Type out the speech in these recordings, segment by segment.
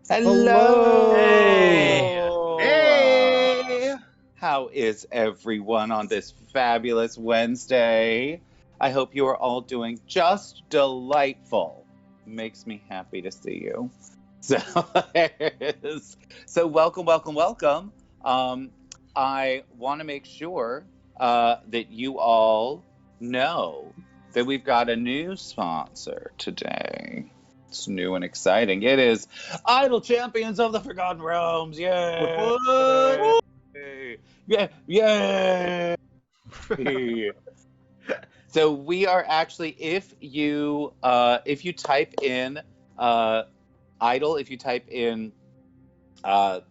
Hello! Hey! Hey! How is everyone on this fabulous Wednesday? I hope you are all doing just delightful. Makes me happy to see you. So, so welcome. Um, I want to make sure that you all know that we've got a new sponsor today. It's new and exciting. It is Idle Champions of the Forgotten Realms. Yay! What? Yeah, yay! So we are actually, if you type in idle, if you type in I've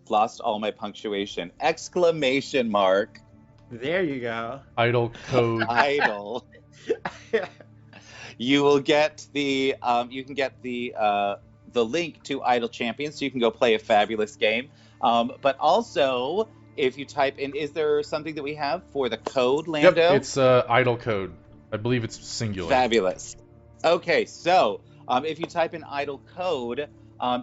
lost all my punctuation. Exclamation mark There you go. Idle code. idle. You will get you can get the link to Idle Champions, so you can go play a fabulous game. But also, if you type in, is there something that we have for the code, Lando? Yep, it's idle code. I believe it's singular. Fabulous. Okay, so if you type in idle code,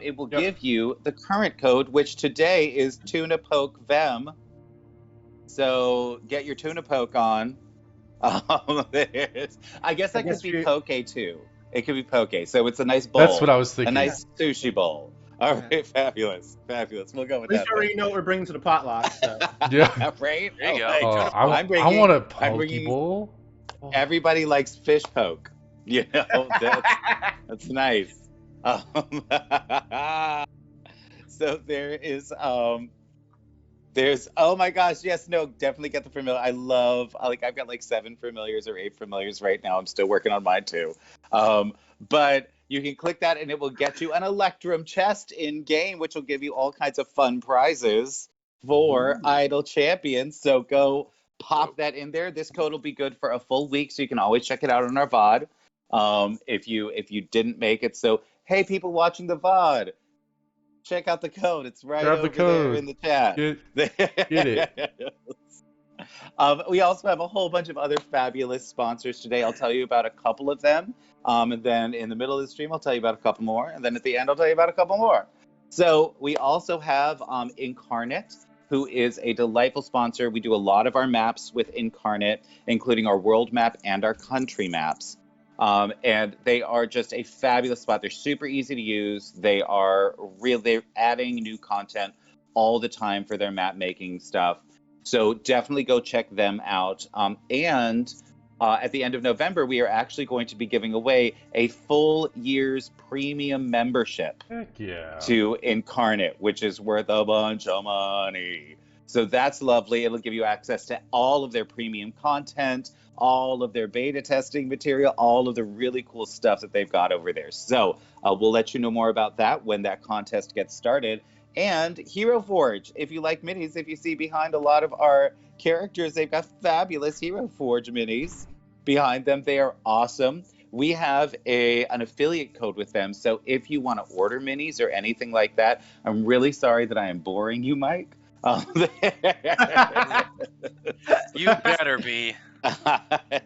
it will give you the current code, which today is Tuna Poke Vem. So get your Tuna Poke on. I guess that could be poke too. It could be poke. So it's a nice bowl. That's what I was thinking. A nice sushi bowl. All right, fabulous. We'll go with At that. least we already know what we're bringing to the potluck. So. Yeah. Right? There you go. Like, I want a poke bowl. Everybody likes fish poke. You know, that's nice. So there's oh my gosh, yes, no, definitely get the familiar. I've got like 7 familiars or 8 familiars right now. I'm still working on mine too. But you can click that and it will get you an Electrum chest in game, which will give you all kinds of fun prizes for Idle Champions. So go pop that in there. This code will be good for a full week, so you can always check it out on our VOD. If you didn't make it. So hey, people watching the VOD, check out the code. It's right over there in the chat. Get it. We also have a whole bunch of other fabulous sponsors today. I'll tell you about a couple of them. And then in the middle of the stream, I'll tell you about a couple more. And then at the end, I'll tell you about a couple more. So we also have Incarnate, who is a delightful sponsor. We do a lot of our maps with Incarnate, including our world map and our country maps. And they are just a fabulous spot. They're super easy to use. They're adding new content all the time for their map making stuff. So definitely go check them out. And at the end of November, we are actually going to be giving away a full year's premium membership to Incarnate, which is worth a bunch of money. So that's lovely. It'll give you access to all of their premium content, all of their beta testing material, all of the really cool stuff that they've got over there. So we'll let you know more about that when that contest gets started. And Hero Forge, if you like minis, if you see behind a lot of our characters, they've got fabulous Hero Forge minis behind them. They are awesome. We have an affiliate code with them. So if you want to order minis or anything like that, I'm really sorry that I am boring you, Mike. You better be.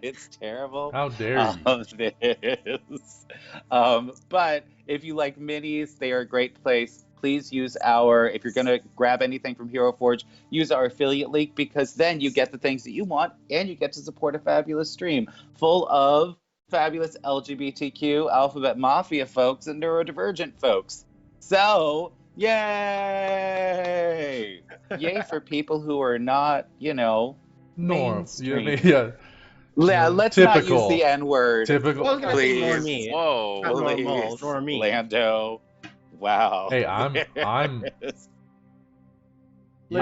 It's terrible. How dare you? But if you like minis, they are a great place. Please use if you're going to grab anything from Hero Forge, use our affiliate link, because then you get the things that you want and you get to support a fabulous stream full of fabulous LGBTQ, Alphabet Mafia folks, and neurodivergent folks. So, yay! Yay for people who are not, mainstream. Yeah. Let's not use the N-word. Typical. Please. Whoa. Normie. Lando. Wow. Hey, I'm a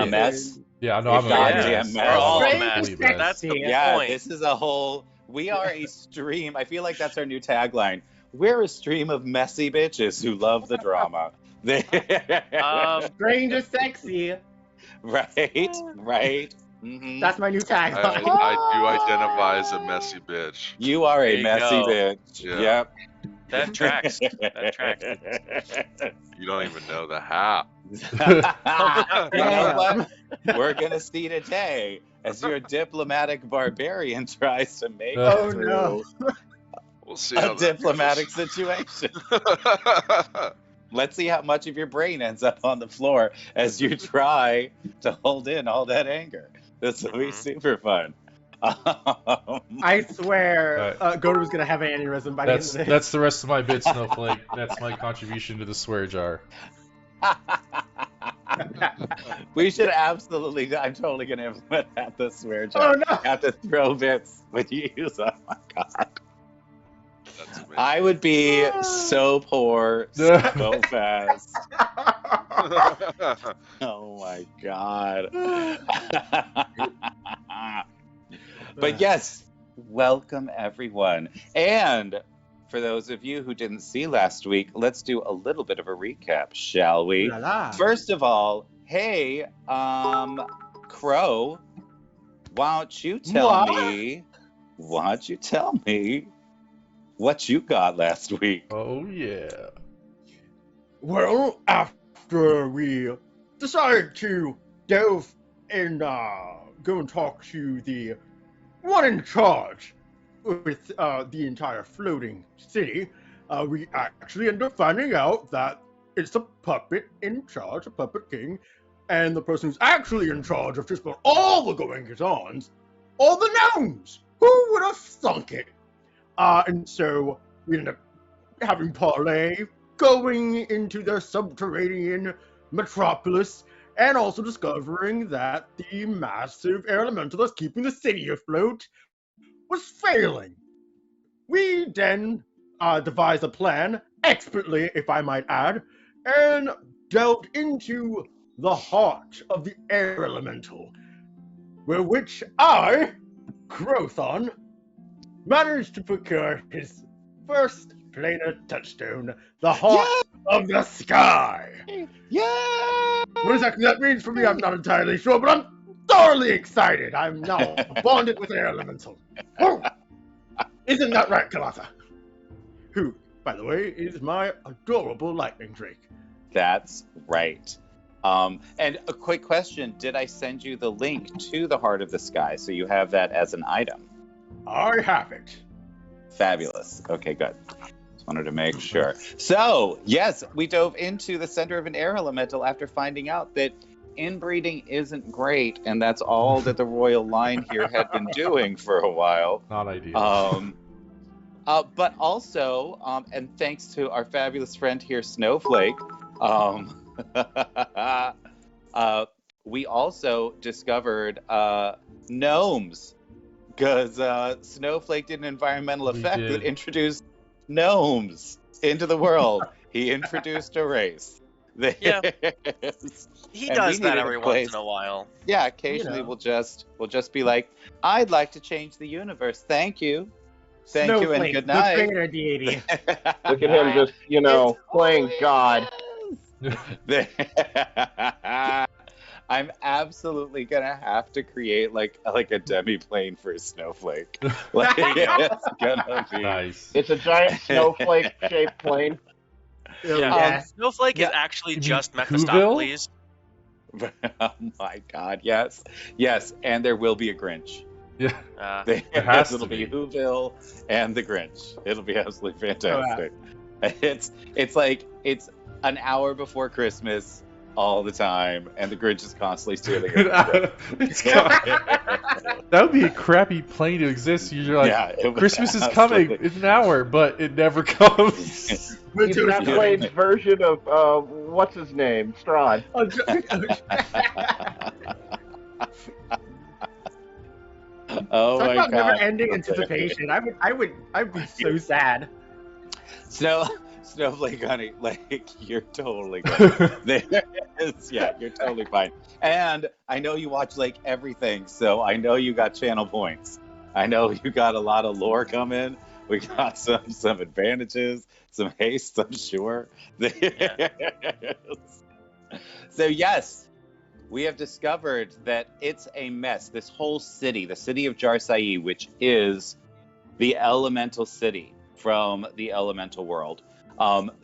mess. Yeah, no, I'm a goddamn mess. We're all a mess. That's the point. This is a whole. We are a stream. I feel like that's our new tagline. We're a stream of messy bitches who love the drama. Strange is sexy. Right. Mm-hmm. That's my new tagline. I do identify as a messy bitch. You are a messy bitch. Yeah. Yep. That tracks. You don't even know the half. You know what? We're gonna see today as your diplomatic barbarian tries to make it through We'll see a diplomatic situation. let's see how much of your brain ends up on the floor as you try to hold in all that anger. This will be super fun. I swear, Godu was gonna have an aneurysm by the end of this. That's the rest of my bit, Snowflake. That's my contribution to the swear jar. We should absolutely. I'm totally gonna implement that. The swear jar. Oh no! Have to throw bits when you use. Oh my god. That's amazing. I would be so poor so fast. Oh my god. But yes, welcome everyone. And for those of you who didn't see last week, let's do a little bit of a recap, shall we? La la. First of all, hey, Crow, why don't you tell me what you got last week? Oh, yeah. Well, after we decided to delve and go and talk to the one in charge with the entire floating city, we actually ended up finding out that it's a puppet in charge, a puppet king, and the person who's actually in charge of just about all the goings-ons are the gnomes. Who would have thunk it? And so we ended up having parley, going into their subterranean metropolis, and also discovering that the massive air elemental that's keeping the city afloat was failing. We then devised a plan, expertly if I might add, and delved into the heart of the air elemental, which I, Crothon, managed to procure his first planar touchstone, the heart of the sky. Yeah! What exactly that means for me, I'm not entirely sure, but I'm thoroughly excited. I'm now bonded with air elemental. Woo! Isn't that right, Kalata? Who, by the way, is my adorable lightning drake. That's right. And a quick question, did I send you the link to the Heart of the Sky so you have that as an item? I have it. Fabulous. Okay, good. Just wanted to make sure. So, yes, we dove into the center of an air elemental after finding out that inbreeding isn't great, and that's all that the royal line here had been doing for a while. Not ideal. But also, and thanks to our fabulous friend here, Snowflake, we also discovered gnomes, because Snowflake did an environmental effect that introduced gnomes into the world. He introduced a race. Yeah. He does that every once in a while. Yeah, occasionally we'll just be like, I'd like to change the universe. Thank you. Thank you and good night. The trainer deity. Look at him just, playing God. I'm absolutely gonna have to create like a demi-plane for Snowflake. Like, it's gonna be Nice. It's a giant snowflake-shaped plane. Yeah. Snowflake is actually just Mephistopheles. Oh my god, yes. Yes, and there will be a Grinch. Yeah. It'll be Whoville and the Grinch. It'll be absolutely fantastic. It's like it's an hour before Christmas all the time, and the Grinch is constantly stealing it. That would be a crappy plane to exist. You're like, Christmas is coming in an hour, but it never comes. He's that plane's version of, what's his name? Strahd. Oh Talk my about god! Never-ending anticipation. I'd be so sad. Snowflake, honey, like you're totally good. You're totally fine. And I know you watch like everything, so I know you got channel points. I know you got a lot of lore coming. We got some advantages, some haste, I'm sure. So yes, we have discovered that it's a mess. This whole city, the city of Jarsai, which is the elemental city from the elemental world.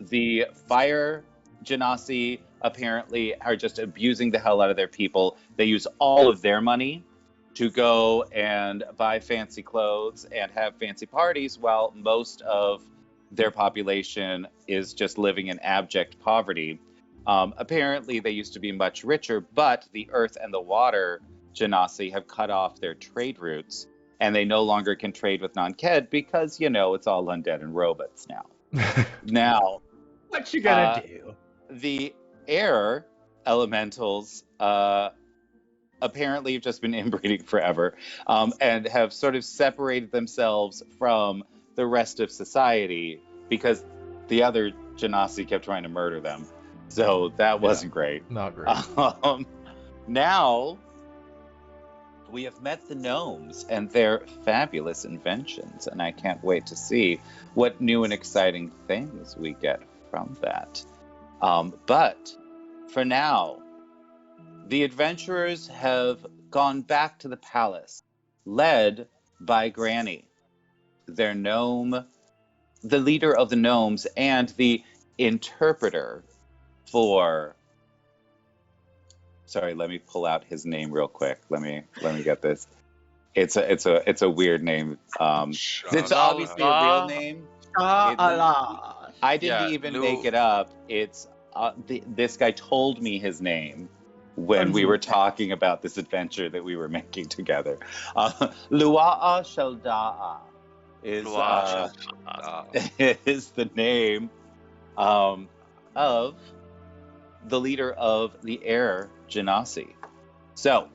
The fire genasi apparently are just abusing the hell out of their people. They use all of their money to go and buy fancy clothes and have fancy parties, while most of their population is just living in abject poverty. Apparently, they used to be much richer, but the earth and the water Genasi have cut off their trade routes, and they no longer can trade with non-Ked because, it's all undead and robots now. Now, what you gonna do? The air elementals apparently have just been inbreeding forever, and have sort of separated themselves from the rest of society because the other Genasi kept trying to murder them. So that wasn't great. Not great. Now, we have met the gnomes and their fabulous inventions, and I can't wait to see what new and exciting things we get from that. But for now, the adventurers have gone back to the palace, led by Granny, their gnome, the leader of the gnomes, and the interpreter for. Sorry, let me pull out his name real quick. Let me get this. It's a weird name. It's obviously a real name. I didn't even make it up. It's this guy told me his name when we were talking about this adventure that we were making together. Lua'a Shalda'a is the name of the leader of the Air Genasi. So,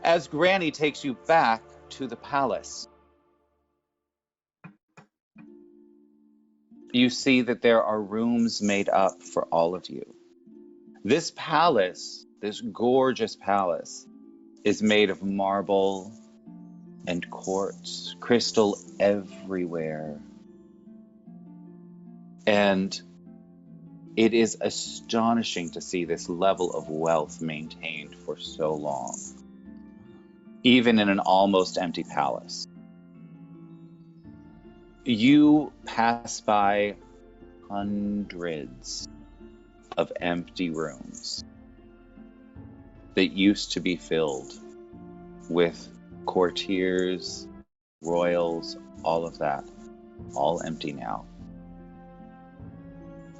as Granny takes you back to the palace, you see that there are rooms made up for all of you. This palace, this gorgeous palace, is made of marble and quartz, crystal everywhere. And it is astonishing to see this level of wealth maintained for so long, even in an almost empty palace. You pass by hundreds of empty rooms that used to be filled with courtiers, royals, all of that, all empty now.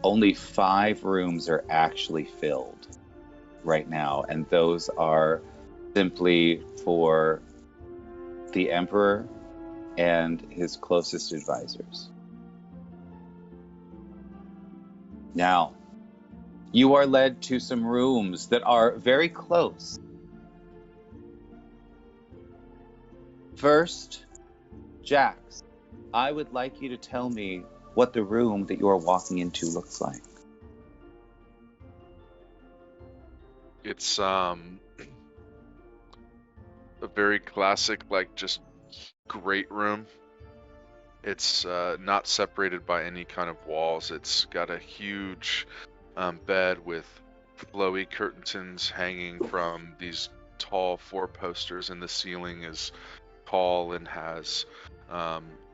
Only 5 rooms are actually filled right now, and those are simply for the Emperor and his closest advisors. Now, you are led to some rooms that are very close. First, Jax, I would like you to tell me what the room that you are walking into looks like. It's a very classic, just great room. It's not separated by any kind of walls. It's got a huge bed with flowy curtains hanging from these tall 4 posters, and the ceiling is tall and has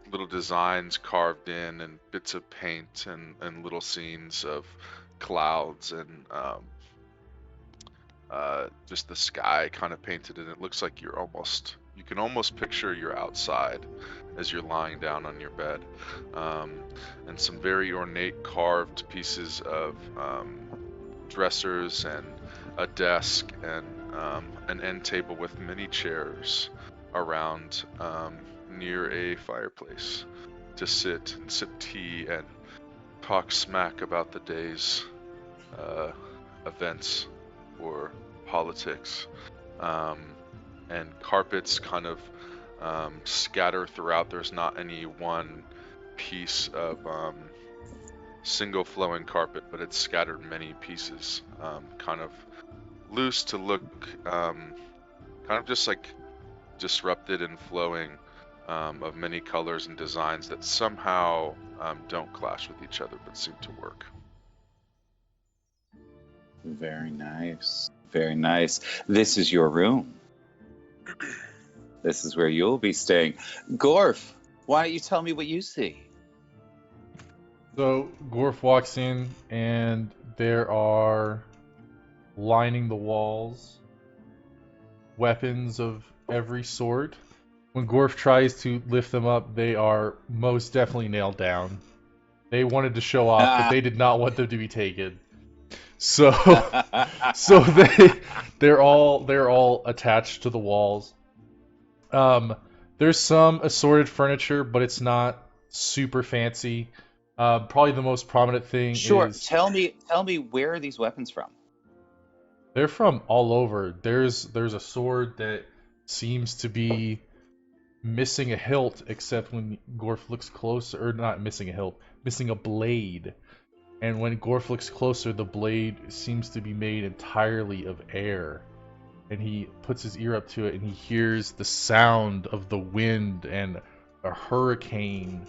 little designs carved in and bits of paint and little scenes of clouds and just the sky kind of painted, and it looks like you can almost picture you're outside as you're lying down on your bed, and some very ornate carved pieces of dressers and a desk and an end table with many chairs around near a fireplace to sit and sip tea and talk smack about the day's events or politics, and carpets kind of scatter throughout. There's not any one piece of single flowing carpet, but it's scattered many pieces, kind of loose to look kind of just like disrupted and flowing, of many colors and designs that somehow don't clash with each other but seem to work. Very nice. Very nice. This is your room. This is where you'll be staying. Gorf, why don't you tell me what you see? So Gorf walks in, and there are, lining the walls, weapons of every sort. when Gorf tries to lift them up, they are most definitely nailed down. They wanted to show off, but they did not want them to be taken. So they're all attached to the walls. There's some assorted furniture, but it's not super fancy. Probably the most prominent thing is... Tell me where are these weapons from? They're from all over. There's a sword that seems to be missing a hilt, except when Gorf looks closer, or not missing a hilt, missing a blade. And when Gorf looks closer, the blade seems to be made entirely of air. And he puts his ear up to it, and he hears the sound of the wind and a hurricane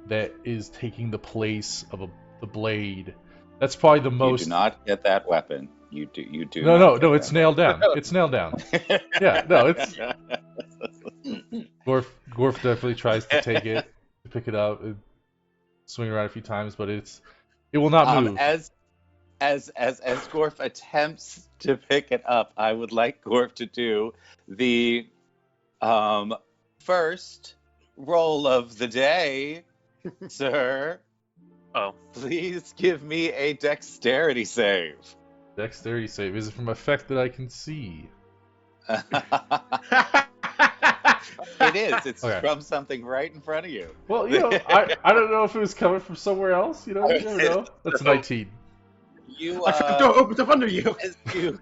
that is taking the place of the blade. That's probably the most... You do not get that weapon. You do. No, it's nailed down. It's nailed down. Yeah, no, it's... Gorf definitely tries to take it, to pick it up, and swing around a few times, but it will not move. As Gorf attempts to pick it up, I would like Gorf to do the first roll of the day, sir. Oh. Please give me a dexterity save. Dexterity save. Is it from effect that I can see? It is. It's okay. From something right in front of you. Well, I don't know if it was coming from somewhere else. You never know. That's 19. I think the door opens up under you. As you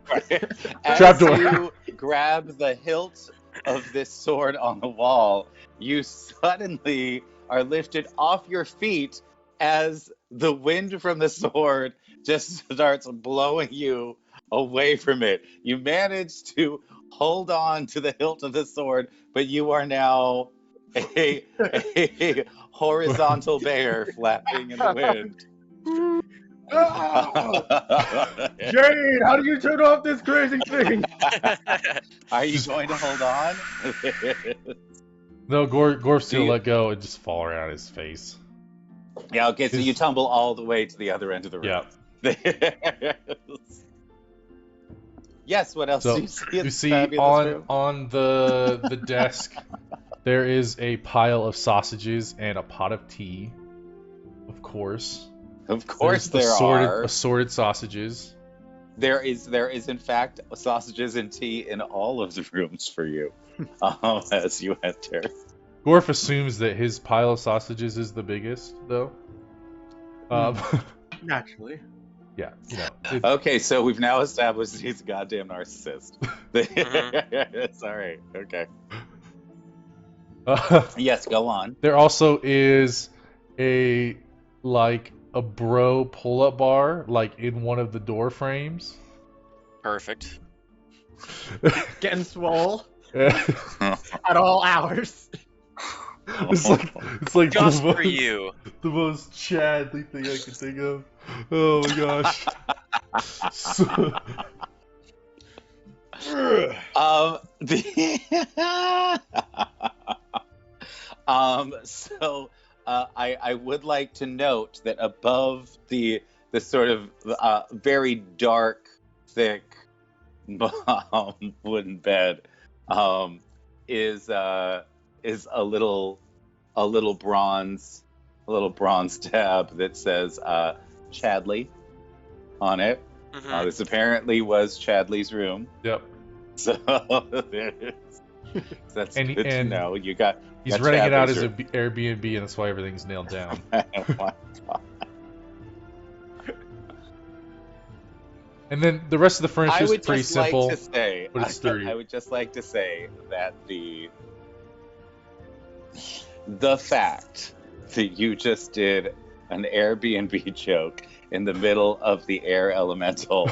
grab the hilt of this sword on the wall, you suddenly are lifted off your feet as the wind from the sword just starts blowing you away from it. You manage to hold on to the hilt of the sword, but you are now a horizontal bear flapping in the wind. Jade, how do you turn off this crazy thing? Are you going to hold on? No, Gorf's gonna let go and just fall around his face. Yeah, okay, so you tumble all the way to the other end of the room. Yeah. Yes, what else do you see? You see on the desk, there is a pile of sausages and a pot of tea. Of course. Of course there are. Assorted sausages. There is in fact sausages and tea in all of the rooms for you as you enter. Gorf assumes that his pile of sausages is the biggest, though. Naturally. Yeah. Okay, so we've now established he's a goddamn narcissist. It's all right. Okay. Yes, go on. There also is a bro pull-up bar, in one of the door frames. Perfect. Getting swole at all hours. It's like just for you. The most Chadly thing I can think of. Oh my gosh. I would like to note that above the sort of very dark, thick wooden bed is a little bronze tab that says Chadley on it. Mm-hmm. This apparently was Chadley's room. Yep. So that's good to know. He's renting it out as an Airbnb, and that's why everything's nailed down. And then the rest of the furniture is pretty simple, but it's sturdy. I would just like to say that the fact that you just did an Airbnb joke in the middle of the air elemental.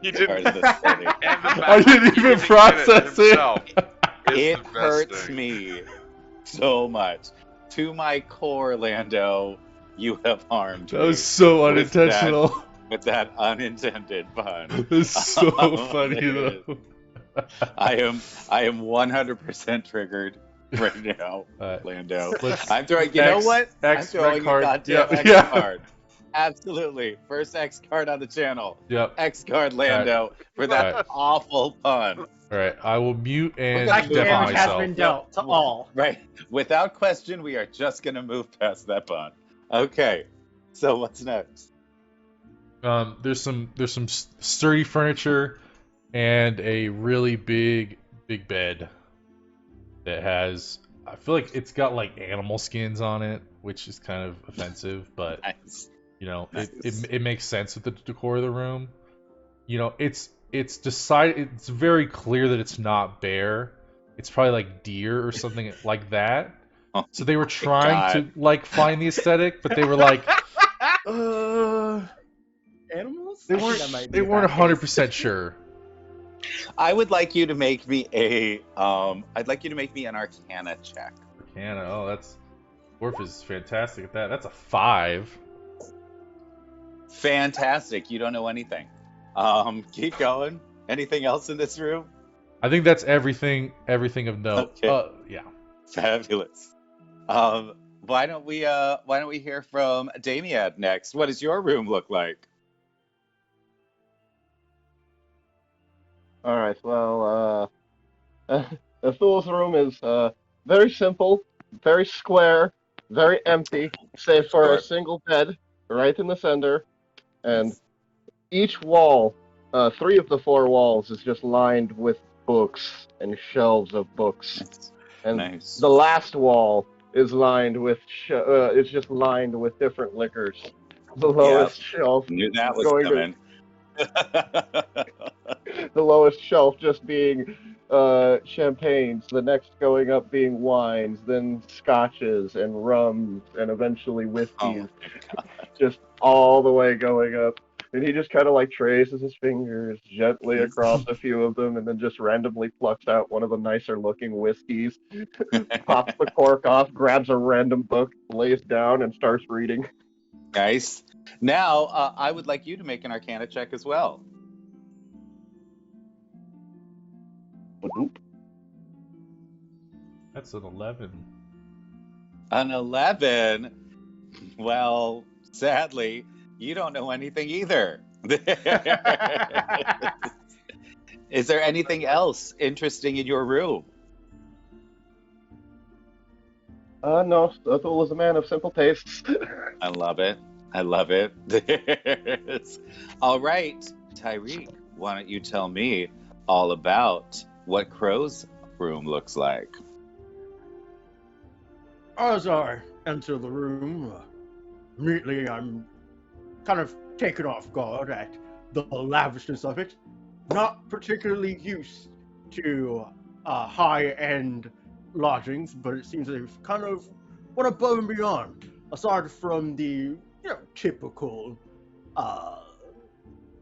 You didn't. I didn't even process it. It hurts me so much. To my core, Lando, you have harmed me. That was so unintentional. With that unintended pun. It's so funny though. I am 100% triggered right now, Lando. I'm throwing. You know what? I'm throwing a goddamn X card. Absolutely. First X card on the channel. Yep. X card Lando for that Right. awful pun. All right. I will mute and Black step on damage has myself. been dealt to all. Right. Without question, we are just gonna move past that pun. Okay. So what's next? There's some sturdy furniture and a really big bed that has. I feel like it's got like animal skins on it, which is kind of offensive, but Nice. you know, Nice. it makes sense with the decor of the room. You know, it's decided. It's very clear that it's not bear. It's probably like deer or something like that. Oh So they were my trying God. to like find the aesthetic, but they were like, Animals? they I think that might weren't be a bad case. 100% sure. I would like you to make me a I'd like you to make me an Arcana check. Arcana, oh, that's Worf is fantastic at that. That's a 5. Fantastic. You don't know anything. Keep going. Anything else in this room? I think that's everything of note. Okay. Yeah. Fabulous. Why don't we hear from Damiad next? What does your room look like? All right. Well, the fool's room is very simple, very square, very empty, save for Sure. a single bed right in the center, and each wall, 3 of the 4 walls, is just lined with books and shelves of books, Nice. and Nice. the last wall is lined with it's just lined with different liquors. The lowest shelf Knew that was going coming. the lowest shelf just being champagnes, the next going up being wines, then scotches and rums, and eventually Oh whiskeys, my God. just all the way going up. And he just kind of like traces his fingers gently across a few of them, and then just randomly plucks out one of the nicer looking whiskeys, pops the cork off, grabs a random book, lays down, and starts reading. Nice. Now, I would like you to make an Arcana check as well. That's an 11. An 11. Well, sadly, you don't know anything either. Is there anything else interesting in your room? No, Othul is a man of simple tastes. I love it. I love it. All right, Tyreek, why don't you tell me all about what Crow's room looks like? As I enter the room, immediately I'm kind of taken off guard at the lavishness of it. Not particularly used to high-end lodgings, but it seems they've kind of went above and beyond. Aside from the typical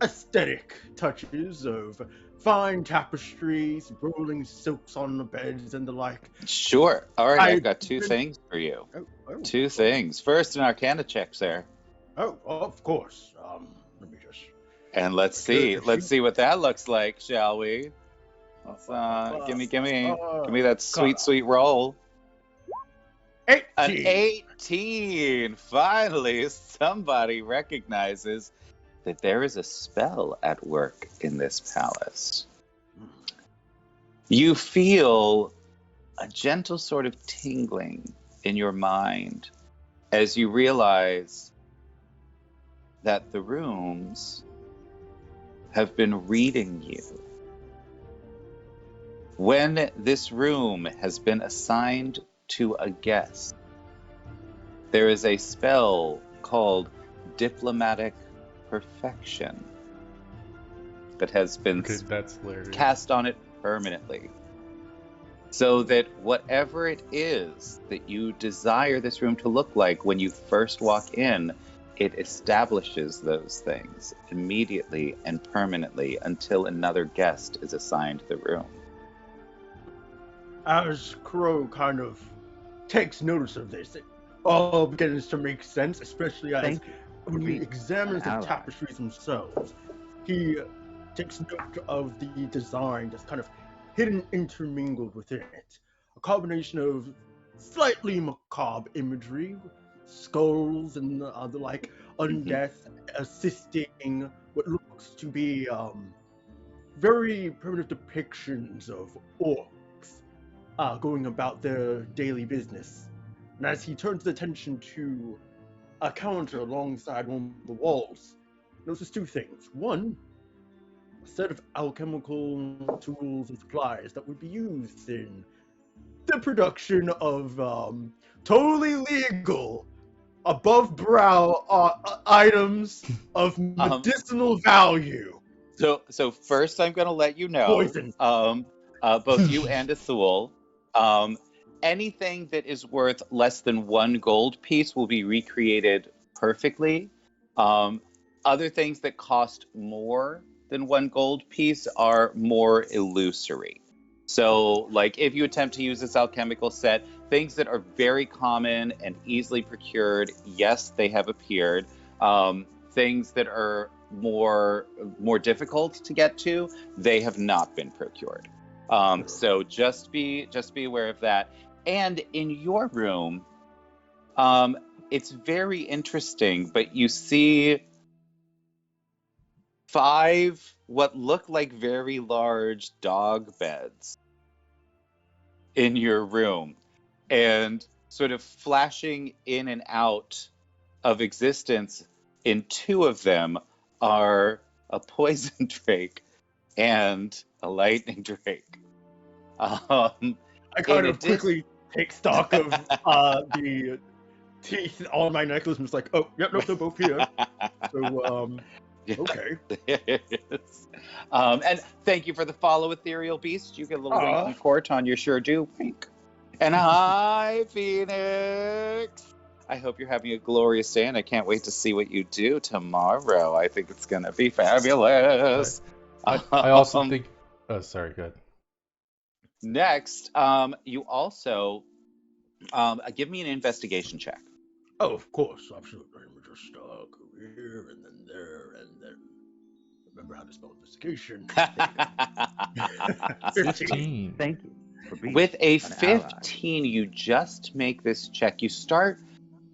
aesthetic touches of fine tapestries, rolling silks on the beds, and the like. Sure. All right, I've got 2 things for you. 2 things. First, an Arcana check, sir. Oh, of course. Let me just. And let's see what that looks like, shall we? Let's, give me that sweet roll. 18. An 18. Finally, somebody recognizes that there is a spell at work in this palace. You feel a gentle sort of tingling in your mind as you realize that the rooms have been reading you. When this room has been assigned to a guest, there is a spell called Diplomatic Perfection that has been That's hilarious. cast on it permanently. So that whatever it is that you desire this room to look like when you first walk in, it establishes those things immediately and permanently until another guest is assigned the room. As Crow kind of takes notice of this, it all begins to make sense, especially as when he examines the tapestries themselves. He takes note of the design that's kind of hidden, intermingled within it. A combination of slightly macabre imagery, skulls and the like, undeath assisting what looks to be very primitive depictions of orcs going about their daily business. And as he turns attention to a counter alongside one of the walls, he notices two things. One, a set of alchemical tools and supplies that would be used in the production of totally legal, above brow items of medicinal value. So first, I'm going to let you know, Poison. both you and Athul, anything that is worth less than 1 gold piece will be recreated perfectly. Other things that cost more than 1 gold piece are more illusory. So, like, if you attempt to use this alchemical set, things that are very common and easily procured, yes, they have appeared. Things that are more difficult to get to, they have not been procured. So just be aware of that. And in your room, it's very interesting, but you see 5 what look like very large dog beds in your room, and sort of flashing in and out of existence in 2 of them are a poison drake and a lightning drake. I kind of quickly take stock of the teeth on my necklace and it's like, oh, yep, nope, they're both here. So, okay. Yes. And thank you for the follow, Ethereal Beast. You get a little wink from Corton. You sure do. Wink. And hi, Phoenix. I hope you're having a glorious day, and I can't wait to see what you do tomorrow. I think it's going to be fabulous. I also think... Oh, sorry, go ahead. Next, you also... give me an investigation check. Oh, of course, absolutely. Let me just go here and then there and then remember how to spell investigation. 15. Thank you. With a 15, you just make this check. You start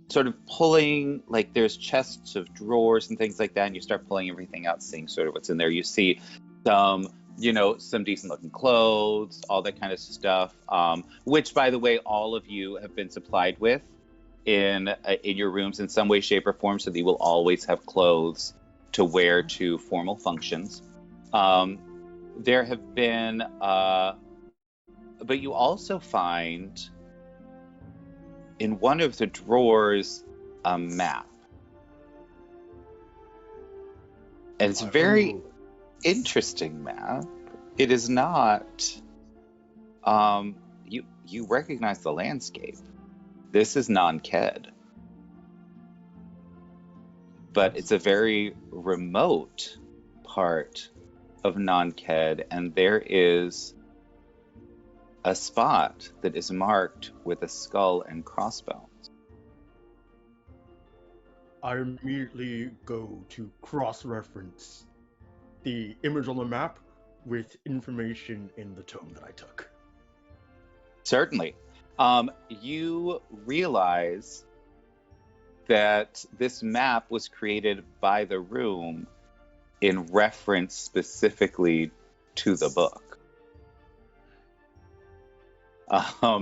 sort of pulling, like there's chests of drawers and things like that, and you start pulling everything out, seeing sort of what's in there. You see some decent looking clothes, all that kind of stuff, which, by the way, all of you have been supplied with in your rooms in some way, shape, or form, so that you will always have clothes to wear to formal functions. There have been, but you also find in one of the drawers a map. And it's a very interesting map. It is not, you recognize the landscape. This is non-Ked. But it's a very remote part of non-Ked, and there is a spot that is marked with a skull and crossbones. I immediately go to cross-reference the image on the map with information in the tome that I took. Certainly. You realize that this map was created by the room in reference specifically to the book.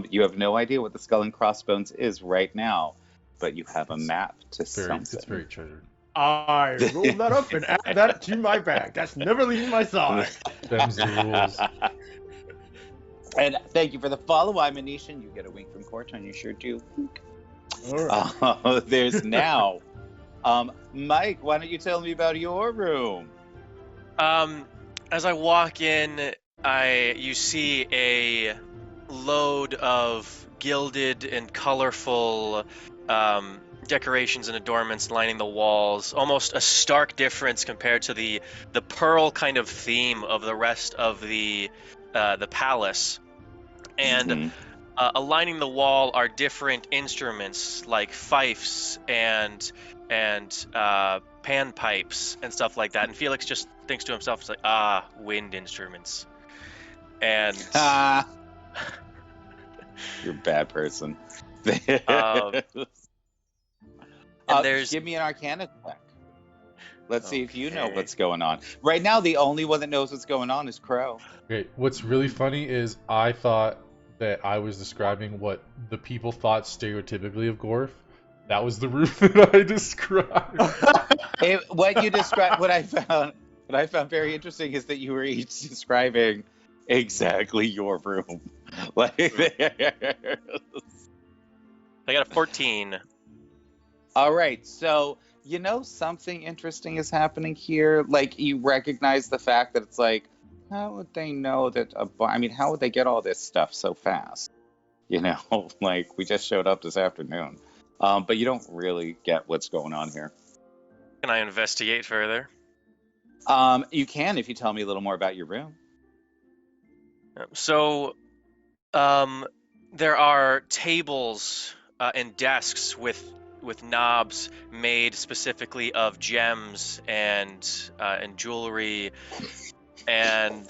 You have no idea what the skull and crossbones is right now, but you have a map to something. It's very treasured. I roll that up and add that to my bag. That's never leaving my side. Them's the rules. And thank you for the follow. I'm Anishan. You get a wink from Corton. You sure do. All right. There's now. Mike, why don't you tell me about your room? As I walk in, you see a load of gilded and colorful decorations and adornments lining the walls. Almost a stark difference compared to the pearl kind of theme of the rest of the palace. And lining the wall are different instruments like fifes and panpipes and stuff like that. And Felix just thinks to himself, it's like, wind instruments. And you're a bad person. And there's Give me an Arcana check. Let's see if you know Okay. what's going on. Right now, the only one that knows what's going on is Crow. Great. What's really funny is I thought that I was describing what the people thought stereotypically of Gorf. That was the room that I described. What you described, what I found very interesting is that you were each describing exactly your room. Like, I got a 14. all right, so you know something interesting is happening here. Like you recognize the fact that it's like, how would they know that? I mean, how would they get all this stuff so fast? You know, like we just showed up this afternoon, but you don't really get what's going on here. Can I investigate further? You can if you tell me a little more about your room. So, there are tables and desks with knobs made specifically of gems and jewelry, and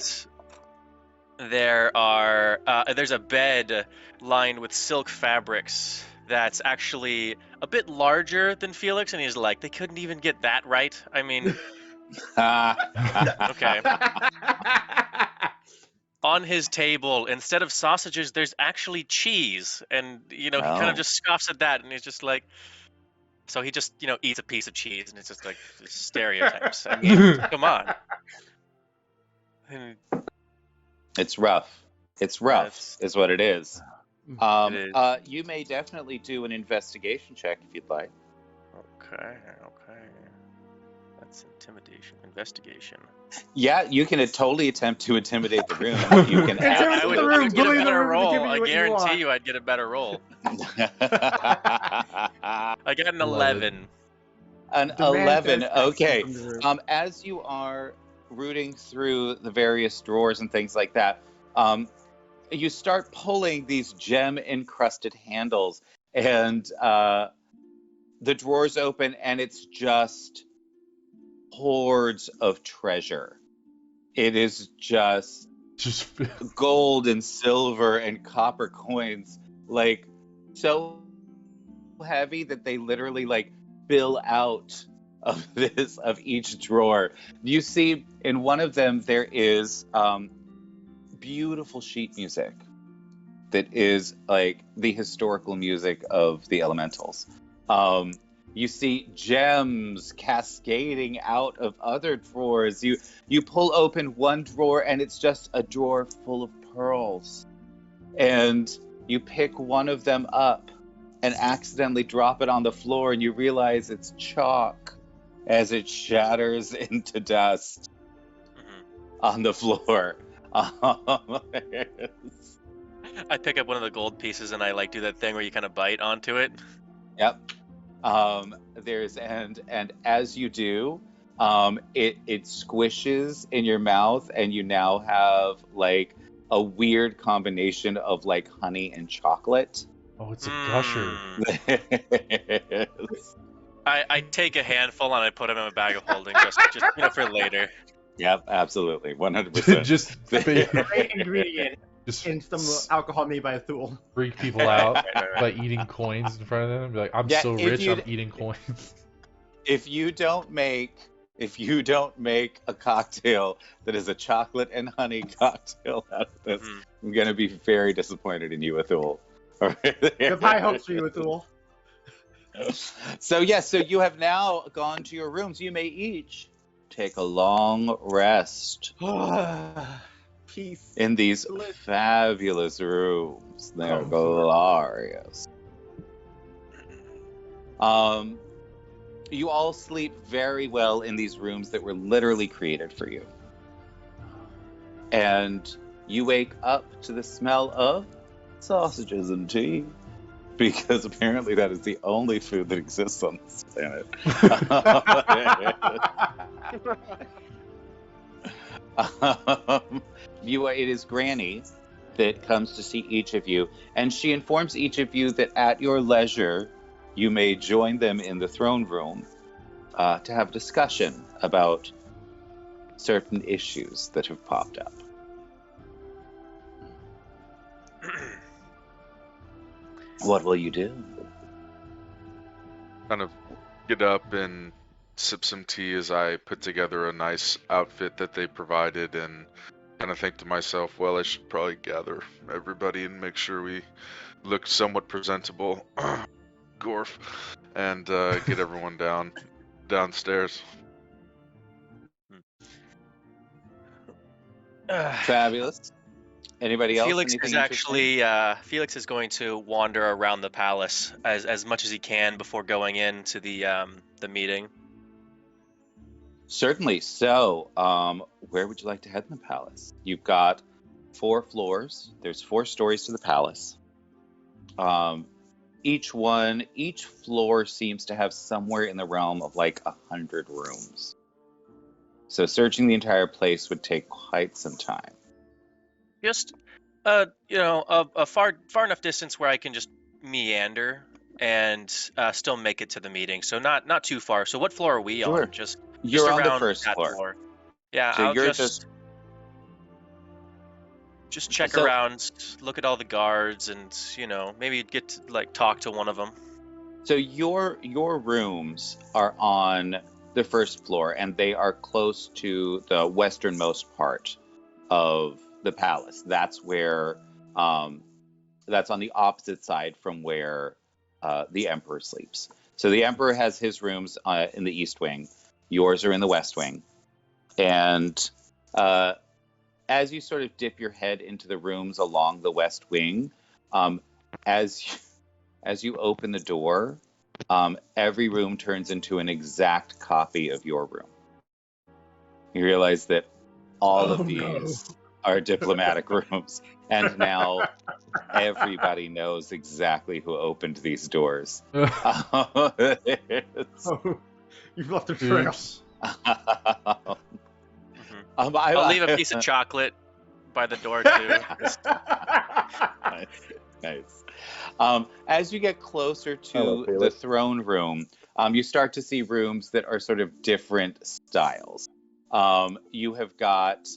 there's a bed lined with silk fabrics that's actually a bit larger than Felix, and he's like, they couldn't even get that right. I mean, okay. On his table, instead of sausages, there's actually cheese, and he kind Oh. of just scoffs at that, and he's just like, so he just eats a piece of cheese, and it's just like stereotypes. I mean, come on. And It's rough. It's rough, it's- is what it is. It is. You may definitely do an investigation check if you'd like. Okay. That's intimidation, investigation. Yeah, you can totally attempt to intimidate the room. You can Intimidate ask. the I room, would get a bully the better room into roll. giving you I what you guarantee want. you I'd get a better roll. I got an 11. An The 11. manifest action Okay. from the room. As you are rooting through the various drawers and things like that, you start pulling these gem-encrusted handles, and the drawers open, and it's just hordes of treasure. It is just Just gold and silver and copper coins, like so heavy that they literally like spill out of each drawer. You see in one of them there is beautiful sheet music that is like the historical music of the elementals. You see gems cascading out of other drawers. You pull open one drawer and it's just a drawer full of pearls. And you pick one of them up and accidentally drop it on the floor, and you realize it's chalk as it shatters into dust on the floor. I pick up one of the gold pieces and I like do that thing where you kind of bite onto it. Yep. There's and as you do, it squishes in your mouth, and you now have like a weird combination of like honey and chocolate. oh, it's a gusher. I take a handful and I put them in a bag of holding just for later. Yep, absolutely, 100%. Just Great ingredient just in some alcohol made by a Thule. freak people out by eating coins in front of them. Be like, I'm Yeah, so if rich, you'd- I'm eating coins. If you don't make a cocktail that is a chocolate and honey cocktail out of this, I'm gonna be very disappointed in you, Athul. Good high hopes for you, Thule. So you have now gone to your rooms. You may each take a long rest Peace. in these Delicious. fabulous rooms. They're Comfort. glorious. You all sleep very well in these rooms that were literally created for you. And you wake up to the smell of sausages and tea, because apparently that is the only food that exists on this planet. It is Granny that comes to see each of you, and she informs each of you that at your leisure, you may join them in the throne room to have a discussion about certain issues that have popped up. Kind of get up and sip some tea as I put together a nice outfit that they provided, and kind of think to myself, well, I should probably gather everybody and make sure we look somewhat presentable, Gorf, and get everyone downstairs. Fabulous. Anybody else? Felix Anything is interesting? actually Felix is going to wander around the palace as much as he can before going into the meeting. Certainly. So, where would you like to head in the palace? You've got 4 floors. There's 4 stories to the palace. Each floor seems to have somewhere in the realm of like 100 rooms. So searching the entire place would take quite some time. Just a far enough distance where I can just meander and still make it to the meeting. So not too far. So what floor are we Sure. on? Just You're on the around first that floor. Yeah, So I'll you're just check So- around, look at all the guards, and maybe get to talk to one of them. So your rooms are on the first floor, and they are close to the westernmost part of the palace. That's where, that's on the opposite side from where the emperor sleeps. So the emperor has his rooms in the east wing. Yours are in the west wing, and as you sort of dip your head into the rooms along the west wing, as you open the door, every room turns into an exact copy of your room. You realize that all Oh, of these are diplomatic rooms, and now everybody knows exactly who opened these doors. It's- Oh, you've left a trail. Oops. I'll leave a piece of chocolate by the door too. Nice. As you get closer Hello, to the Felix. throne room, you start to see rooms that are sort of different styles. You have got,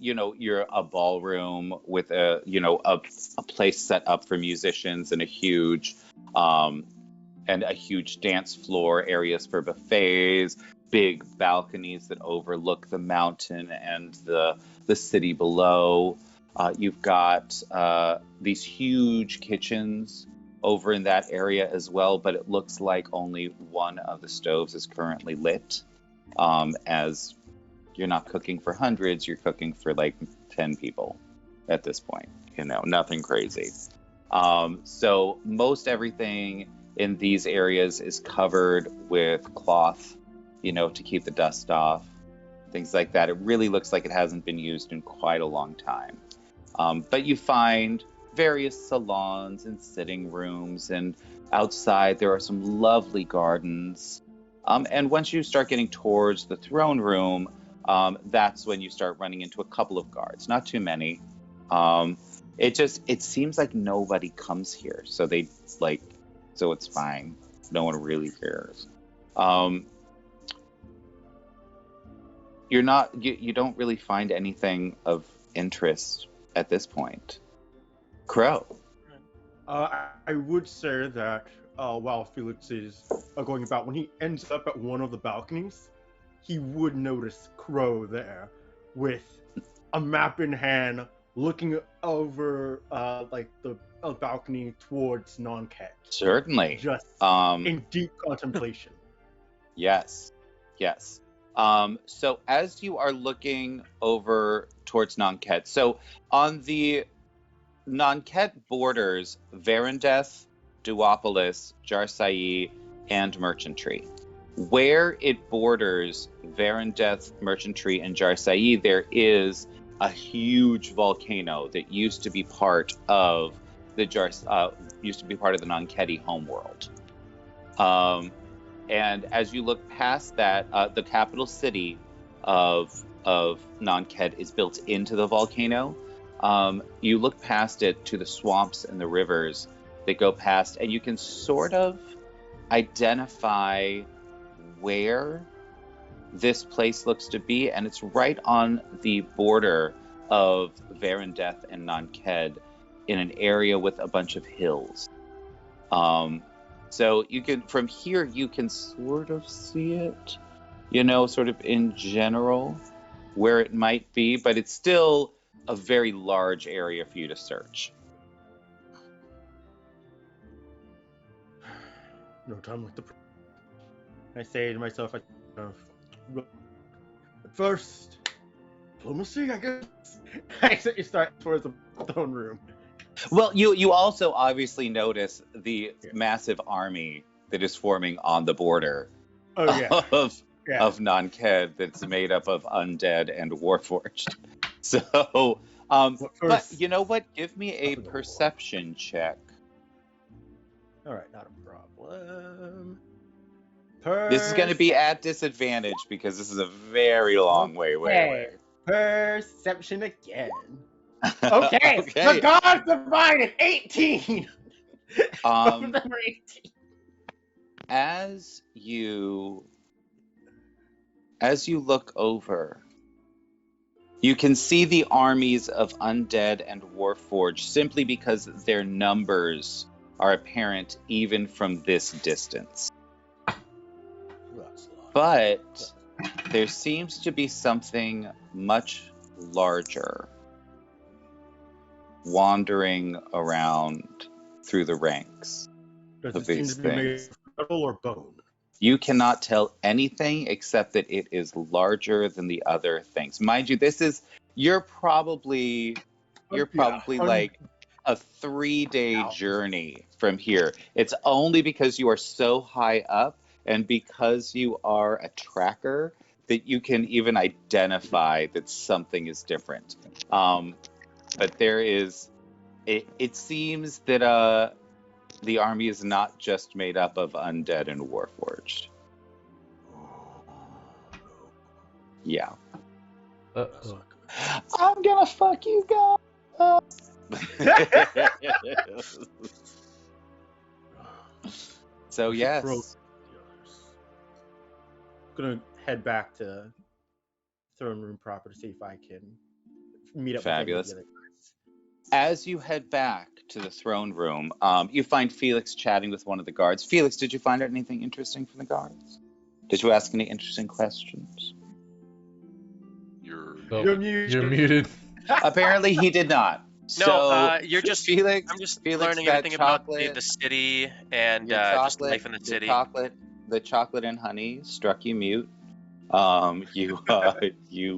you're a ballroom with a place set up for musicians and a huge dance floor, areas for buffets, big balconies that overlook the mountain and the city below. You've got these huge kitchens over in that area as well, but it looks like only one of the stoves is currently lit. As you're not cooking for hundreds, you're cooking for like 10 people at this point. Nothing crazy. So most everything in these areas is covered with cloth, to keep the dust off, things like that. It really looks like it hasn't been used in quite a long time. But you find various salons and sitting rooms, and outside there are some lovely gardens. And once you start getting towards the throne room, that's when you start running into a couple of guards, not too many. It seems like nobody comes here, so it's fine. No one really cares. You don't really find anything of interest at this point. Crow. I would say that while Felix is going about, when he ends up at one of the balconies, he would notice Crow there with a map in hand, looking over the balcony towards Nonket. Certainly. Just in deep contemplation. Yes. So as you are looking over towards Nonket, so on the Nonket borders Verendeth, Duopolis, Jarsai, and Merchantry. Where it borders Verendeth, Merchantry, and Jarsai, there is a huge volcano that used to be part of the Nonketi homeworld. And as you look past that, the capital city of Nonket is built into the volcano. You look past it to the swamps and the rivers that go past, and you can sort of identify where this place looks to be, and it's right on the border of Verendeth and Nonked in an area with a bunch of hills. So you can, from here, you can sort of see it, sort of in general where it might be, but it's still a very large area for you to search. No time like the. I say to myself, at first, diplomacy, I guess. I start towards the throne room. Well, you also obviously notice the massive army that is forming on the border of Non-Ked that's made up of undead and warforged. So, but you know what? Give me a perception check. All right, not a problem. This is going to be at disadvantage because this is a very long way away. Perception again. Okay. The gods divided 18. Both of them are 18. As you look over, you can see the armies of undead and warforged simply because their numbers are apparent even from this distance. But there seems to be something much larger wandering around through the ranks of these things. Made of metal or bone? You cannot tell anything except that it is larger than the other things. Mind you, you're probably like a 3-day journey from here. It's only because you are so high up and because you are a tracker that you can even identify that something is different. But there is, it seems that the army is not just made up of undead and warforged. Yeah. I'm gonna fuck you guys. So yes. I'm gonna head back to throne room proper to see if I can meet up Fabulous. with any of the other guys. As you head back to the throne room, you find Felix chatting with one of the guards. Felix, did you find out anything interesting from the guards? Did you ask any interesting questions? You're muted. Apparently he did not. No, So, you're just Felix. I'm just Felix, learning that everything about chocolate, the city and your just chocolate, life in the city. The chocolate and honey struck you mute. You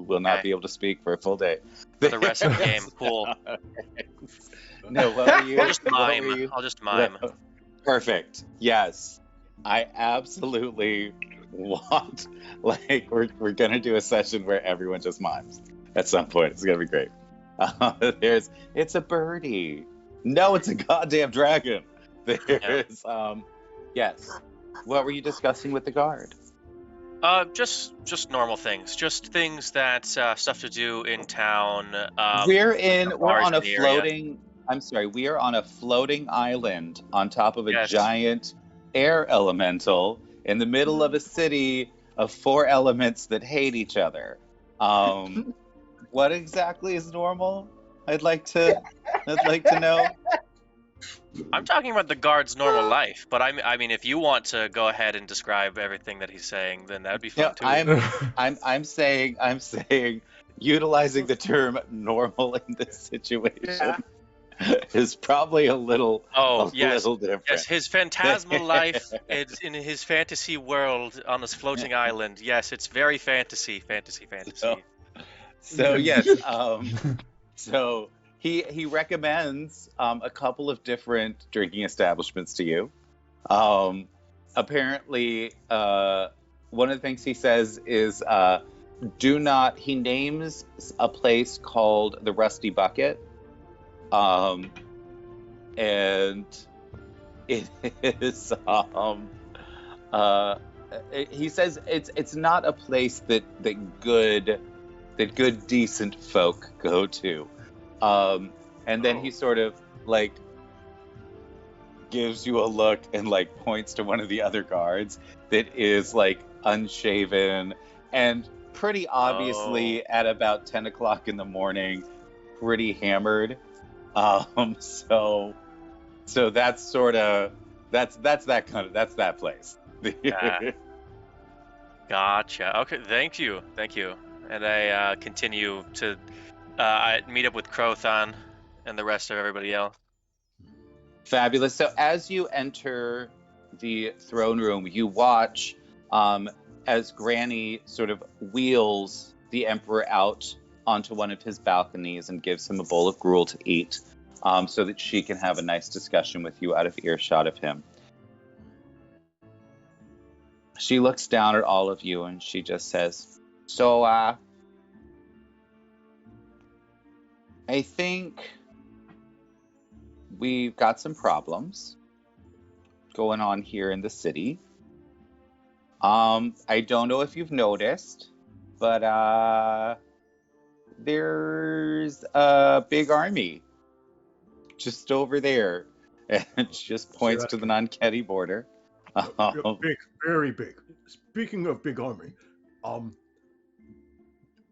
will not be able to speak for a full day. For the rest of the game. Cool. No, what were you? I'll just mime. Perfect. Yes. I absolutely want, we're going to do a session where everyone just mimes at some point. It's going to be great. It's a birdie. No, it's a goddamn dragon. There's, yes. What were you discussing with the guard? Just normal things. Just things that stuff to do in town. We're on a floating. I'm sorry. We are on a floating island on top of a giant air elemental in the middle of a city of 4 elements that hate each other. What exactly is normal? I'd like to know. I'm talking about the guard's normal life, but I mean, if you want to go ahead and describe everything that he's saying, then that'd be fun too. I'm saying, utilizing the term normal in this situation is probably a little different. Yes, his phantasmal life is in his fantasy world on this floating island. Yes, it's very fantasy. So yes, so he recommends a couple of different drinking establishments to you. Apparently, one of the things he says is he names a place called the Rusty Bucket. And it is he says it's not a place that good decent folk go to. And then he sort of gives you a look and points to one of the other guards that is unshaven and pretty obviously at about 10 o'clock in the morning, pretty hammered. So that's sort of That's that place. Gotcha. Okay, thank you. And I continue to I meet up with Crowthon and the rest of everybody else. Fabulous. So as you enter the throne room, you watch as Granny sort of wheels the Emperor out onto one of his balconies and gives him a bowl of gruel to eat, so that she can have a nice discussion with you out of earshot of him. She looks down at all of you and she just says, so, I think we've got some problems going on here in the city. I don't know if you've noticed, but there's a big army just over there. And it just points to the Nonketi border. Big, very big. Speaking of big army,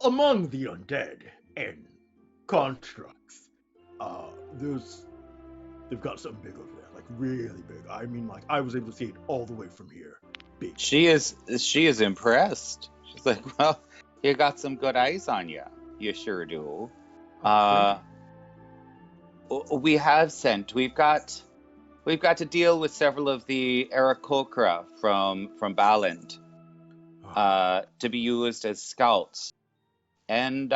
among the undead and constructs, they've got something big over there, like really big. I mean, like I was able to see it all the way from here. Big. She is impressed. She's like, well, you got some good eyes on you. You sure do. We've got to deal with several of the Aarakocra from Baland to be used as scouts. And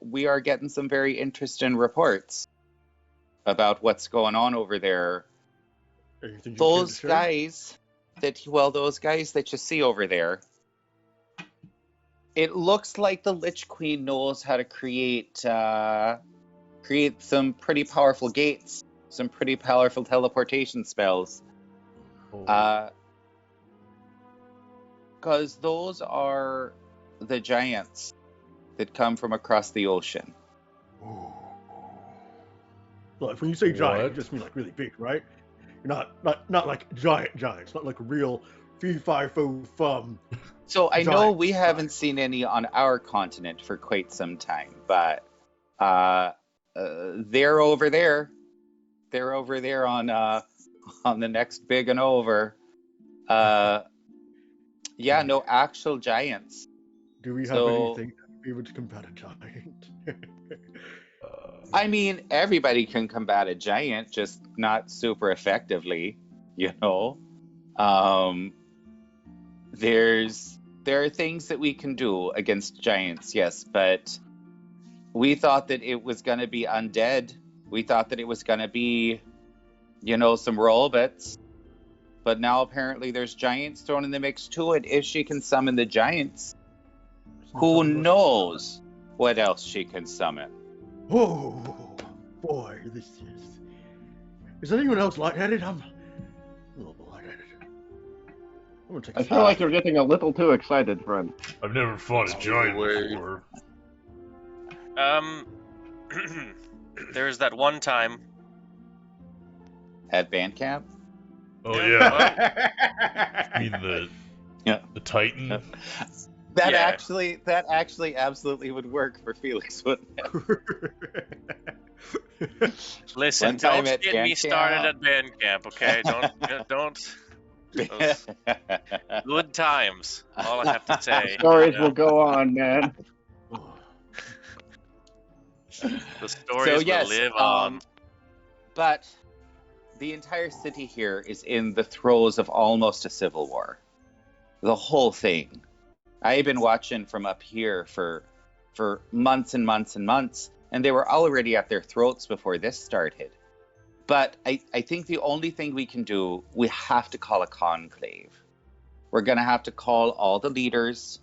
we are getting some very interesting reports about what's going on over there. Those guys that you see over there, it looks like the Lich Queen knows how to create some pretty powerful gates, some pretty powerful teleportation spells. Because those are the giants that come from across the ocean. Well, when you say giant, you just mean like really big, right? You're not like giants, not like real fee-fi-fo-fum. So I know we haven't seen any on our continent for quite some time, but they're over there. They're over there on the next big and over. Yeah, no actual giants. Do we have anything that would be able to combat a giant? I mean, everybody can combat a giant, just not super effectively, you know. There are things that we can do against giants, yes, but we thought that it was going to be undead. We thought that it was going to be, some robots. But now apparently there's giants thrown in the mix too, and if she can summon the giants, who knows what else she can summon. Oh, boy, this is... Is anyone else lightheaded? I'm a little lightheaded. I'm gonna take I feel like you're getting a little too excited, friend. I've never fought a giant before. There's that one time. At band camp? Oh yeah. You mean the Titan? That actually absolutely would work for Felix, wouldn't it? Listen, don't get me started at band camp, okay? Don't. Good times. All I have to say. Stories will go on, man. The stories will live on. But the entire city here is in the throes of almost a civil war. The whole thing. I've been watching from up here for months and months and months, and they were already at their throats before this started. But I think the only thing we can do, we have to call a conclave. We're going to have to call all the leaders,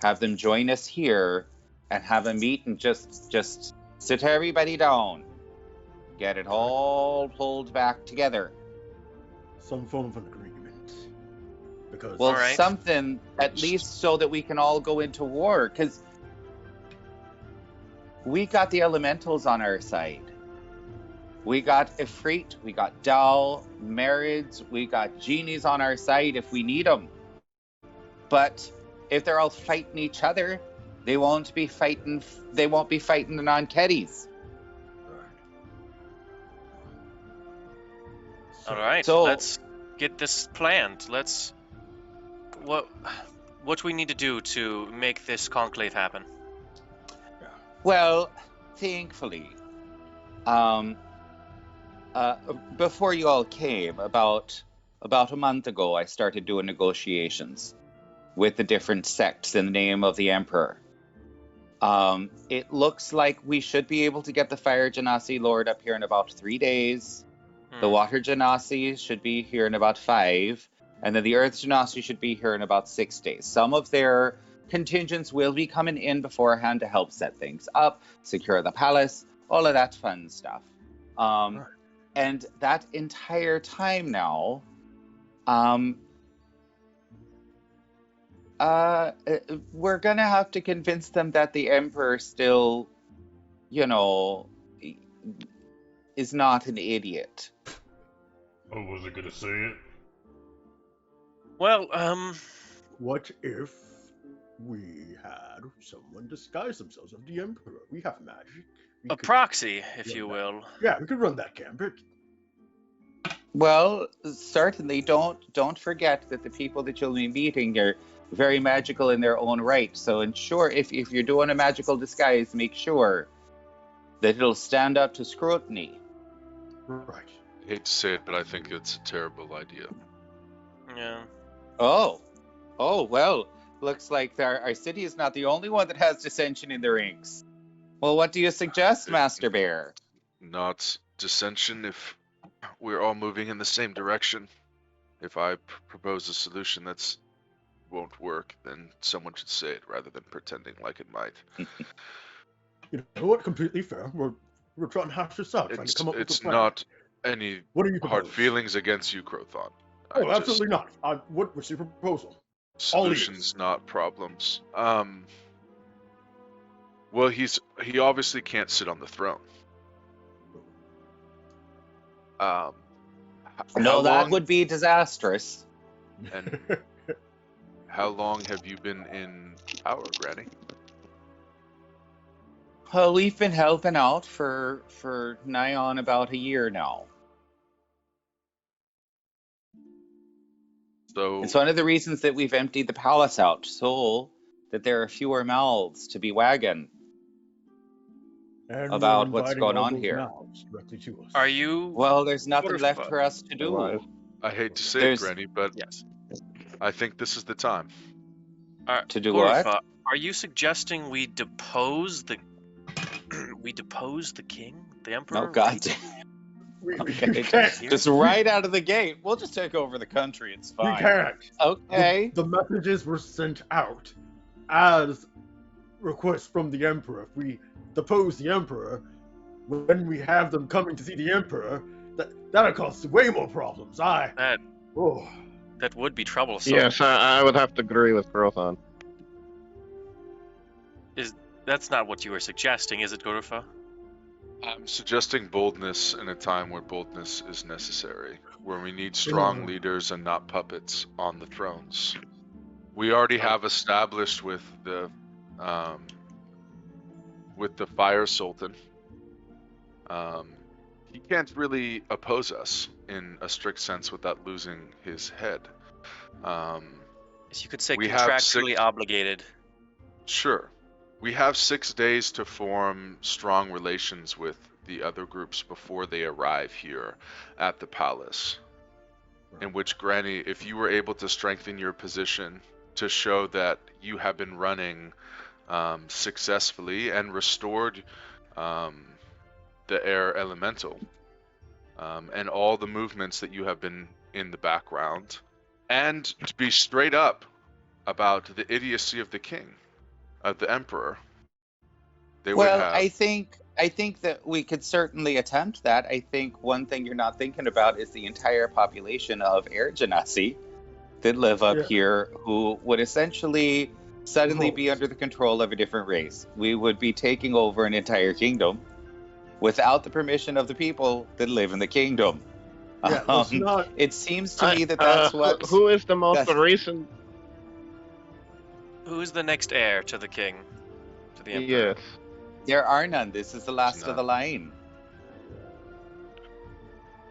have them join us here, and have a meet and just sit everybody down. Get it all pulled back together. Some form of an agreement. Because something at least so that we can all go into war, because we got the elementals on our side. We got Ifrit, we got Dal, Marids, we got genies on our side if we need them. But if they're all fighting each other, they won't be fighting the non-Keddies. All right, so let's get this planned. Let's. What do we need to do to make this conclave happen? Well, thankfully, um, before you all came, about a month ago, I started doing negotiations with the different sects in the name of the Emperor. It looks like we should be able to get the Fire Genasi Lord up here in about 3 days. The Water Genasi should be here in about 5. And then the Earth Genasi should be here in about 6 days. Some of their contingents will be coming in beforehand to help set things up, secure the palace, all of that fun stuff. And that entire time now, we're gonna have to convince them that the Emperor still, is not an idiot. I wasn't gonna say it. Well, What if we had someone disguise themselves as the Emperor? We have magic. We a could proxy, if run you that. will. Yeah, we could run that gambit. Well, certainly don't forget that the people that you'll be meeting are very magical in their own right. So ensure if you're doing a magical disguise, make sure that it'll stand up to scrutiny. Right. I hate to say it, but I think it's a terrible idea. Yeah. Oh, well, looks like our city is not the only one that has dissension in their ranks. Well, what do you suggest, Master Bear? Not dissension if we're all moving in the same direction. If I propose a solution that's won't work, then someone should say it rather than pretending like it might. You know what? Completely fair. We're trying to hash this out, trying to come up with a It's plan. not any What do you hard propose? feelings against you, Crothon. Oh, absolutely not. What's your proposal? Solutions, not problems. Well, he obviously can't sit on the throne. No, that would be disastrous. And how long have you been in power, Granny? Well, we've been helping out for nigh on about a year now. So It's one of the reasons that we've emptied the palace out, so that there are fewer mouths to be wagging And about we're what's inviting going all on those here. mouths directly to us. Are you? Well, there's nothing What if, left for us to do. Alive. I hate to say There's- it, Granny, but Yes. I think this is the time. To do what? Gorfa, are you suggesting we depose the king, the emperor? Oh, God. We Okay, can't. Just right out of the gate. We'll just take over the country. It's We fine. can't. Okay. The messages were sent out as requests from the Emperor. If we depose the Emperor, when we have them coming to see the Emperor, that'll cause way more problems. That would be troublesome. Yes, I would have to agree with Crothon. That's not what you were suggesting, is it, Gorfa? I'm suggesting boldness in a time where boldness is necessary, where we need strong leaders and not puppets on the thrones. We already have established with the Fire Sultan. He can't really oppose us in a strict sense without losing his head. As you could say, We have contractually obligated. Sure. We have 6 days to form strong relations with the other groups before they arrive here at the palace. In which, Granny, if you were able to strengthen your position to show that you have been running successfully and restored the air elemental and all the movements that you have been in the background, and to be straight up about the idiocy of the king. Of the emperor, they would have. I think that we could certainly attempt that. I think one thing you're not thinking about is the entire population of Air Genasi that live up here, who would essentially suddenly be under the control of a different race. We would be taking over an entire kingdom without the permission of the people that live in the kingdom. Yeah, let's not. It seems to me that that's what. Who is the most that's- recent? Who is the next heir to the king? To the emperor? Yes. There are none. This is the last of none. the line.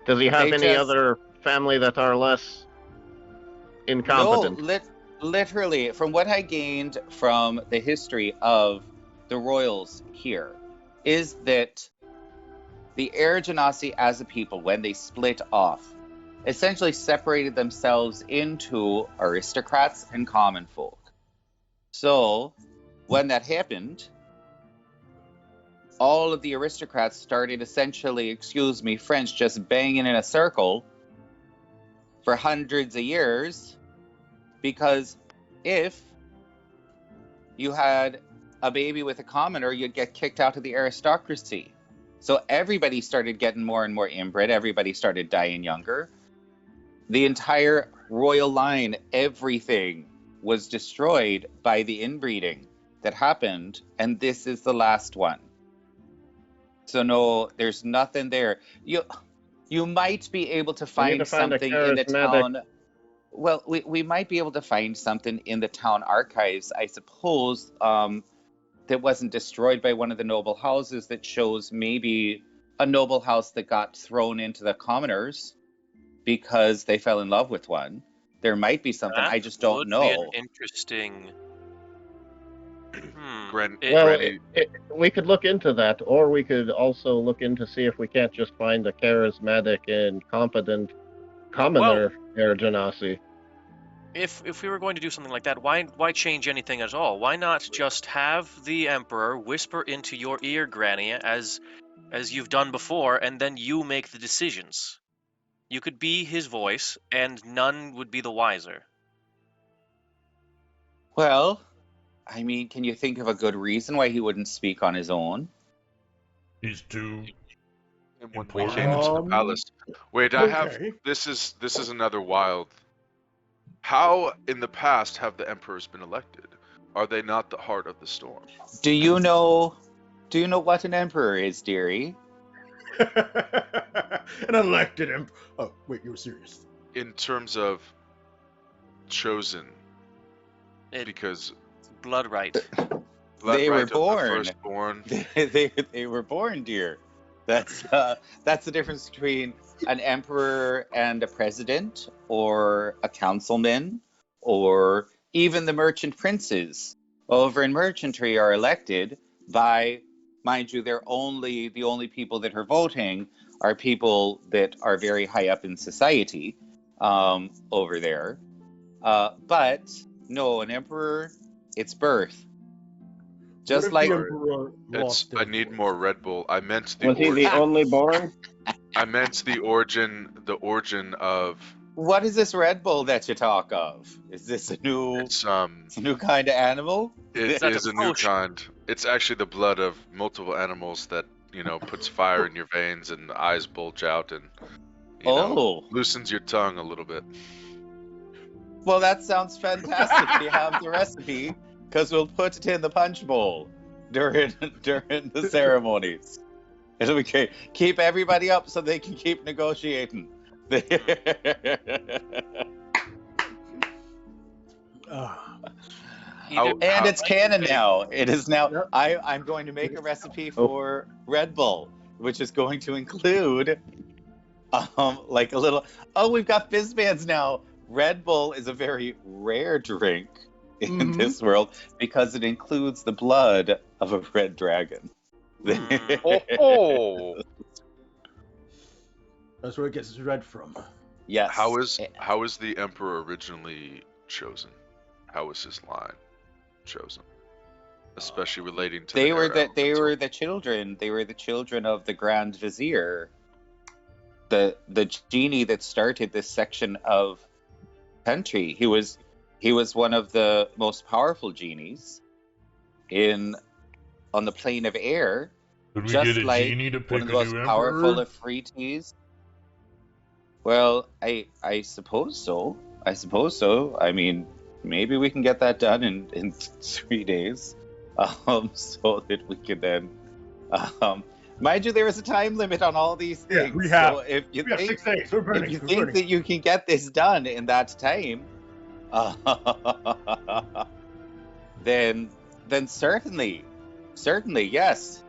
Does he have They any just- other family that are less No, incompetent. literally, from what I gained from the history of the royals here, is that the Air Genasi as a people, when they split off, essentially separated themselves into aristocrats and common folk. So, when that happened, all of the aristocrats started essentially, excuse me, French, just banging in a circle for hundreds of years, because if you had a baby with a commoner, you'd get kicked out of the aristocracy. So everybody started getting more and more inbred. Everybody started dying younger. The entire royal line, everything was destroyed by the inbreeding that happened, and this is the last one. So no, there's nothing there. You might be able to We need find to find a something in the charismatic- town. Well, we might be able to find something in the town archives, I suppose, that wasn't destroyed by one of the noble houses, that shows maybe a noble house that got thrown into the commoners because they fell in love with one. There might be something. I just don't would be an know. interesting. Gran- It- Well, Granny, we could look into that, or we could also look into see if we can't just find a charismatic and competent commoner Air Genasi. if we were going to do something like that, why change anything at all? Why not just have the Emperor whisper into your ear, Granny, as you've done before, and then you make the decisions? You could be his voice, and none would be the wiser. Well, I mean, can you think of a good reason why he wouldn't speak on his own? He's too. and when we Important. came into the palace. Wait, I have. Okay. This is another wild. How in the past have the emperors been elected? Are they not the heart of the storm? Do you know what an emperor is, dearie? An elected emperor. Oh, wait, you were serious. In terms of chosen, It- because Blood right. blood They were right of the born. firstborn. they were born, dear. That's the difference between an emperor and a president, or a councilman, or even the merchant princes over in merchantry are elected by, mind you, the only people that are voting are people that are very high up in society over there. But no, an emperor, it's birth. Just what if like the emperor It's. lost I their need voice? more Red Bull. I meant the Was he origin. the only born? I meant the origin. The origin of. what is this Red Bull that you talk of? Is this a new It's a new kind of animal? It that is a a new potion? kind. It's actually the blood of multiple animals that puts fire in your veins and the eyes bulge out and Oh, loosens your tongue a little bit. well, that sounds fantastic. We have the recipe, because we'll put it in the punch bowl during the ceremonies. It'll be great. Keep everybody up so they can keep negotiating. Either- And it's canon now. It is now. Yep. I'm going to make a recipe for Red Bull, which is going to include, like a little. Oh, we've got fizz bands now. Red Bull is a very rare drink in Mhm. this world because it includes the blood of a red dragon. Oh, That's where it gets its red from. Yes. how is the emperor originally chosen? How was his line chosen? Especially relating to They the were air the elemental. children. They were the children of the Grand Vizier, the genie that started this section of country. He was one of the most powerful genies on the plane of air. Could we Just get a like genie to one pick of a the most new powerful emperor? of Freeties. Well, I suppose so. I mean, maybe we can get that done in 3 days, so that we can then, mind you, there is a time limit on all these Yeah, things. we have- So if you We have think 6 days. We're burning. if you we're think burning. that you can get this done in that time, then certainly, yes.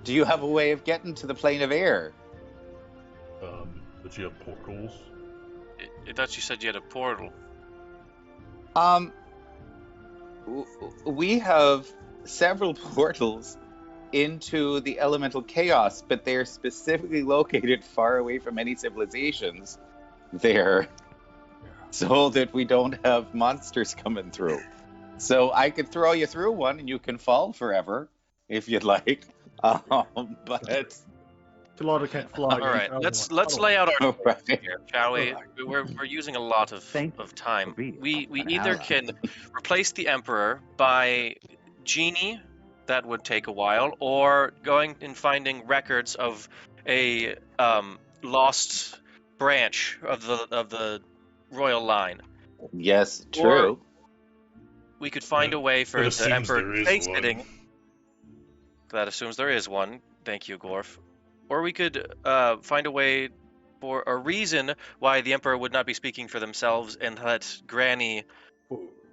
Do you have a way of getting to the plane of air? But you have portals. I thought you said you had a portal. We have several portals into the elemental chaos, but they are specifically located far away from any civilizations there, so that we don't have monsters coming through. So I could throw you through one, and you can fall forever if you'd like. But Talada can't fly. All right, let's lay out our here, shall we? We're using a lot of time. We either can replace the Emperor by genie, that would take a while, or going and finding records of a lost branch of the royal line. Yes, true. We could find a way for That the assumes Emperor there to is face one. sitting. That assumes there is one. Thank you, Gorf. Or we could find a way for a reason why the Emperor would not be speaking for themselves and let Granny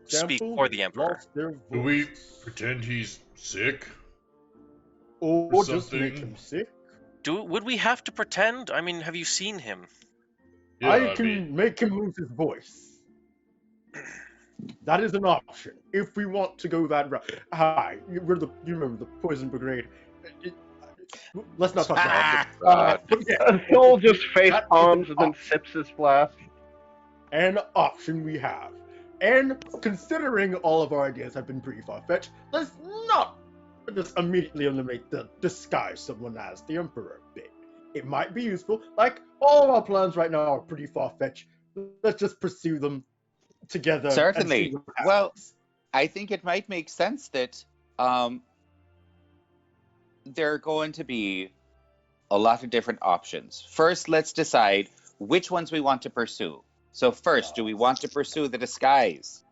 speak for the Emperor. Do we pretend he's sick? Or or just make something? him sick? Would we have to pretend? I mean, have you seen him? Yeah, I can make him lose his voice. That is an option if we want to go that route. Hi, you remember the Poison Brigade? Let's not talk about it. Yeah, Phil just face that is palms an and then option. sips his flask. An option we have. And considering all of our ideas have been pretty far-fetched, let's not just immediately eliminate the disguise someone as the Emperor bit. It might be useful. Like, all of our plans right now are pretty far-fetched. Let's just pursue them together. Certainly. And see what happens. Well, I think it might make sense that there are going to be a lot of different options. First, let's decide which ones we want to pursue. So first, do we want to pursue the disguise?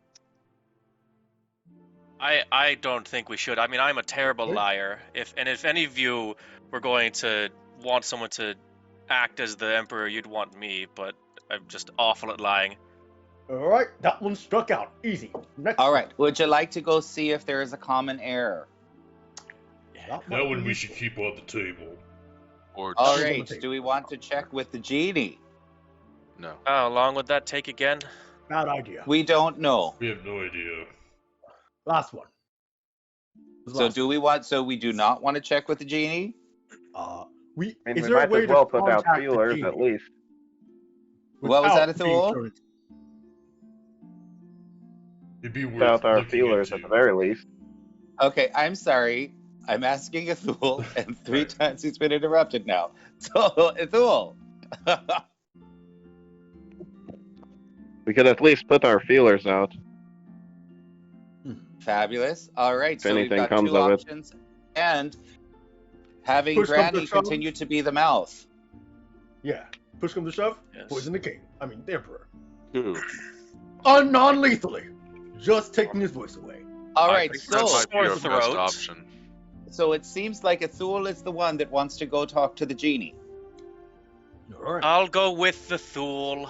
I don't think we should. I mean, I'm a terrible liar. If any of you were going to want someone to act as the Emperor, you'd want me, but I'm just awful at lying. All right, that one struck out. Easy. Next All one. right, would you like to go see if there is a common error? That That might one be we should useful. keep on the table. Or All Just- right, do we want to check with the genie? no. How long would that take again? Bad idea. We don't know. We have no idea. Last one. This So last do we want? So we do not want to check with the genie? one. I mean, Is we there a might way as well to put out contact the feelers genie at least. What was that, without being Athul? thrown into- It'd be Put worth out our looking feelers at into. the very least. Okay, I'm sorry. I'm asking Athul, and three times he's been interrupted now. So, Athul. We could at least put our feelers out. Fabulous. All right, If so we've anything got comes two of it. options. And having Push comes to Granny shove. continue to be the mouth. Yeah. Push come to shove. Yes. Poison the king. I mean, the Emperor. Two. Non-lethally. Just taking his voice away. All I right, think so that might be our Sore best throat. option. so it seems like Athul is the one that wants to go talk to the genie. All right. I'll go with the Thule.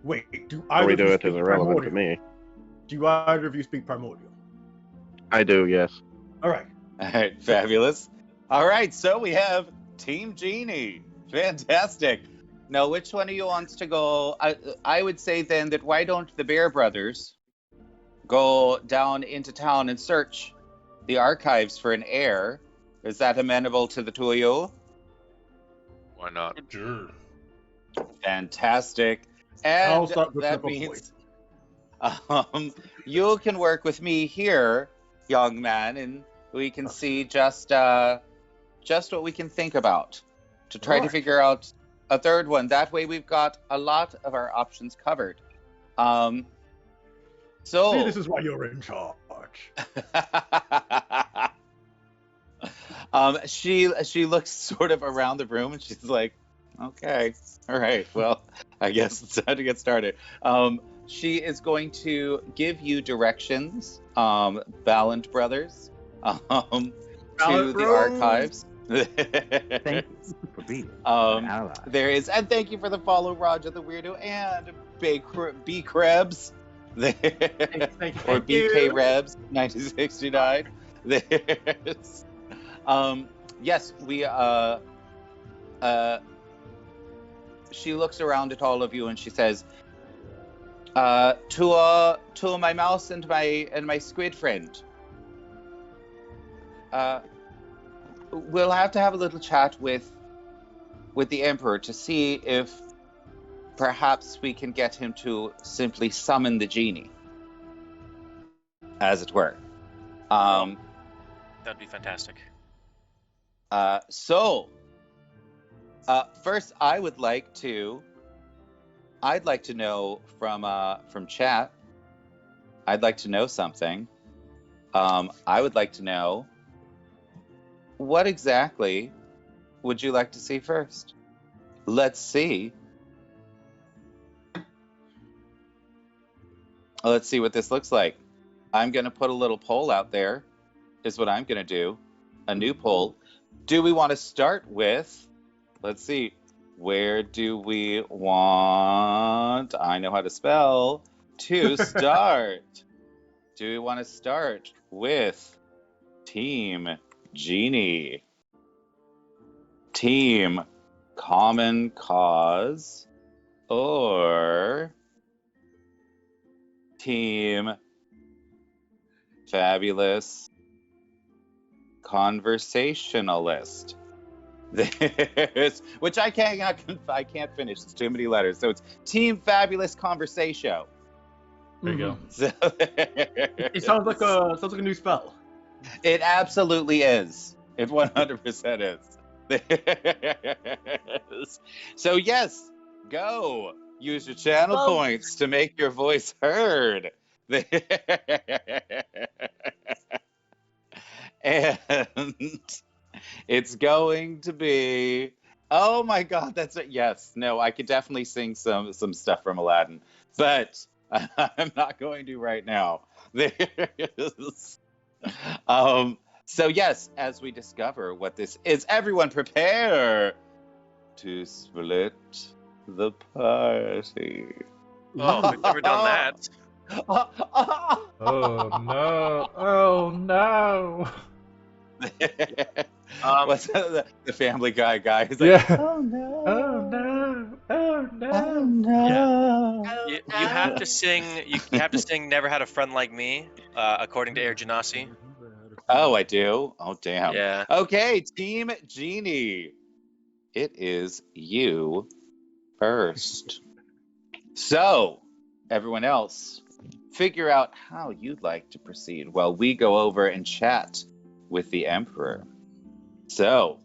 Wait. Do How either we of do you it is speak irrelevant to primordial? me. Do either of you speak primordial? I do, yes. All right. All right, fabulous. All right, so we have Team Genie. Fantastic. Now, which one of you wants to go? I would say then that why don't the Bear Brothers go down into town and search the archives for an heir? Is that amenable to the two of you? Why not? Sure. Fantastic. I'll And start with that level means you can work with me here, young man, and we can see just what we can think about to try to Alright. figure out a third one. That way we've got a lot of our options covered. See, So this is why you're in charge. she looks sort of around the room and she's like, okay, all right, well, I guess it's time to get started. She is going to give you directions, Ballant Brothers, to Ballant the Bros. archives. Thank you for being an ally. There is, and thank you for the follow, Roger the Weirdo, and B Krebs, Thank or you. BK Rebs, 1969. There's, yes, we she looks around at all of you and she says, to my mouse and my squid friend. We'll have to have a little chat with the Emperor to see if perhaps we can get him to simply summon the genie, as it were. That'd be fantastic. First, I'd like to know from chat. I'd like to know something. I would like to know, what exactly would you like to see first? Let's see. Let's see what this looks like. I'm going to put a little poll out there, is what I'm going to do. A new poll. Do we want to start with, let's see, where do we want, I know how to spell, to start? Do we want to start with Team Genie, Team Common Cause, or Team Fabulous Conversationalist? This, which I can't finish. It's too many letters. So it's Team Fabulous Conversatio. There you go. So, It sounds like a new spell. It absolutely is. It 100% is. So yes, go. Use your channel points to make your voice heard. And it's going to be, oh my god, that's it. Yes, no, I could definitely sing some stuff from Aladdin, but I'm not going to right now. So yes, as we discover what this is, everyone prepare to split the party. Oh, we've never done that. Oh no! Oh no! What's the Family Guy guy? He's Yeah. like, oh no! Oh no! Oh no! Oh no! You have to sing. You have to sing "Never Had a Friend Like Me," according to Air Genasi. Oh, I do. Oh, damn. Yeah. Okay, Team Genie. It is you first. So, everyone else, figure out how you'd like to proceed while we go over and chat with the Emperor. So,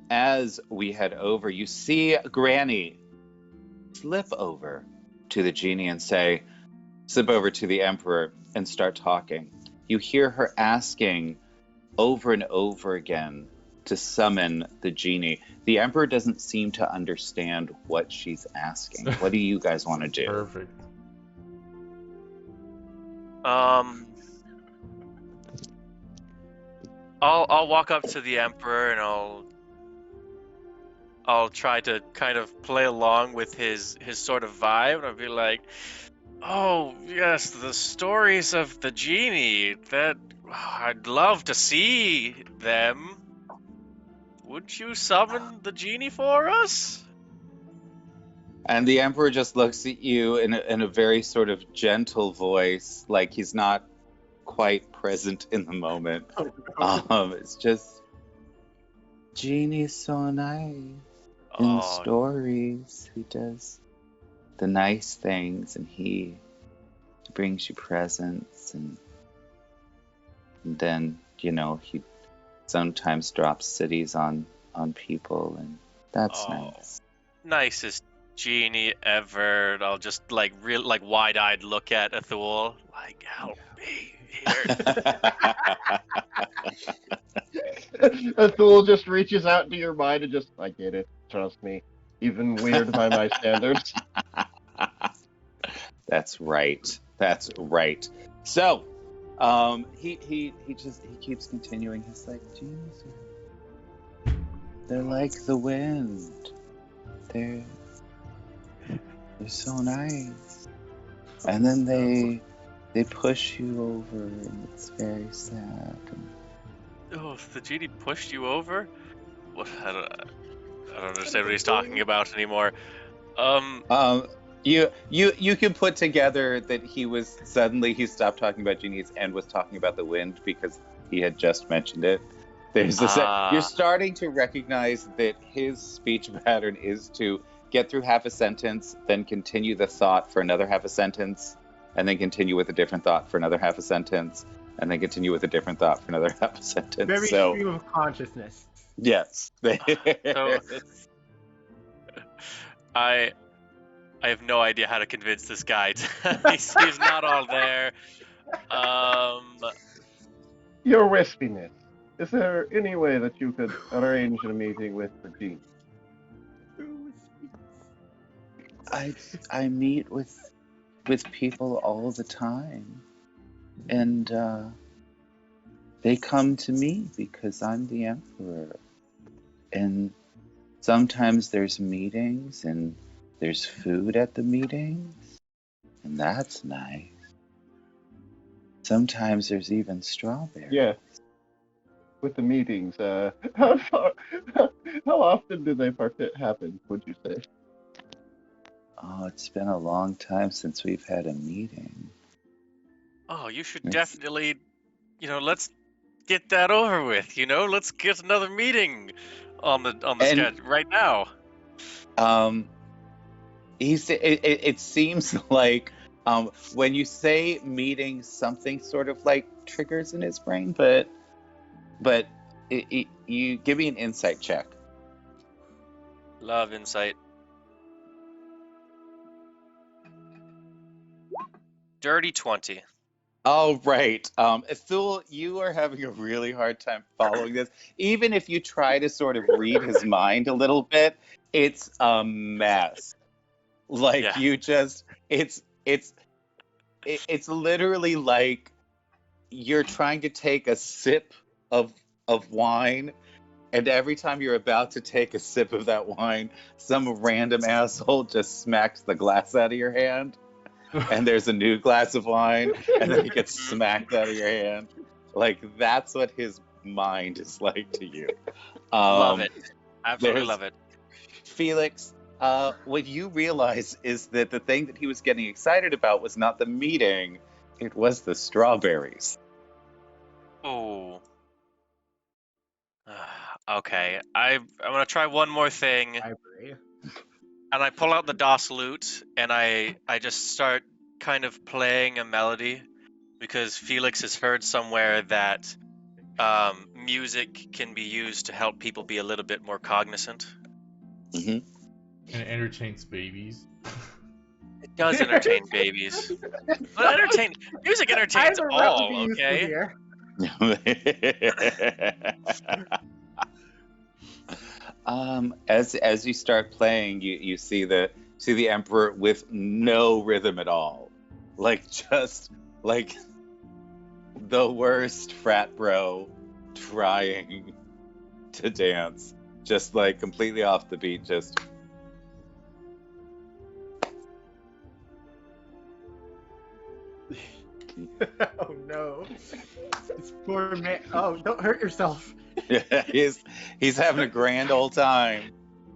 as we head over, you see Granny slip over to the genie and slip over to the Emperor and start talking. You hear her asking over and over again to summon the genie. The Emperor doesn't seem to understand what she's asking. What do you guys want to do? Perfect. I'll walk up to the Emperor and I'll try to kind of play along with his sort of vibe, and I'll be like, "Oh yes, the stories of the genie. That I'd love to see them. Would you summon the genie for us?" And the Emperor just looks at you in a very sort of gentle voice, like he's not quite present in the moment. It's just, genie's so nice in stories. He does the nice things, and he brings you presents, and then he sometimes drops cities on people, and that's nice. Nicest genie ever. And I'll just like wide-eyed look at Athul, like, help me here. Athul just reaches out into your mind and just, I get it, trust me. Even weird by my standards. That's right. So, he keeps continuing. He's like, genies, they're like the wind. They're so nice. And then they push you over, and it's very sad. Oh, the genie pushed you over? I don't understand what he's talking about anymore. You can put together that he stopped talking about genies and was talking about the wind because he had just mentioned it. You're starting to recognize that his speech pattern is to get through half a sentence, then continue the thought for another half a sentence, and then continue with a different thought for another half a sentence, and then continue with a different thought for another half a sentence. Very stream of consciousness. Yes. So I have no idea how to convince this guy. He's not all there. Your wispiness. Is there any way that you could arrange a meeting with the dean? I meet with people all the time, and they come to me because I'm the emperor. And sometimes there's meetings and there's food at the meetings, and that's nice. Sometimes there's even strawberries. Yeah. With the meetings, how often do they happen, would you say? Oh, it's been a long time since we've had a meeting. Oh, you should definitely, let's get that over with. Let's get another meeting on the schedule right now. It seems like when you say meeting, something sort of like triggers in his brain, but you give me an insight check. Love insight. Dirty 20. Oh, right. Thule, you are having a really hard time following this. Even if you try to sort of read his mind a little bit, it's a mess. Like, Yeah. you just, it's literally like you're trying to take a sip of wine, and every time you're about to take a sip of that wine, some random asshole just smacks the glass out of your hand. And there's a new glass of wine, and then it gets smacked out of your hand. Like, that's what his mind is like to you. Love it. Absolutely love it. Felix, what you realize is that the thing that he was getting excited about was not the meeting, it was the strawberries. Oh. Okay. I'm going to try one more thing. Library. And I pull out the DOS lute, and I just start kind of playing a melody, because Felix has heard somewhere that music can be used to help people be a little bit more cognizant. Mm-hmm. And it entertains babies. It does entertain babies. But music entertains all, okay? As you start playing, you see the emperor with no rhythm at all, like just like the worst frat bro trying to dance, just like completely off the beat, just. Oh no! This poor man. Oh, don't hurt yourself. Yeah, he's having a grand old time.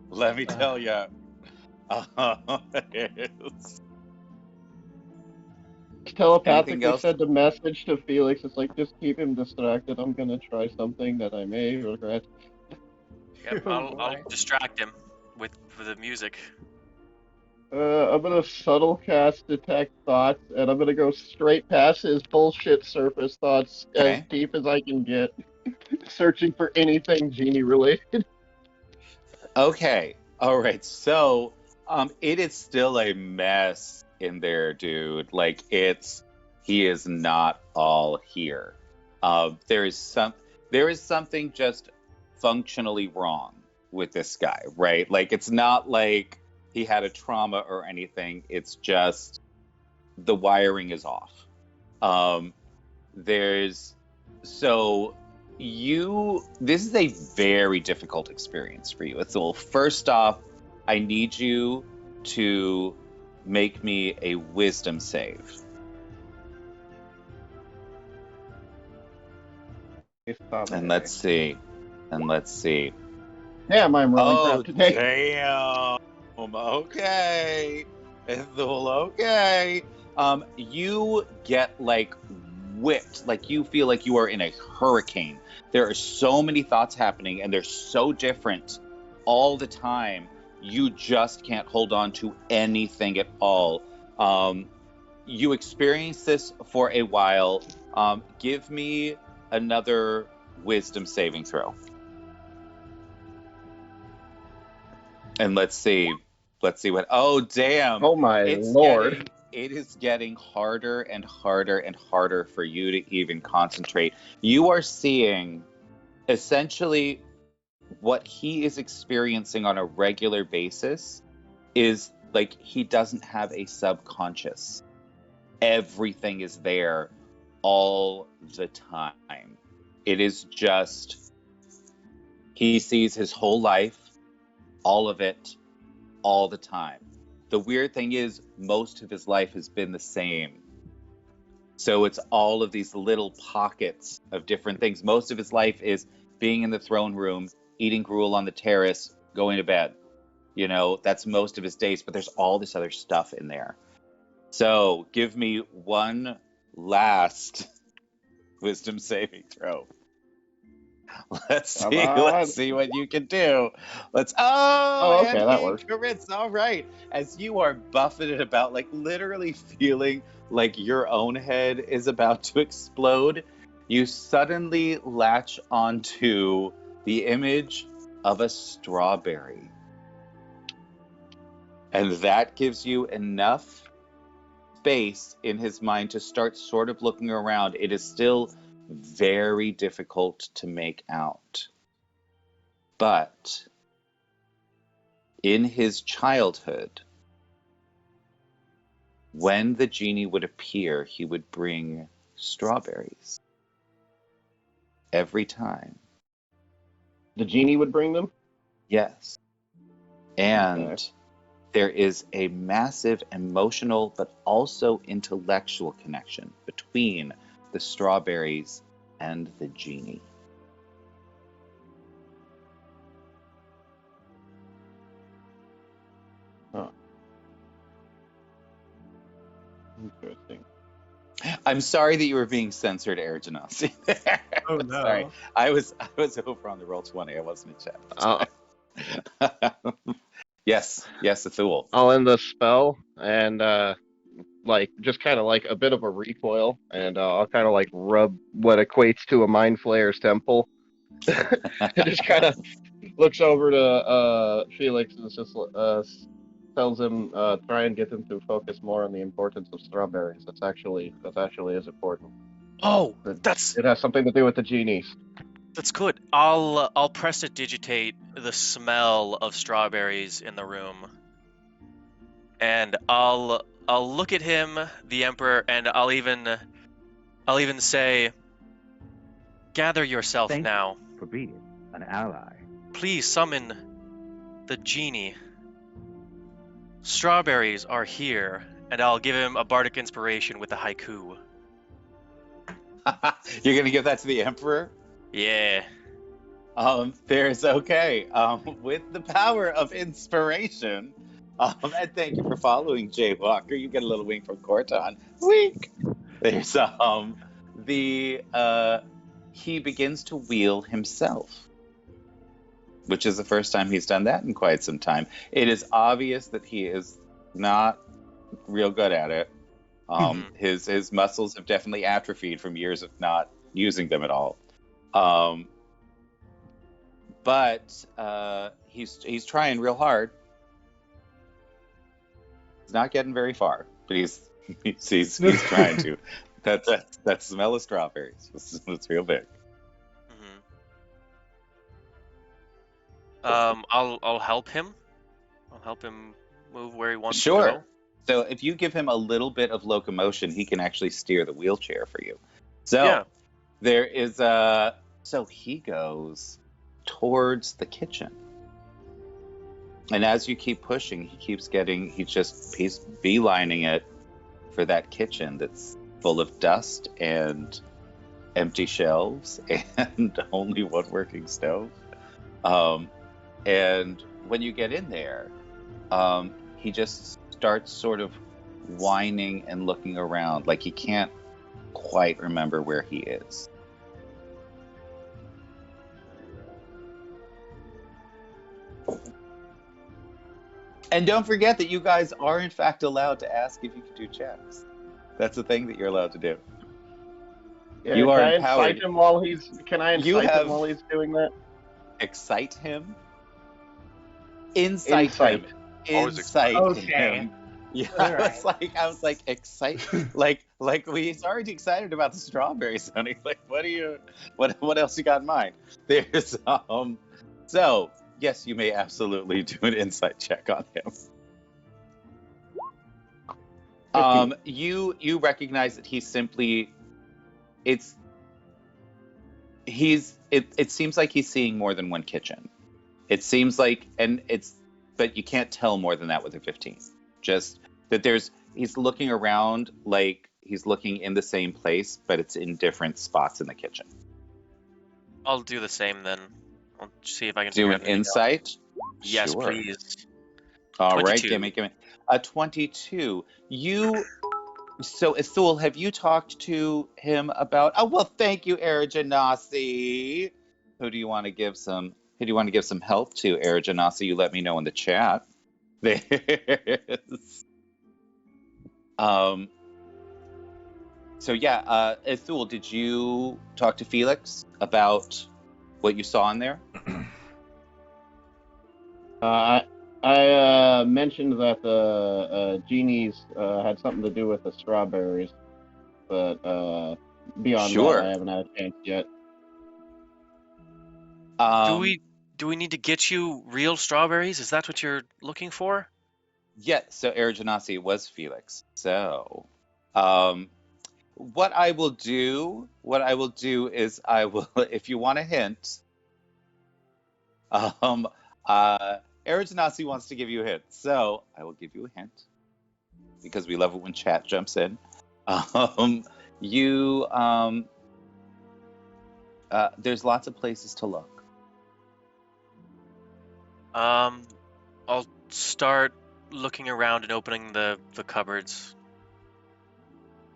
Let me tell you. Telepathically send a message to Felix. It's like, just keep him distracted. I'm gonna try something that I may regret. Yep, I'll distract him with the music. I'm gonna subtle cast detect thoughts, and I'm gonna go straight past his bullshit surface thoughts as deep as I can get, searching for anything genie related. Okay, all right. So, it is still a mess in there, dude. Like, he is not all here. There is something just functionally wrong with this guy, right? Like, it's not like he had a trauma or anything. It's just the wiring is off. This is a very difficult experience for you. Well, first off, I need you to make me a wisdom save. And let's see. Damn, I'm rolling Oh, crap today. damn. Okay. Ithul, okay. You get like whipped, like you feel like you are in a hurricane. There are so many thoughts happening and they're so different all the time. You just can't hold on to anything at all. You experience this for a while. Give me another wisdom saving throw. And let's see what. Oh, damn! Oh my lord. It is getting harder and harder and harder for you to even concentrate. You are seeing essentially what he is experiencing on a regular basis is like he doesn't have a subconscious. Everything is there all the time. It is just he sees his whole life, all of it, all the time. The weird thing is, most of his life has been the same. So it's all of these little pockets of different things. Most of his life is being in the throne room, eating gruel on the terrace, going to bed. You know, that's most of his days, but there's all this other stuff in there. So give me one last wisdom saving throw. Let's Come see. on. Let's see what you can do. Oh, okay, and that he works. crits. All right. As you are buffeted about, like literally feeling like your own head is about to explode, you suddenly latch onto the image of a strawberry. And that gives you enough space in his mind to start sort of looking around. It is still very difficult to make out. But in his childhood, when the genie would appear, he would bring strawberries every time. The genie would bring them? Yes. And Okay. there is a massive emotional but also intellectual connection between the strawberries and the genie. Huh. Interesting. I'm sorry that you were being censored, Air Genasi. Oh no. Sorry. I was over on the Roll20. I wasn't in chat. Yes, Ithul. I'll end the spell and like just kind of like a bit of a recoil, and I'll kind of like rub what equates to a mind flayer's temple. It just kind of looks over to Felix and just tells him try and get him to focus more on the importance of strawberries. That's actually is important. Oh, It, that's it has something to do with the genies. that's good. I'll prestidigitate the smell of strawberries in the room, and I'll look at him, the Emperor, and I'll even say, gather yourself Thank now. you for being an ally. Please summon the genie. Strawberries are here, and I'll give him a bardic inspiration with a haiku. You're gonna give that to the Emperor? Yeah. There's okay. With the power of inspiration. And thank you for following Jay Walker. You get a little wink from Corton. Wink. There's he begins to wheel himself, which is the first time he's done that in quite some time. It is obvious that he is not real good at it. His muscles have definitely atrophied from years of not using them at all. But he's trying real hard. He's not getting very far, but he's trying to. That smell of strawberries. It's real big. I'll help him. I'll help him move where he wants to Sure. go. So if you give him a little bit of locomotion, he can actually steer the wheelchair for you. So Yeah. there is so he goes towards the kitchen. And as you keep pushing, he's beelining it for that kitchen that's full of dust and empty shelves and only one working stove. And when you get in there, he just starts sort of whining and looking around, like he can't quite remember where he is. And don't forget that you guys are in fact allowed to ask if you can do checks. That's the thing that you're allowed to do. Yeah, You are can I empowered. incite him while he's? Can I You incite have- him while he's doing that? Excite him. Incite him. Always Incite Okay. him. Yeah, All I was like excite, like he's already excited about the strawberries, honey. Like, what else you got in mind? There's so yes, you may absolutely do an insight check on him. You recognize that he's simply, it seems like he's seeing more than one kitchen. It seems like, but you can't tell more than that with a 15. Just that he's looking around like he's looking in the same place, but it's in different spots in the kitchen. I'll do the same then. I'll see if I can Do an insight? Yes, Sure. please. All right, 22. give me a 22. So Ithul, have you talked to him about? Oh well, thank you, Arajanasi. Who do you want to give some help to, Arajanasi? You let me know in the chat. There's So yeah, Ithul, did you talk to Felix about what you saw in there? I mentioned that the genies had something to do with the strawberries, but beyond Sure. that, I haven't had a chance yet. Do we need to get you real strawberries? Is that what you're looking for? Yeah, so Arajanasi was Felix. So, what I will do is I will, if you want a hint, Arajanasi wants to give you a hint. So I will give you a hint because we love it when chat jumps in. There's lots of places to look. I'll start looking around and opening the cupboards.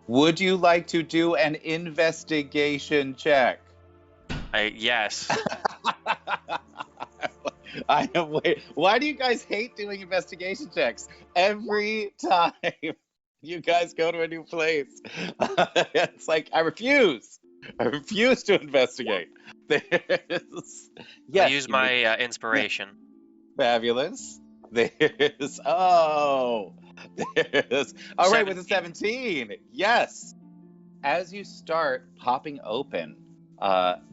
Would you like to do an investigation check? Yes. I am wait. Why do you guys hate doing investigation checks? Every time you guys go to a new place, it's like I refuse. I refuse to investigate. Yes, I use my inspiration. Fabulous. There's all right with a 17. Yes. As you start popping open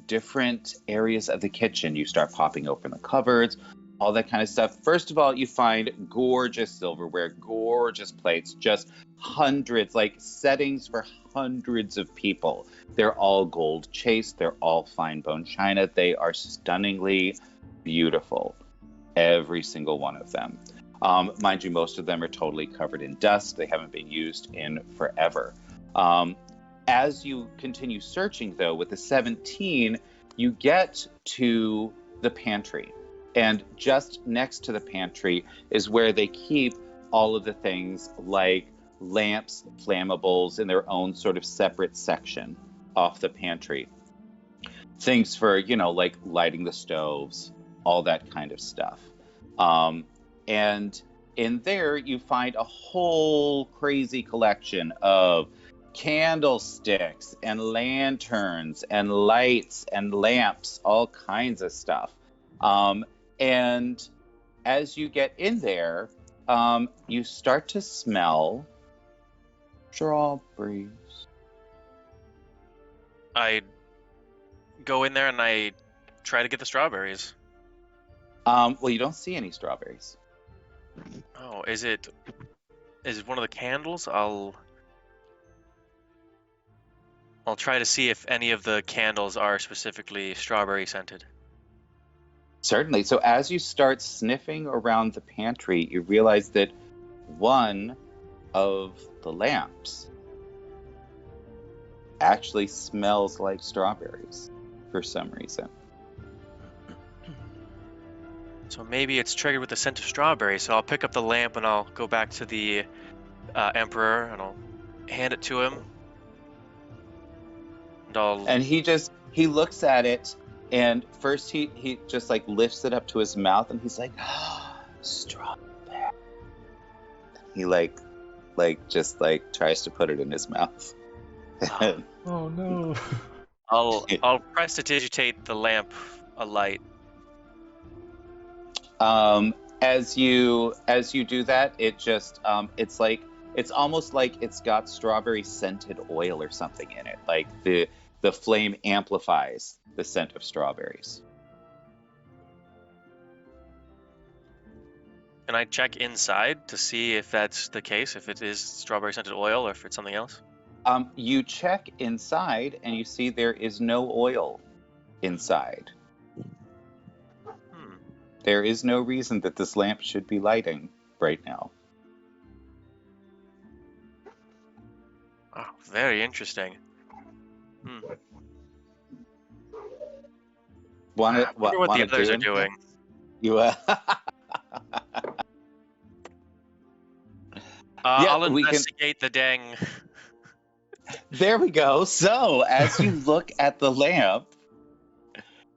different areas of the kitchen, you start popping open the cupboards, all that kind of stuff. First of all, you find gorgeous silverware, gorgeous plates, just hundreds, like settings for hundreds of people. They're all gold chased. They're all fine bone china. They are stunningly beautiful. Every single one of them. Mind you, most of them are totally covered in dust. They haven't been used in forever. As you continue searching, though, with the 17, you get to the pantry. And just next to the pantry is where they keep all of the things like lamps, flammables in their own sort of separate section off the pantry. Things for, like lighting the stoves, all that kind of stuff. And in there, you find a whole crazy collection of candlesticks and lanterns and lights and lamps, all kinds of stuff. And as you get in there, you start to smell strawberries. I go in there and I try to get the strawberries. Well, you don't see any strawberries. Oh, is it one of the candles? I'll try to see if any of the candles are specifically strawberry scented. Certainly. So as you start sniffing around the pantry, you realize that one of the lamps actually smells like strawberries for some reason. So maybe it's triggered with the scent of strawberry. So I'll pick up the lamp and I'll go back to the Emperor and I'll hand it to him. And he looks at it, and first he just like lifts it up to his mouth, and he's like, strawberry. He like just like tries to put it in his mouth. Oh no. I'll prestidigitate the lamp alight. As you do that, it just it's almost like it's got strawberry scented oil or something in it. Like the flame amplifies the scent of strawberries. Can I check inside to see if that's the case, if it is strawberry scented oil or if it's something else? You check inside and you see there is no oil inside. There is no reason that this lamp should be lighting right now. Oh, very interesting. Wonder what the others are doing. I'll investigate the dang. There we go. So, as you look at the lamp,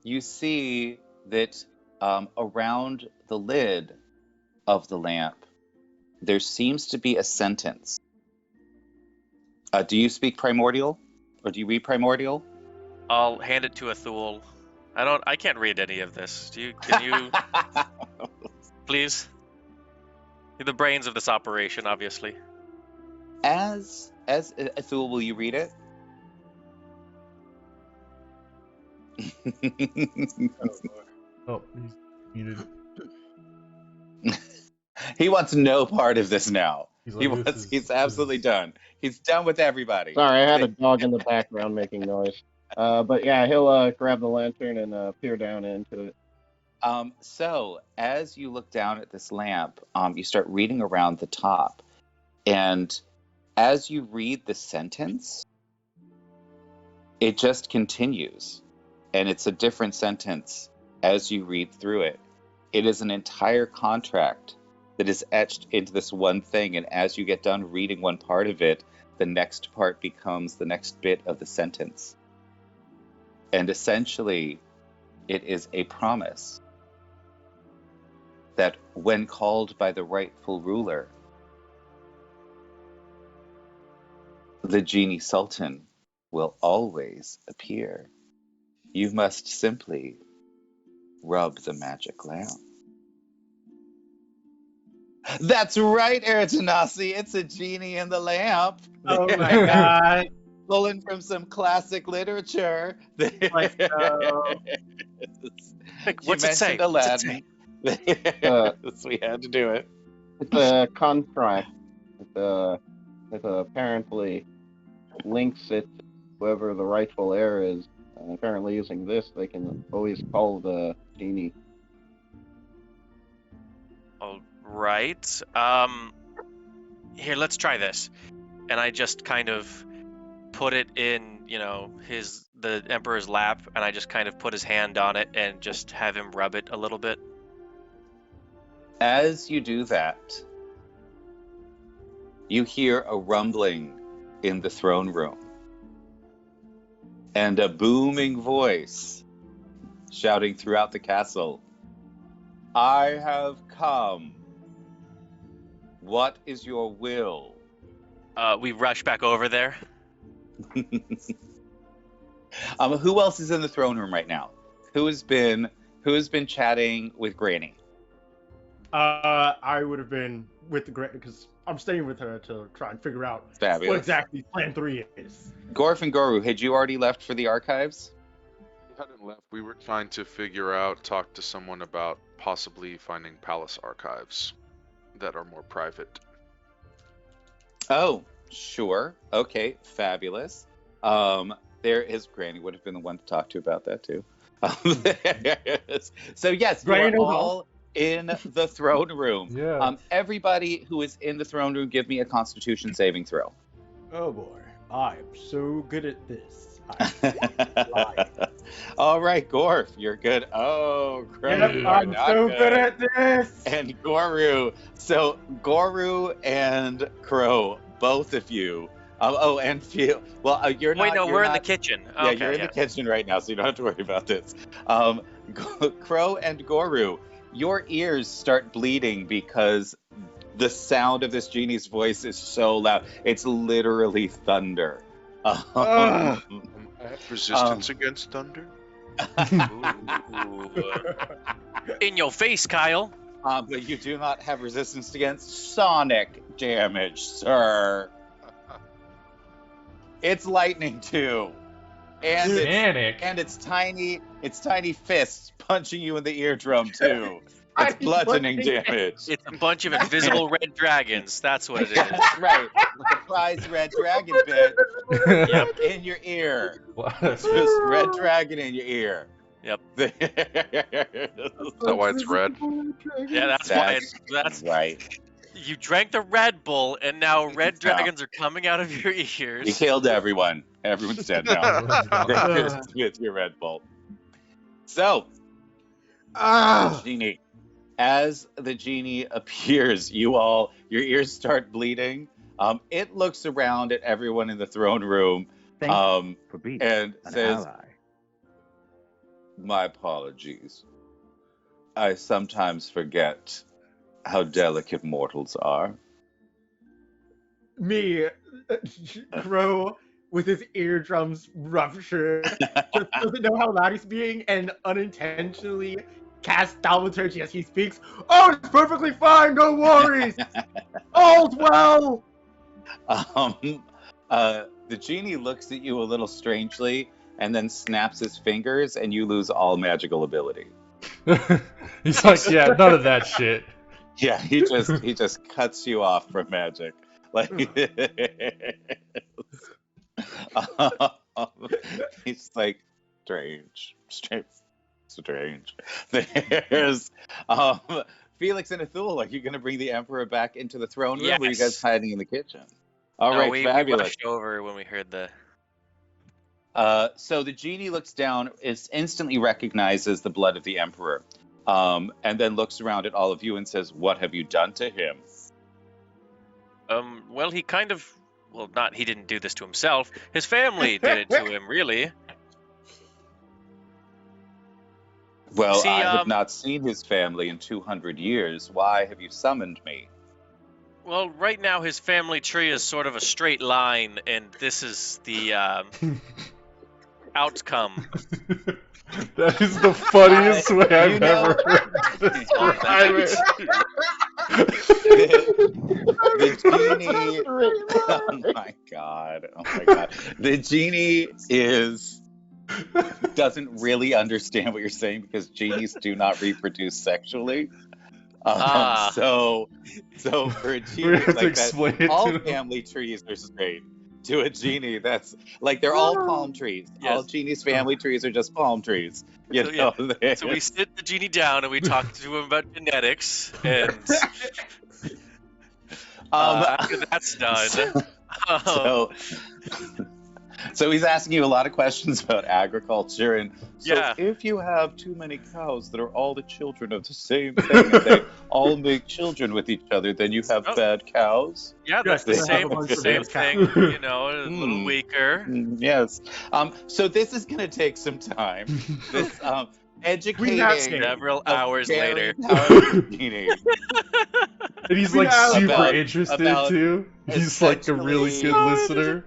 you see that around the lid of the lamp, there seems to be a sentence. Do you speak Primordial? Or do you read Primordial? I'll hand it to Athul. I can't read any of this. Can you please? You're the brains of this operation, obviously. As Athul, will you read it? Oh, he's muted. He wants no part of this now. Like, He's absolutely done. He's done with everybody. Sorry, I had a dog in the background making noise. But yeah, he'll grab the lantern and peer down into it. So as you look down at this lamp, you start reading around the top, and as you read the sentence, it just continues, and it's a different sentence as you read through it. It is an entire contract that is etched into this one thing, and as you get done reading one part of it, the next part becomes the next bit of the sentence. And essentially, it is a promise that when called by the rightful ruler, the genie sultan will always appear. You must simply rub the magic lamp. That's right, Eratanasi. It's a genie in the lamp. Oh my god. Pulling from some classic literature. Let's go. What's it say? Aladdin. So we had to do it. It's a contract. It apparently links it to whoever the rightful heir is. And apparently using this, they can always call the genie. All right. Here, let's try this. And I just kind of put it in, the Emperor's lap, and I just kind of put his hand on it and just have him rub it a little bit. As you do that, you hear a rumbling in the throne room and a booming voice shouting throughout the castle, "I have come. What is your will?" We rush back over there. Who else is in the throne room right now? Who has been chatting with Granny? I would have been with the Granny because I'm staying with her to try and figure out Fabulous. what exactly Plan 3 is. Gorf and Goru, had you already left for the archives? We hadn't left. We were trying to talk to someone about possibly finding palace archives that are more private. Oh, sure. Okay, fabulous. His Granny would have been the one to talk to about that too. So yes, you are all in the throne room. Yeah. Everybody who is in the throne room, give me a Constitution saving throw. Oh boy, I am so good at this. All right, Gorf, you're good. Oh, Crow, Yep, you are I'm not so good. good at this. And Goru. So Goru and Crow, both of you. And Feel. Well, you're Wait, not. no, You're we're in the not. kitchen. Yeah, Okay, you're in the kitchen right now, so you don't have to worry about this. Crow and Goru, your ears start bleeding because the sound of this genie's voice is so loud. It's literally thunder. Ugh. I have resistance against thunder. Ooh. In your face, Kyle. But you do not have resistance against sonic damage, sir. It's lightning too, and it's tiny fists punching you in the eardrum too. It's bludgeoning damage. It's a bunch of invisible red dragons. That's what it is. That's right. Surprise red dragon bit in your ear. It's just red dragon in your ear. Yep. Is that why it's red? Yeah, that's why. That's right. You drank the Red Bull, and now red dragons are coming out of your ears. You killed everyone. Everyone's dead now. With your Red Bull. So, Genie. As the genie appears, your ears start bleeding. It looks around at everyone in the throne room Thank you for being and an says, ally. "My apologies. I sometimes forget how delicate mortals are." Me, Crow, with his eardrums ruptured, just doesn't know how loud he's being and unintentionally casts thaumaturgy as he speaks. Oh, it's perfectly fine, no worries. All's well. The genie looks at you a little strangely and then snaps his fingers, and you lose all magical ability. He's like, yeah, none of that shit. Yeah, he just cuts you off from magic. Like he's like strange. There's Felix and Athul. Are you going to bring the Emperor back into the throne room? Or are you guys hiding in the kitchen? All right, we fabulous. rushed over when we heard the. So the genie looks down, instantly recognizes the blood of the Emperor, and then looks around at all of you and says, "What have you done to him?" Well, he kind of. Well, not he didn't do this to himself. His family did it to him, really. Well, See, I have not seen his family in 200 years. Why have you summoned me? Well, right now his family tree is sort of a straight line, and this is the outcome. That is the funniest way I've ever heard to describe it. The genie. Oh my god! The genie doesn't really understand what you're saying because genies do not reproduce sexually. So for a genie like that, all family trees are straight. To a genie, that's like they're all palm trees. Yes. All genies' family trees are just palm trees. You know? So we sit the genie down and we talk to him about genetics, and after that's done, so he's asking you a lot of questions about agriculture, and so if you have too many cows that are all the children of the same thing, and they all make children with each other, then you have bad cows. Yeah, that's the same thing. You know, a little weaker. Yes. So this is going to take some time. This educating several hours later. And he's like super interested too. He's like a really good listener.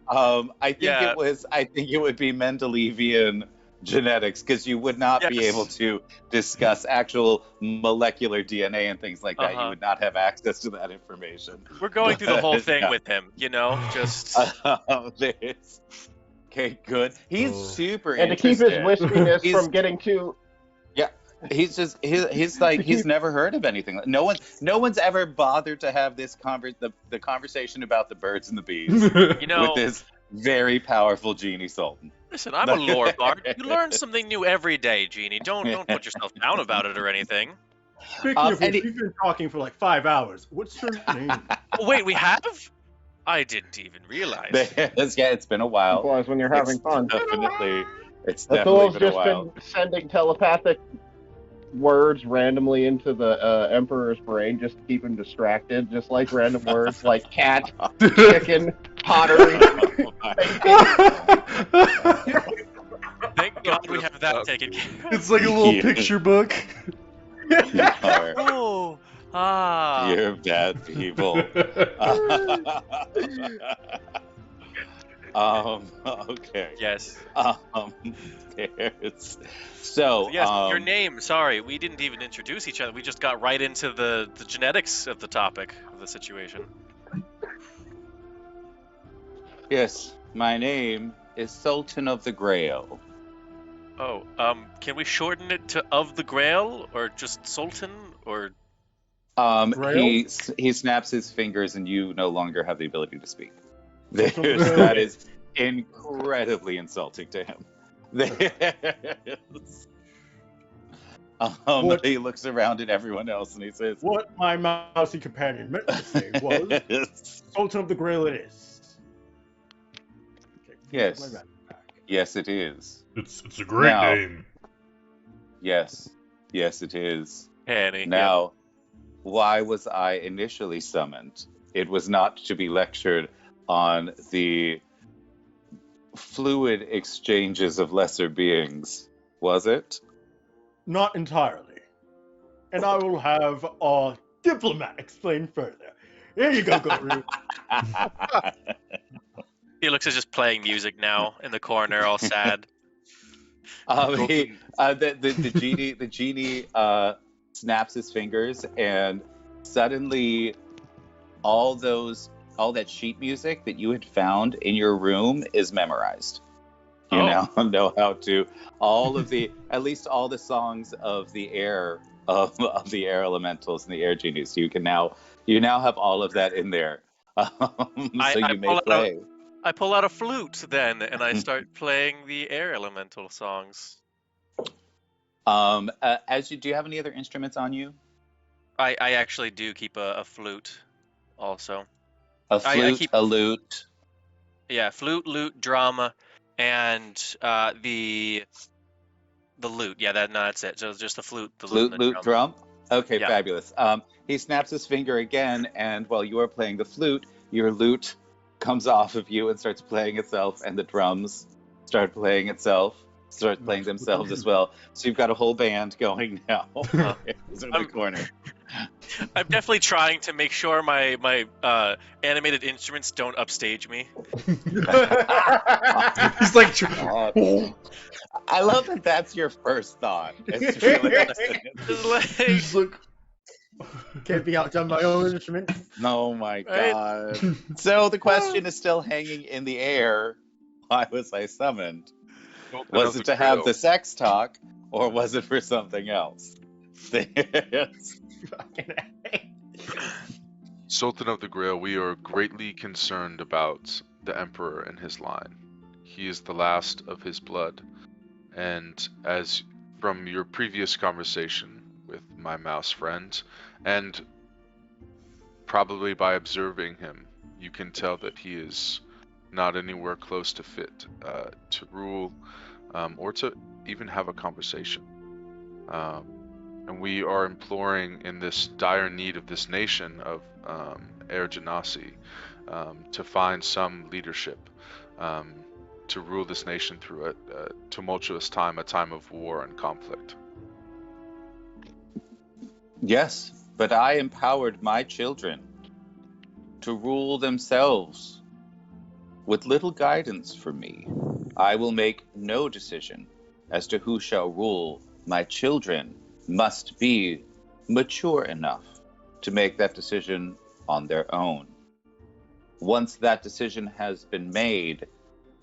I think it would be Mendelevian genetics, because you would not be able to discuss actual molecular DNA and things like that. You would not have access to that information. We're going through the whole thing with him, you know, just. Okay, good. He's super and interested. to keep his wispiness from getting too. Yeah, he's like he's never heard of anything. No one's ever bothered to have this the conversation about the birds and the bees. You know, with this very powerful genie sultan. Listen, I'm a lore bard. You learn something new every day, genie. Don't put yourself down about it or anything. Speaking of which, we've been talking for like 5 hours. What's your name? Oh, wait, we have? I didn't even realize. Yeah, it's been a while. Implies when you're having fun. It's The definitely fool's been a just while. been sending telepathic words randomly into the Emperor's brain just to keep him distracted, just like random words like cat, chicken, pottery. Oh my Thank God we have that taken care of. It's like a little You- picture book. You are. Oh, ah. You're bad people. Okay. Yes. There's so Yes, your name. Sorry, we didn't even introduce each other. We just got right into the genetics of the topic of the situation. yes, my name is Sultan of the Grail. Oh, can we shorten it to of the Grail or just Sultan or? He snaps his fingers, and you no longer have the ability to speak. Sultan of the Grail. That is incredibly insulting to him. What- He looks around at everyone else and he says, What my mousy companion meant to say was, Sultan of the Grail it is. Okay, Yes. my bad. Yes, it is. It's a great Now- name. Yes, it is. Annie. Now, why was I initially summoned? It was not to be lectured on the fluid exchanges of lesser beings, was it? Not entirely. And I will have our diplomat explain further. Here you go, Guru. Felix is just playing music now in the corner, all sad. The genie snaps his fingers, and suddenly all that sheet music that you had found in your room is memorized. You now know how to at least all the songs of the air of the air elementals and the air genies. You now have all of that in there, so you may play. I pull out a flute then, and I start playing the air elemental songs. Do you have any other instruments on you? I actually do keep a flute, also. A flute, keep- a lute. Yeah, flute, lute, drum, and the lute. Yeah, that's it. So just the flute, the Flute, and the lute, drum. Okay, Yeah. fabulous. He snaps his finger again, and while you are playing the flute, your lute comes off of you and starts playing itself, and the drums start playing themselves as well. So you've got a whole band going now in the corner. I'm definitely trying to make sure my animated instruments don't upstage me. He's like, I love that that's your first thought. It's really Just like- he's like, Can't be outdone by own instrument. oh my Right? god. So the question is still hanging in the air. Why was I summoned? Was it to have the sex talk, or was it for something else? Sultan of the Grail, we are greatly concerned about the Emperor and his line. He is the last of his blood, and as from your previous conversation with my mouse friend, and probably by observing him, you can tell that he is not anywhere close to fit to rule or to even have a conversation. And we are imploring in this dire need of this nation of Air Genasi to find some leadership to rule this nation through a tumultuous time, a time of war and conflict. Yes, but I empowered my children to rule themselves. With little guidance from me, I will make no decision as to who shall rule. My children must be mature enough to make that decision on their own. Once that decision has been made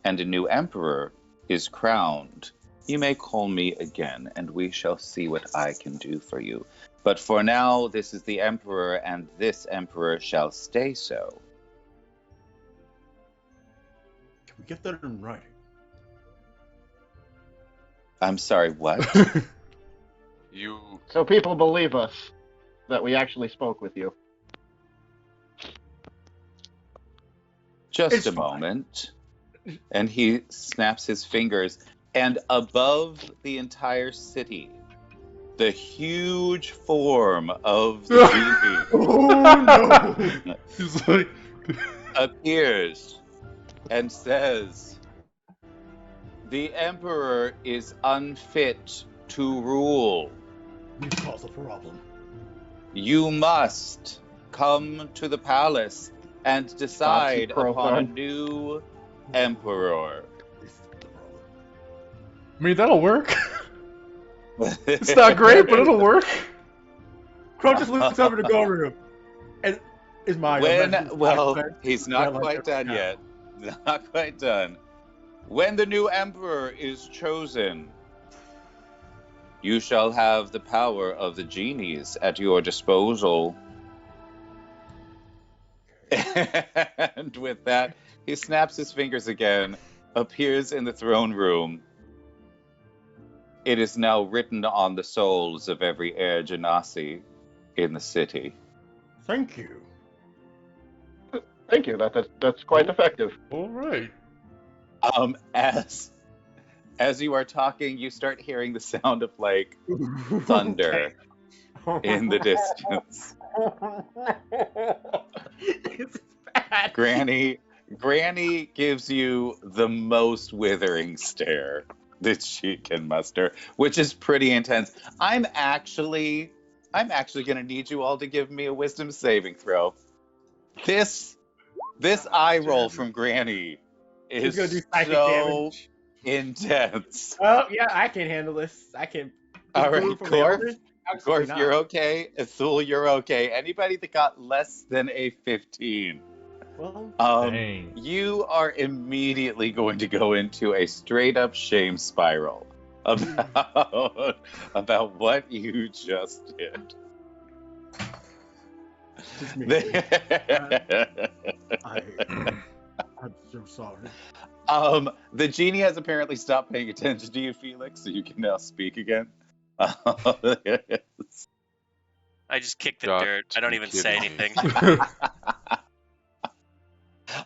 and a new emperor is crowned, you may call me again and we shall see what I can do for you. But for now, this is the emperor, and this emperor shall stay so. Can we get that in writing? I'm sorry, what? You So people believe us that we actually spoke with you. Just It's a fine. moment. And he snaps his fingers, And above the entire city, the huge form of the genie Oh no! He's like, appears and says, "The Emperor is unfit to rule. We cause a problem. You must come to the palace and decide upon a new emperor." This is the problem. I mean, that'll work. It's not great, but it'll work. Crow just looks over the guard room. And is my he's not quite done yet. Not quite done. When the new emperor is chosen, you shall have the power of the genies at your disposal. And with that, he snaps his fingers again, appears in the throne room. It is now written on the souls of every heir genasi in the city. Thank you. Thank you. That's quite effective. All right. As you are talking, you start hearing the sound of like thunder in the distance. It's bad. Granny gives you the most withering stare that she can muster, which is pretty intense. I'm actually gonna need you all to give me a wisdom saving throw. This eye roll from Granny is gonna do psychic so damage. intense. Oh yeah, I can handle this. I can. All right, From the Gorf. others? Absolutely Gorf, not. you're okay. Ithul, you're okay. Anybody that got less than a 15. Well, Dang. You are immediately going to go into a straight up shame spiral about what you just did. just me. I'm so sorry. The genie has apparently stopped paying attention to you, Felix, so you can now speak again. I just kick the Got dirt. to I don't be even kidding say me. anything.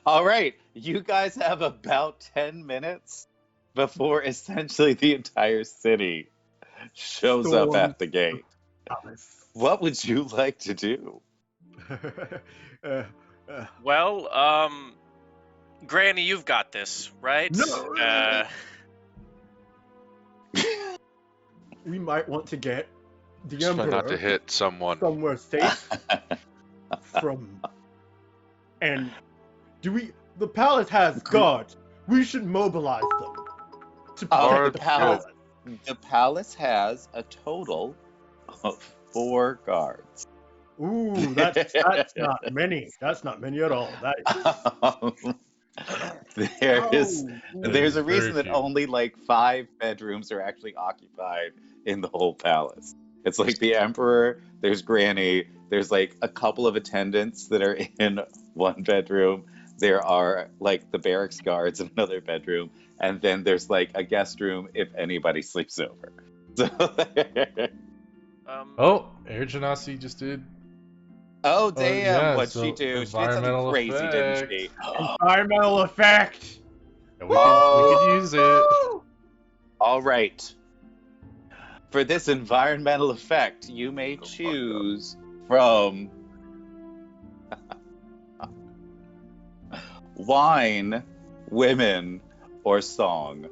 All right, you guys have about 10 minutes before essentially the entire city shows up at the gate. What would you like to do? Well, Granny, you've got this, right? No. We might want to get the Just try Emperor not to hit someone. somewhere safe from. And the palace has guards. We should mobilize them to protect the palace. The palace has a total of 4 guards. Ooh, that's not many. That's not many at all. There's a reason that few. only like 5 bedrooms are actually occupied in the whole palace. It's like the Emperor, there's Granny, there's like a couple of attendants that are in one bedroom. There are like the barracks guards in another bedroom, and then there's like a guest room if anybody sleeps over. So Oh, Air Genasi just did. Oh damn! Yeah, What'd so she do? She did something environmental crazy, didn't she? Environmental effect. Yeah, we could use it. All right. For this environmental effect, you may choose from wine, women, or song.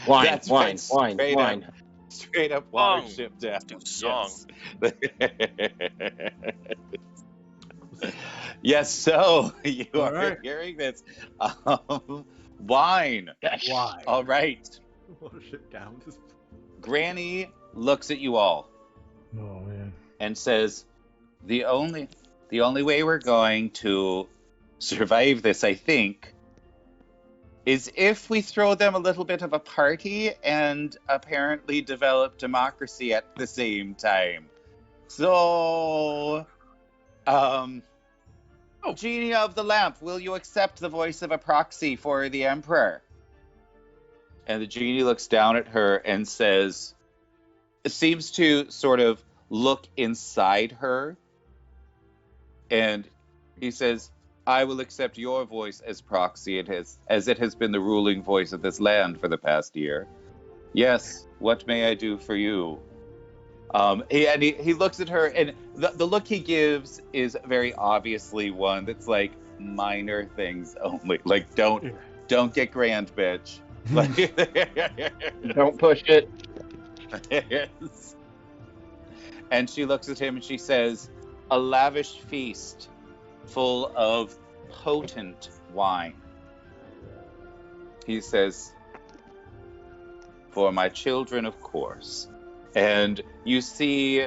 Wine. Straight up Song. watership down. Do song. Yes. Yes, so you All are right. hearing this. Wine. Why? All right. Watership down. Granny looks at you all Oh man. and says, the only way we're going to survive this, I think, is if we throw them a little bit of a party and apparently develop democracy at the same time. So, Genie of the Lamp, will you accept the voice of a proxy for the Emperor? And the genie looks down at her and says, it seems to sort of look inside her And he says, I will accept your voice as proxy as it has been the ruling voice of this land for the past year. Yes, what may I do for you? He looks at her, and the look he gives is very obviously one that's like minor things only. Like, don't get grand, bitch. Like, Don't push it. yes. And she looks at him and she says, a lavish feast full of potent wine. He says, for my children, of course. And you see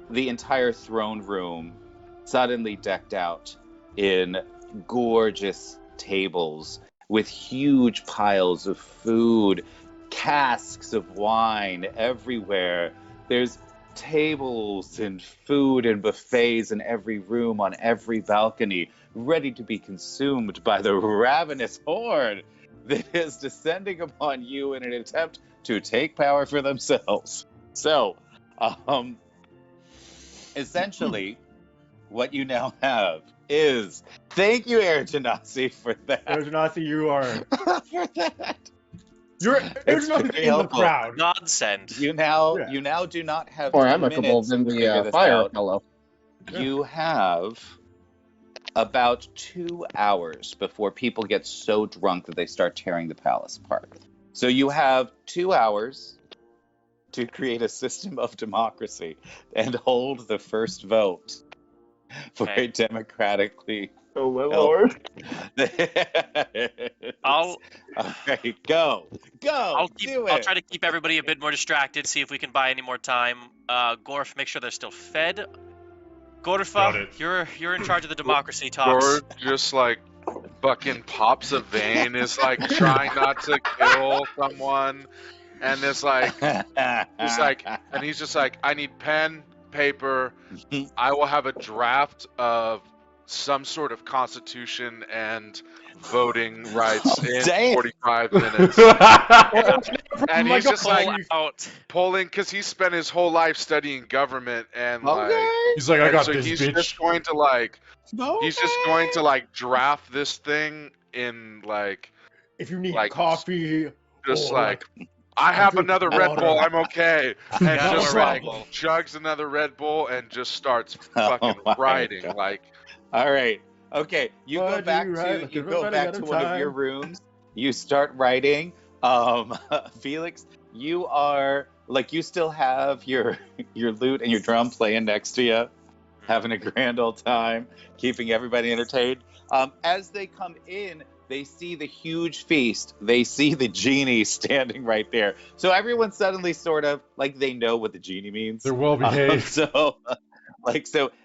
the entire throne room suddenly decked out in gorgeous tables with huge piles of food, casks of wine everywhere. There's tables and food and buffets in every room, on every balcony, ready to be consumed by the ravenous horde that is descending upon you in an attempt to take power for themselves. So, essentially, what you now have is, thank you, Air Genasi, for that. Air Genasi, you are. For that. You're It's Genasi very in the helpful. crowd. Godsend. You now do not have More 2 amicable minutes than to figure the this fire out. fellow. You have about 2 hours before people get so drunk that they start tearing the palace apart. So you have 2 hours to create a system of democracy and hold the first vote for a democratically. Oh my lord. All right, go. I'll Do try it. to keep everybody a bit more distracted, see if we can buy any more time. Gorf, make sure they're still fed. Got Gorfa, it. you're in charge of the democracy talks. Or just like fucking pops a vein, is like trying not to kill someone, and it's like, and he's just like, I need pen, paper. I will have a draft of some sort of constitution and voting rights in Damn. 45 minutes. And he's just Pull like out. pulling, because he spent his whole life studying government, and Okay. He's like, I and got so this, he's bitch. just going to like Okay. he's just going to like draft this thing in like If you need like, coffee, just or like, I have drink another Red water. Bull, I'm okay, and Got just a Red like Bull. chugs another Red Bull and just starts Oh fucking my writing. God. Like, All right. Okay. You Why go do back you write to like you a go robot back at to a one of your time? rooms. You start writing. Felix, you are like, you still have your lute and your drum playing next to you, having a grand old time, keeping everybody entertained. As they come in, they see the huge feast. They see the genie standing right there. So everyone suddenly sort of like, they know what the genie means. They're well behaved. So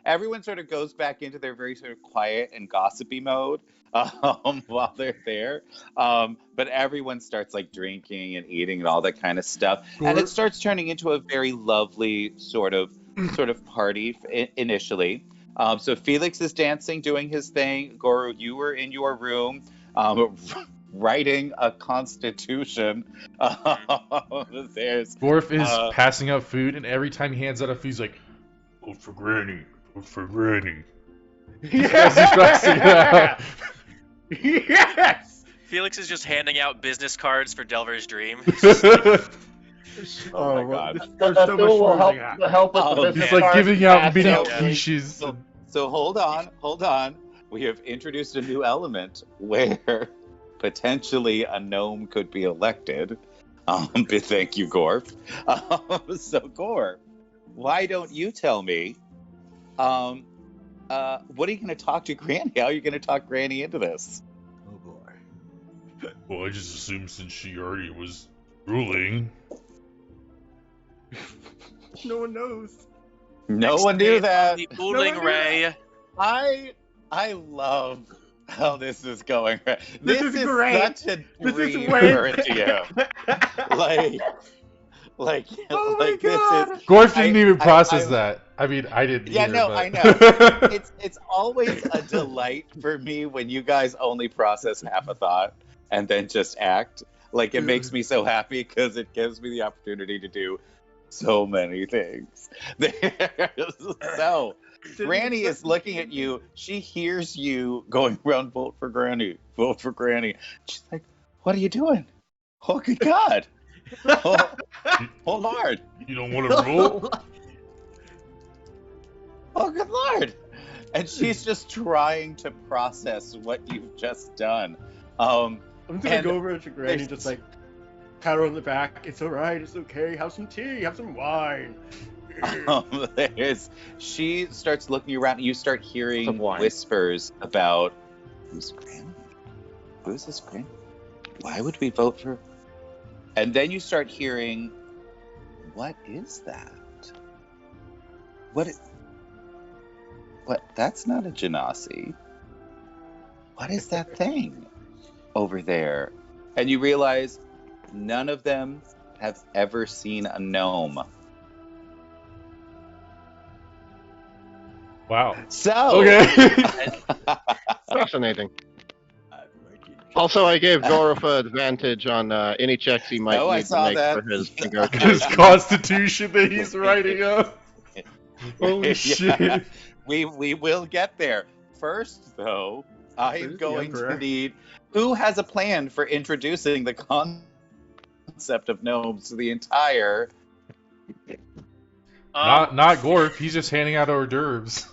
everyone sort of goes back into their very sort of quiet and gossipy mode while they're there. But everyone starts like drinking and eating and all that kind of stuff. And it starts turning into a very lovely sort of party initially. So Felix is dancing, doing his thing. Goro, you were in your room writing a constitution. There's Gorf is passing out food, and every time he hands out a food, he's like, vote for Granny, vote for Granny. As he's passing it out. Yes. Felix is just handing out business cards for Delver's Dream. Oh my well, God. There's That so still will much help with the Oh, business He's like cards giving out passed mini out. quiches. So hold on. We have introduced a new element where potentially a gnome could be elected. But thank you, Gorf. So Gorf, why don't you tell me, what are you going to talk to Granny? How are you going to talk Granny into this? Oh boy. Well, I just assumed since she already was ruling. No one knows. No one knew that. The Ooling Ray. I love how this is going. This is great. Such a This is dream way. for a DM. Like Oh my this God. is. Gorf didn't even process I'm- that. I mean, I didn't Yeah, either, no, but... I know. It's always a delight for me when you guys only process half a thought and then just act. Like, it makes me so happy because it gives me the opportunity to do so many things. So Granny is looking at you. She hears you going around, vote for Granny, vote for Granny. She's like, what are you doing? Oh, good God. Oh, oh Lord. You don't want to roll? Oh, good Lord. And she's just trying to process what you've just done. I'm just gonna And go over to Granny, there's- just like pat her on the back. It's all right. It's okay. Have some tea. Have some wine. She starts looking around, and you start hearing Some wine. whispers about who's Granny? Who's this Granny? Why would we vote for? And then you start hearing, what is that? What? That's not a genasi. What is that thing over there? And you realize none of them have ever seen a gnome. Wow. So Okay. Fascinating. Also, I gave Gorofa advantage on any checks he might Oh, I need to saw make that. for his His negotiation. constitution that he's writing up. Holy Yeah, shit. we will get there. First, though, I am Where's the going to Emperor? need who has a plan for introducing the concept of gnomes to the entire. Not Gorf, he's just handing out hors d'oeuvres.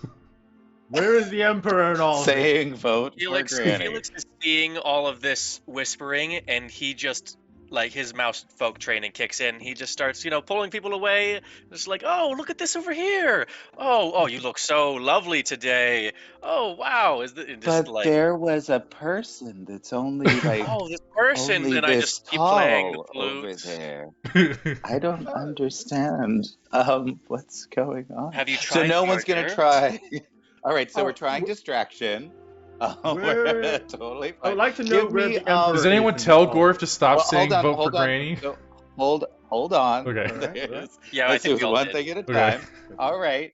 Where is the Emperor and all this? Saying vote Felix, for Granny. Felix is seeing all of this whispering, and he just, like, his mouse folk training kicks in. He just starts, pulling people away. Just like, oh, look at this over here. Oh, you look so lovely today. Oh, wow. But there was a person that's only like oh, this person, only and I this just keep playing the tall over flute. there. I don't understand what's going on. Have you So tried no the one's gonna hors try. All right, so Oh, we're trying distraction. Where- Totally fine. I would like to know Give where me, the Emperor Does anyone is tell involved. Gorf to stop Well, saying vote for hold on. Granny? So, hold on. Okay. All right. Yeah, I Let's think do we all one did. thing at a Okay. time. All right.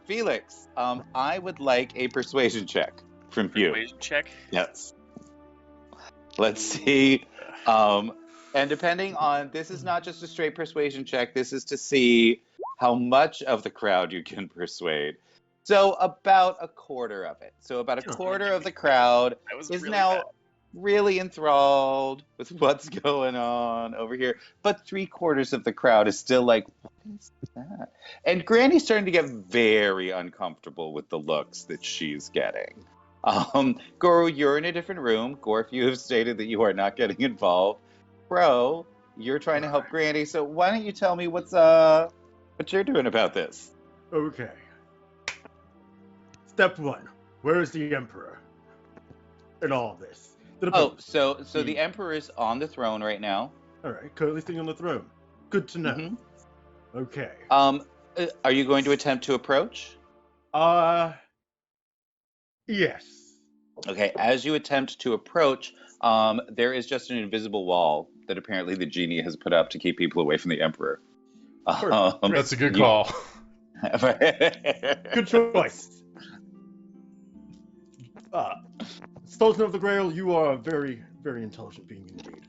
Felix, I would like a persuasion check from you. Persuasion check. Yes. Let's see. And depending on, this is not just a straight persuasion check. This is to see how much of the crowd you can persuade. So about a quarter of it. So about a quarter of the crowd That was is really now bad. really enthralled with what's going on over here. But 3/4 of the crowd is still like, what is that? And Granny's starting to get very uncomfortable with the looks that she's getting. Goro, you're in a different room. Gorf, you have stated that you are not getting involved. Bro, you're trying to help Granny. So why don't you tell me what you're doing about this? Okay. Step 1. Where is the Emperor in all of this? Oh, so the Emperor is on the throne right now. All right, currently sitting on the throne. Good to know. Mhm. Okay. Are you going to attempt to approach? Yes. Okay, as you attempt to approach, there is just an invisible wall that apparently the genie has put up to keep people away from the Emperor. That's a good call. Good choice. Sultan of the Grail, you are a very, very intelligent being indeed.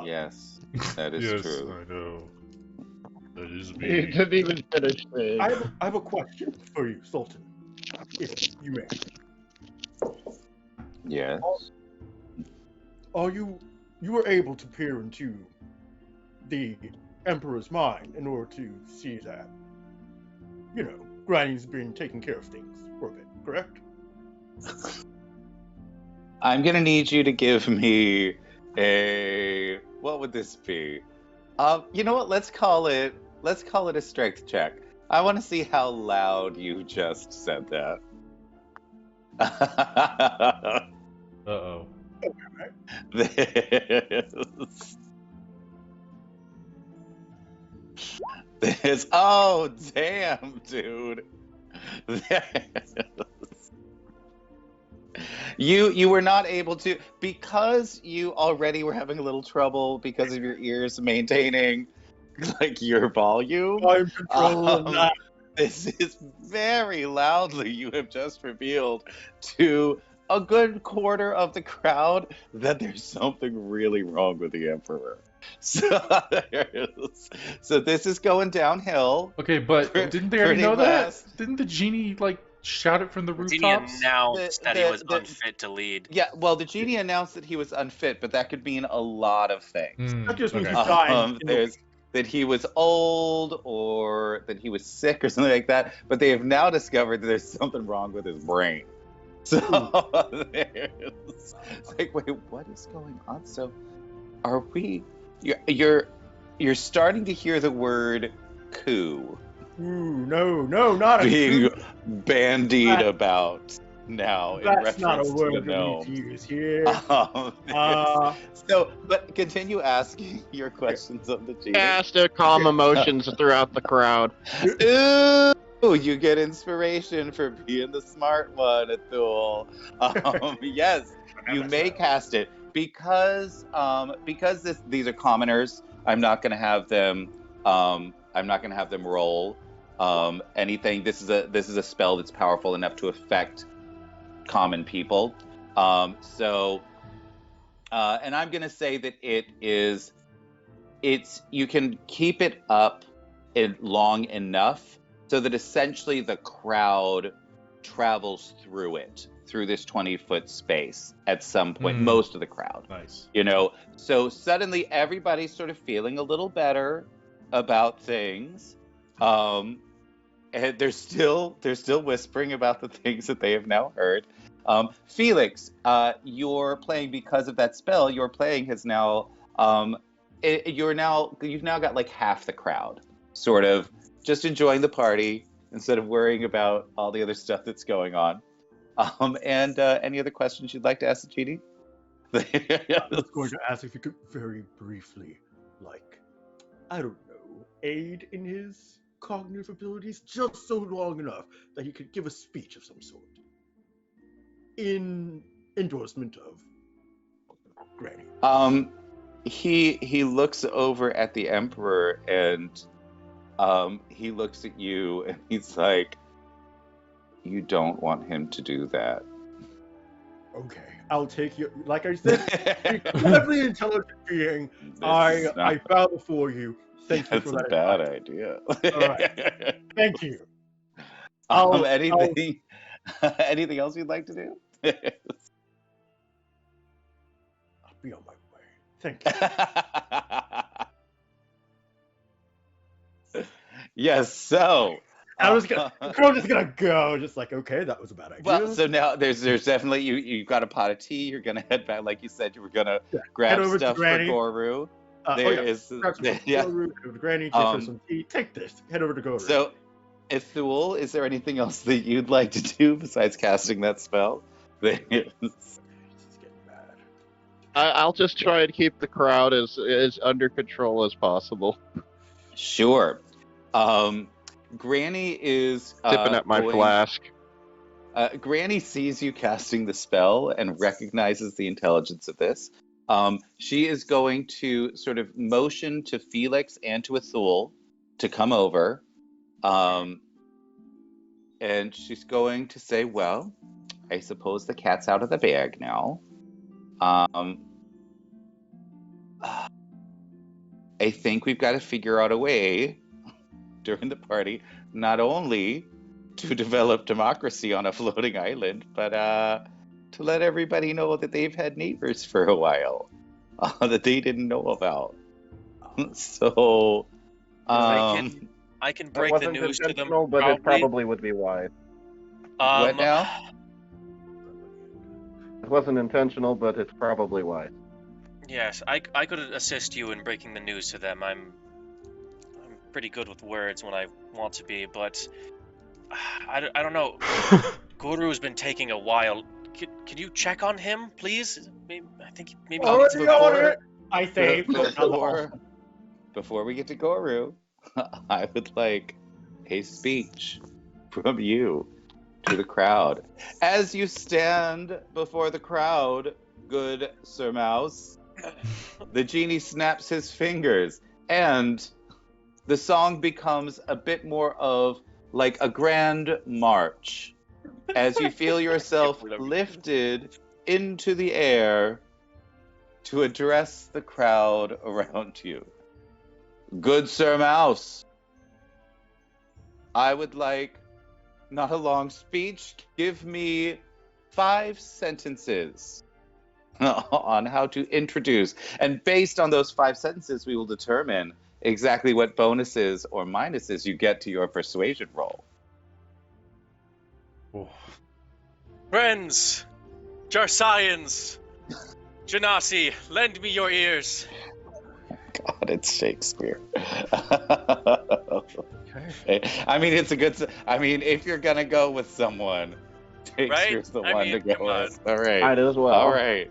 Yes, that is Yes, true. I know. That is He me. didn't even finish saying. I have a question for you, Sultan, if you may. Yes. Are you were able to peer into the Emperor's mind in order to see that, Granny's been taking care of things for a bit, correct? I'm gonna need you to give me what would this be? You know what? Let's call it a strength check. I want to see how loud you just said that. Uh-oh. This. Oh, damn, dude. You were not able to, because you already were having a little trouble because of your ears maintaining like your volume. I'm controlling that. This is very loudly you have just revealed to a good quarter of the crowd that there's something really wrong with the Emperor. So this is going downhill. Okay, but didn't they already pretty know that? fast. Didn't the genie, shout it from the The genie rooftops? announced that he was The- unfit to lead. Yeah, well, the genie announced that he was unfit, but that could mean a lot of things. That just means Okay. he's dying. There's that he was old or that he was sick or something like that, but they have now discovered that there's something wrong with his brain. So it's like, wait, what is going on? So are we you're starting to hear the word coup Ooh, no, not a being coup. bandied about now in That's not a reference to word the we need to gnomes. use here. So, but continue asking your questions of the genie. Cast to calm emotions throughout the crowd. Ooh, you get inspiration for being the smart one, Athul. Yes, you may cast it because these are commoners. I'm not going to have them. I'm not going to have them roll anything. This is a spell that's powerful enough to affect common people. And I'm going to say that you can keep it up long enough so that essentially the crowd travels through this 20-foot space at some point, most of the crowd. Nice. So suddenly everybody's sort of feeling a little better about things. And they're still whispering about the things that they have now heard. Felix, you're playing because of that spell. Your playing has now you've now got like half the crowd sort of just enjoying the party instead of worrying about all the other stuff that's going on. And any other questions you'd like to ask the genie? I was going to ask if you could very briefly, I don't know, aid in his cognitive abilities just so long enough that he could give a speech of some sort in endorsement of Granny. He looks over at the Emperor and he looks at you and he's like, you don't want him to do that. Okay, I'll take you. Like I said, incredibly intelligent being. I bow before you. Thank you for that. That's a bad idea. All right. Thank you. Anything else you'd like to do? I'll be on my way. Thank you. Yes, so The crowd is gonna go, just like, okay, that was a bad idea. well, so now there's definitely you've got a pot of tea. You're gonna head back, like you said, you were gonna grab stuff for Goru. Grab some Goru, go to Granny, take her some tea. Take this. Head over to Goru. So, Ithul, is there anything else that you'd like to do besides casting that spell? This is getting bad. I'll just try and keep the crowd as under control as possible. Sure. Granny is Sipping at my flask. Granny sees you casting the spell and recognizes the intelligence of this. She is going to sort of motion to Felix and to Athul to come over. And she's going to say, well, I suppose the cat's out of the bag now. I think we've got to figure out a way during the party, not only to develop democracy on a floating island, but to let everybody know that they've had neighbors for a while that they didn't know about. So, I can break the news to them. But it probably would be wise. what now? It wasn't intentional, but it's probably wise. Yes, I could assist you in breaking the news to them. I'm pretty good with words when I want to be, but I don't know. Guru's been taking a while. Can you check on him, please? I think maybe he needs I say Before we get to Goru, I would like a speech from you to the crowd. As you stand before the crowd, good Sir Mouse, the genie snaps his fingers, and the song becomes a bit more of like a grand march as you feel yourself lifted into the air to address the crowd around you. Good Sir Mouse, I would like not a long speech. Give me 5 sentences on how to introduce. And based on those 5 sentences, we will determine exactly what bonuses or minuses you get to your persuasion roll. Oh, Friends, Jarsians, Genasi, lend me your ears. God, it's Shakespeare. Okay. I mean, it's a good. I mean, if you're gonna go with someone, Shakespeare's the I one mean, to go come on. with. All right. I'd as well. All right.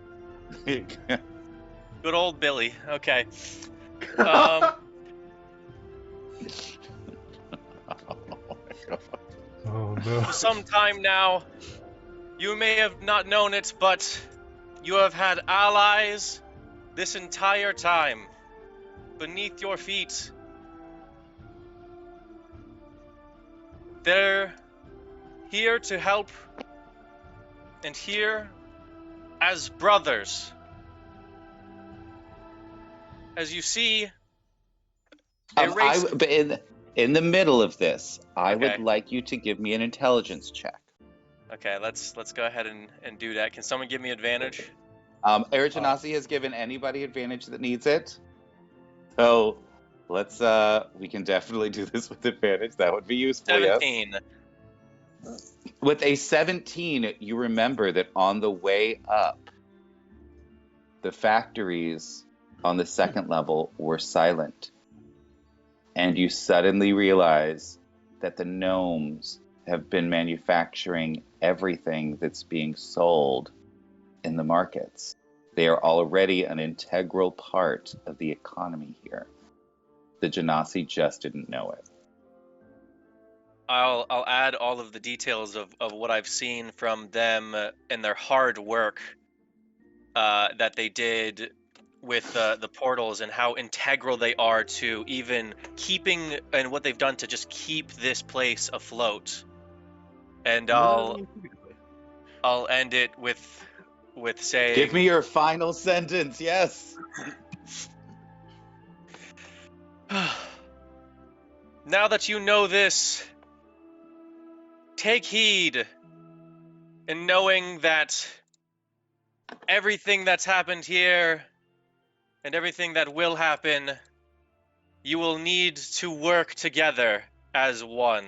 Good old Billy. Okay. oh no. For some time now, you may have not known it, but you have had allies this entire time beneath your feet. They're here to help and here as brothers. As you see, a race. But in the middle of this, I Okay. would like you to give me an intelligence check. Okay, let's go ahead and do that. Can someone give me advantage? Erigenasi has given anybody advantage that needs it. So let's we can definitely do this with advantage. That would be useful. 17. Yes. With a 17, you remember that on the way up, the factories on the second level were silent. And you suddenly realize that the gnomes have been manufacturing everything that's being sold in the markets. They are already an integral part of the economy here. The Genasi just didn't know it. I'll add all of the details of what I've seen from them and their hard work that they did with the portals and how integral they are to even keeping, and what they've done to just keep this place afloat. And I'll end it with saying, Give me your final sentence, yes. now that you know this, take heed in knowing that everything that's happened here and everything that will happen, you will need to work together as one.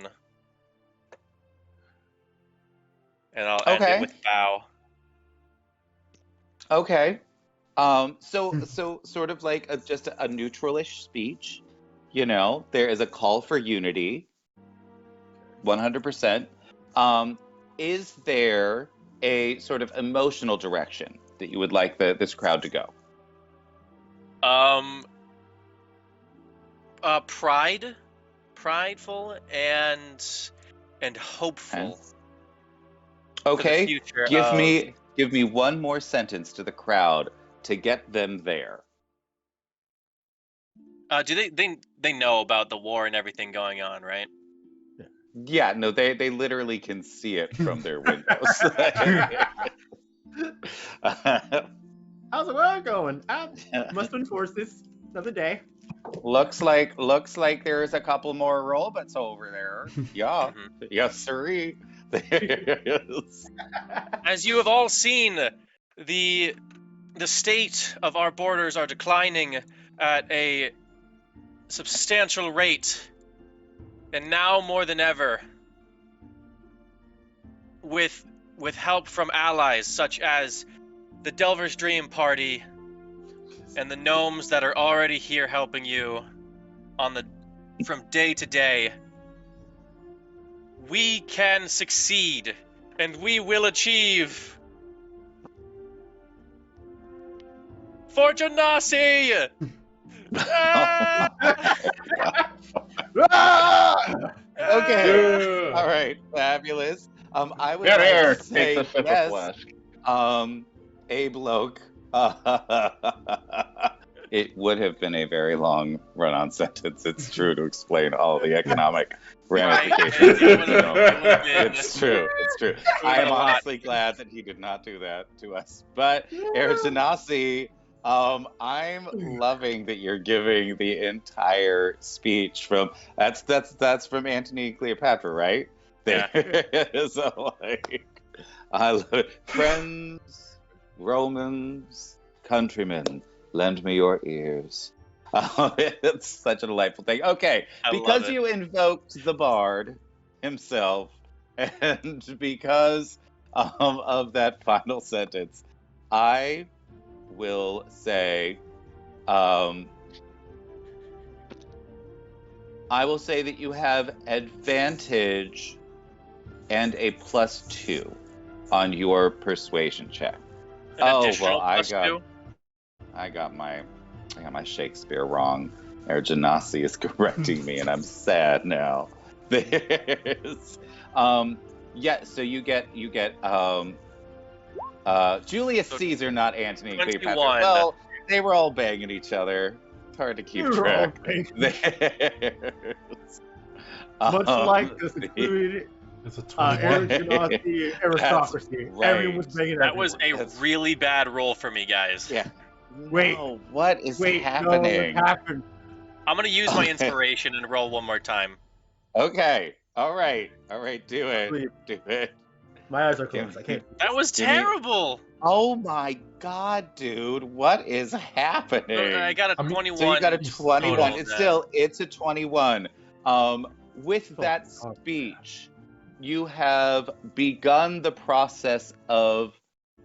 And I'll end it with bow. Okay. So sort of like just a neutralish speech. You know, there is a call for unity. 100%. Is there a sort of emotional direction that you would like this crowd to go? Prideful and hopeful. Okay. For the future Give me one more sentence to the crowd to get them there. Do they know about the war and everything going on, right? Yeah, no, they literally can see it from their windows. How's the world going? I must enforce this another day. Looks like there's a couple more robots over there. Yeah. Yes, sirree. As you have all seen, the state of our borders are declining at a substantial rate, and now more than ever, with help from allies such as the Delver's Dream Party and the gnomes that are already here helping you from day to day, we can succeed and we will achieve. For Genasi! Okay. All right. Fabulous. I would like Here, to say take the sip yes. of flask. Abe Loke. It would have been a very long run-on sentence. It's true, to explain all the economic ramifications. It's true. It's true. I am honestly glad that he did not do that to us. But Erigenasi, I'm loving that you're giving the entire speech from that's from Antony and Cleopatra, right? Yeah. So like, I love it. Friends, Romans, countrymen, lend me your ears. It's such a delightful thing. Okay, I love because it. you invoked the bard himself, and because of that final sentence, I will say, that you have advantage and a +2 on your persuasion check. An Oh additional well, I +2. got my Shakespeare wrong. Ergenasi is correcting me, and I'm sad now. There's, so you get Julius So Caesar, not Antony and Cleopatra. 21. Well, they were all banging each other. It's hard to keep We're all track. banging. There's, Much like the the- secluded It's a 21. aristocracy, aristocracy. right. Everyone was banging That was everyone. a really bad roll for me, guys. Yeah. Wait. No, what is Wait, happening? no, what happened? I'm gonna use my inspiration and roll one more time. Okay. All right. Do it. Sleep. Do it. My eyes are closed. I can't. That was Give me- terrible. Oh my god, dude. What is happening? I got a I mean, 21. So you got a 21. total, It's a 21. With Oh, that God. speech, you have begun the process of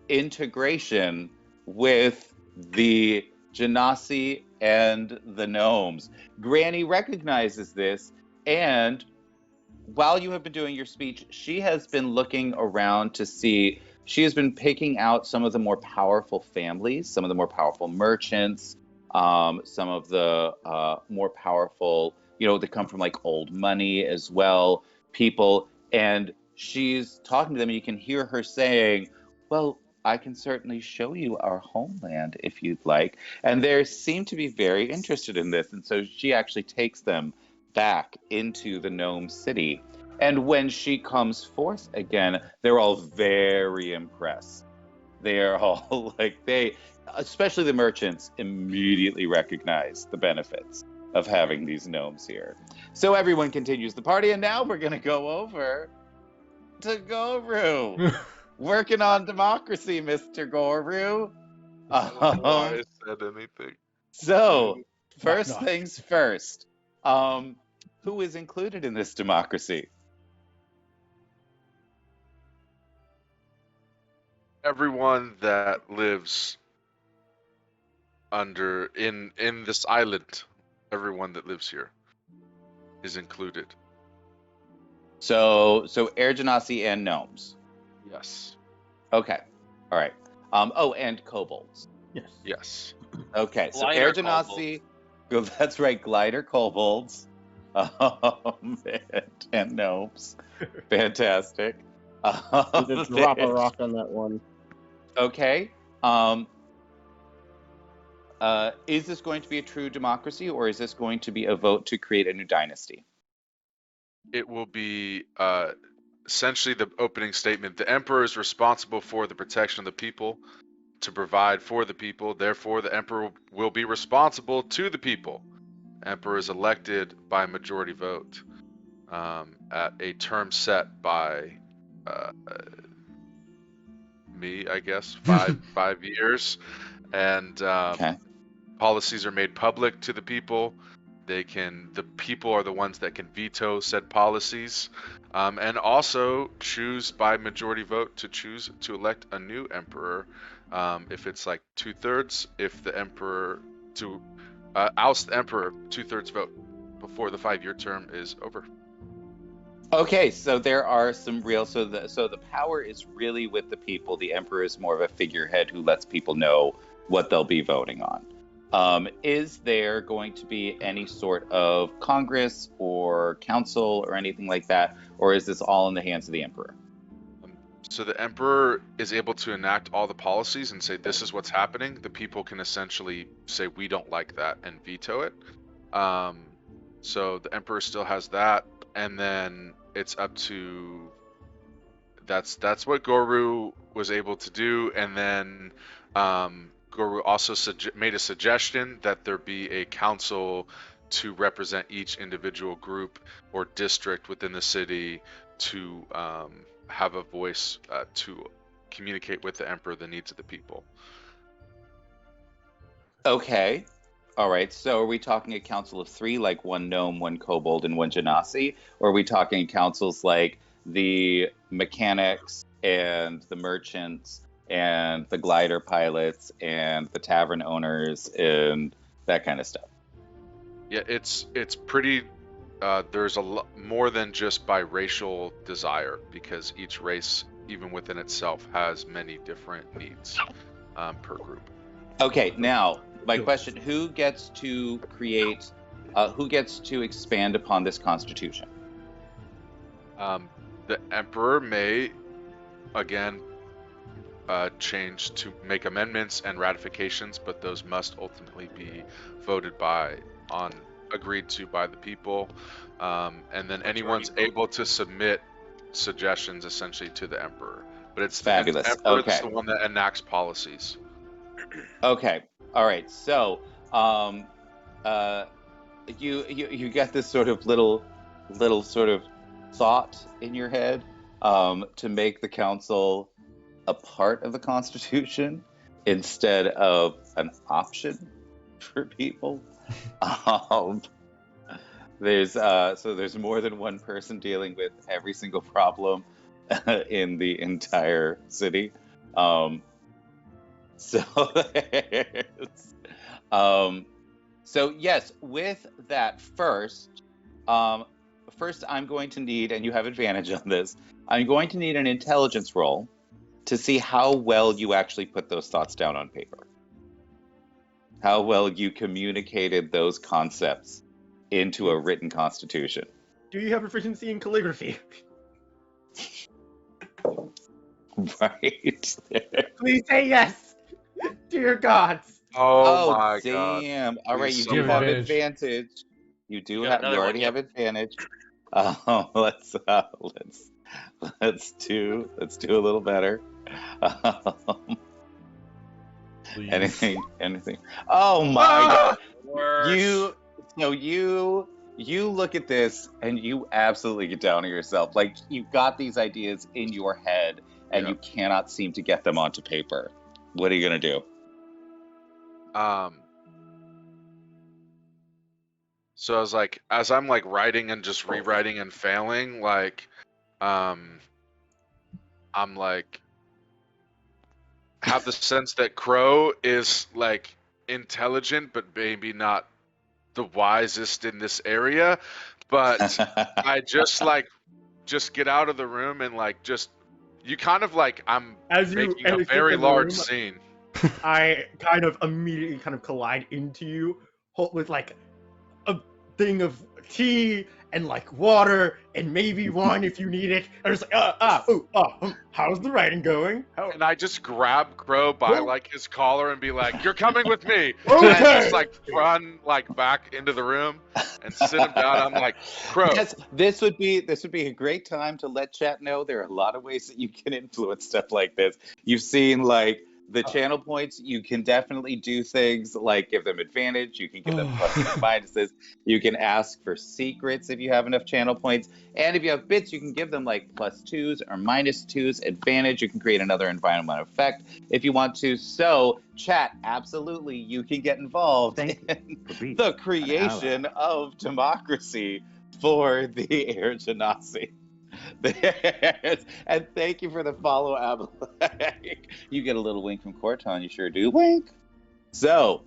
integration with the Genasi and the gnomes. Granny recognizes this, and while you have been doing your speech, she has been looking around to see. She has been picking out some of the more powerful families, some of the more powerful merchants, some of the more powerful, that come from like old money as well, people. And she's talking to them, and you can hear her saying, well, I can certainly show you our homeland if you'd like. And they seem to be very interested in this. And so she actually takes them back into the gnome city. And when she comes forth again, they're all very impressed. They are all like, especially the merchants, immediately recognize the benefits of having these gnomes here. So everyone continues the party, and now we're going to go over to Goru. Working on democracy, Mr. Goru. I don't know why I said anything. So, first Knock, knock. things first. Who is included in this democracy? Everyone that lives in this island, everyone that lives here is included. So Air Genasi and gnomes. Yes. Okay. All right. And kobolds. Yes. Yes. Okay. So Glider Air Genasi. That's right. Glider kobolds. And gnomes. Fantastic. You just drop a rock on that one. Okay. Is this going to be a true democracy, or is this going to be a vote to create a new dynasty? It will be essentially the opening statement. The emperor is responsible for the protection of the people, to provide for the people. Therefore, the emperor will be responsible to the people. Emperor is elected by majority vote at a term set by me, I guess, 5 years, and Okay. policies are made public to the people. The people are the ones that can veto said policies, and also choose by majority vote to elect a new emperor. If it's like 2/3, if the emperor to oust the emperor, 2/3 vote before the 5-year term is over. Okay, so there are some real. So the power is really with the people. The emperor is more of a figurehead who lets people know what they'll be voting on. Is there going to be any sort of Congress or council or anything like that, or is this all in the hands of the emperor? So the emperor is able to enact all the policies and say this is what's happening. The people can essentially say we don't like that and veto it. So the emperor still has that, and then it's up to that's what Goru was able to do, and then Goru also made a suggestion that there be a council to represent each individual group or district within the city to have a voice to communicate with the emperor the needs of the people. Okay. All right. So are we talking a council of 3, like 1 gnome, 1 kobold, and 1 genasi? Or are we talking councils like the mechanics and the merchants and the glider pilots and the tavern owners and that kind of stuff? Yeah, it's pretty. There's a lot more than just by racial desire, because each race, even within itself, has many different needs per group. Okay. Now, my question: who gets to create? Who gets to expand upon this constitution? The emperor may, again, change to make amendments and ratifications, but those must ultimately be voted agreed to by the people, and then anyone's able to submit suggestions essentially to the emperor. But it's Fabulous. The emperor Okay. that's the one that enacts policies. Okay. All right. So, you get this sort of little sort of thought in your head to make the council a part of the Constitution instead of an option for people. There's more than one person dealing with every single problem in the entire city. So yes, with that first I'm going to need, and you have advantage on this, I'm going to need an intelligence roll to see how well you actually put those thoughts down on paper. How well you communicated those concepts into a written constitution. Do you have proficiency in calligraphy? Right. Please say yes. Dear gods. Oh my god. Damn. All right, you Please do say have yes. advantage. You do You got have. You another one, already yep. have advantage. Let's do a little better. Please. Anything. Oh my god. Worse. You look at this and you absolutely get down on yourself. Like, you've got these ideas in your head and Yeah. you cannot seem to get them onto paper. What are you gonna do? So I was like, as I'm like writing and just rewriting and failing, like, I'm like, have the sense that Crow is like intelligent, but maybe not the wisest in this area. But I just get out of the room and like you kind of like I'm As you making a exit very the large room, scene. I kind of immediately kind of collide into you with like a thing of tea and like water and maybe wine if you need it. And it's like, how's the writing going? And I just grab Crow by like his collar and be like, "You're coming with me." Okay. And I just like run like back into the room and sit him down. I'm like, "Crow." Yes, this would be a great time to let chat know there are a lot of ways that you can influence stuff like this. You've seen like the channel points. You can definitely do things like give them advantage. You can give them pluses and minuses. You can ask for secrets if you have enough channel points. And if you have bits, you can give them like +2s or -2s, advantage. You can create another environmental effect if you want to. So, chat, absolutely, you can get involved Thank you in for being the an creation ally. of democracy for the Air Genasi. And thank you for the follow, Abilene. You get a little wink from Corton, you sure do. Wink. So,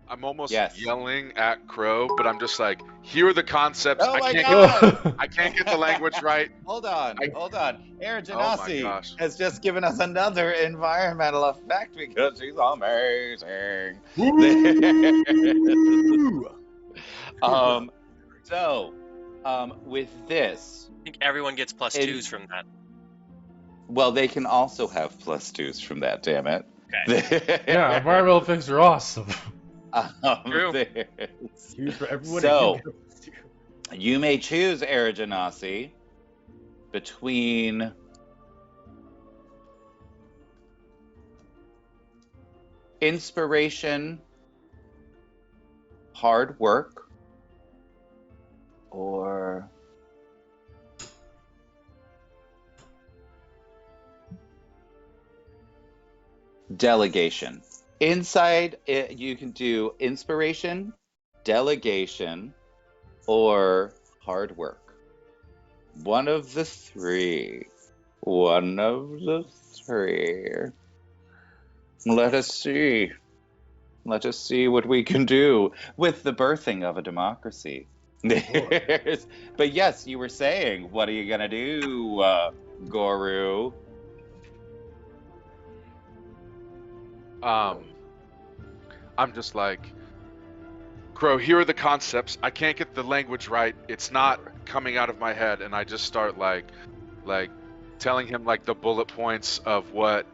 I'm almost yes. yelling at Crow, but I'm just like, "Here are the concepts. Oh I my can't god! I can't get the language right." Hold on. Air Oh my Genasi gosh. has just given us another environmental effect because she's amazing. With this, I think everyone gets +2s from that. well, they can also have +2s from that, damn it. Okay. Yeah, environmental effects are awesome. True. Huge for everyone. So, you may choose, Air Genasi, between inspiration, hard work, or delegation. Inside it, you can do inspiration, delegation, or hard work. One of the three. One of the three. Let us see. Let us see what we can do with the birthing of a democracy. But yes, you were saying, what are you gonna do, Goru? I'm just like, Crow, here are the concepts. I can't get the language right. It's not coming out of my head, and I just start like telling him like the bullet points of what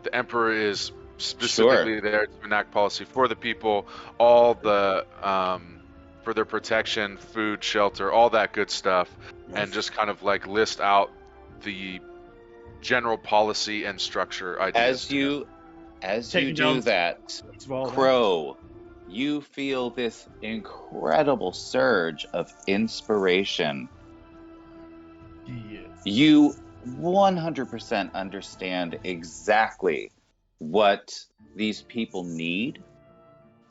the Emperor is specifically there to enact policy for the people, all the for their protection, food, shelter, all that good stuff, and just kind of like list out the general policy and structure ideas. As you do that, Crow, you feel this incredible surge of inspiration. Yes. You 100% understand exactly what these people need,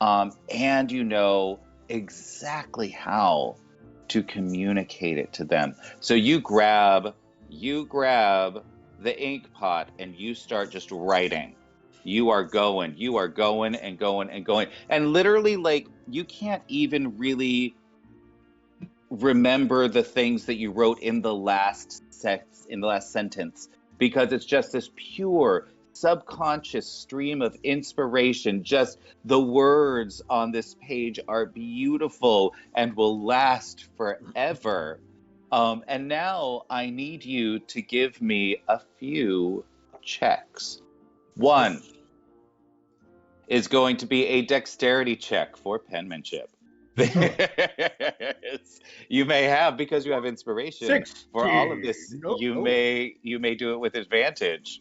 and you know exactly how to communicate it to them. So you grab the ink pot and you start just writing. You are going and going and going. And literally, like, you can't even really remember the things that you wrote in the last sentence, because it's just this pure subconscious stream of inspiration. Just the words on this page are beautiful and will last forever. And now I need you to give me a few checks. One is going to be a dexterity check for penmanship. You may have, because you have inspiration 16. for all of this. You may do it with advantage.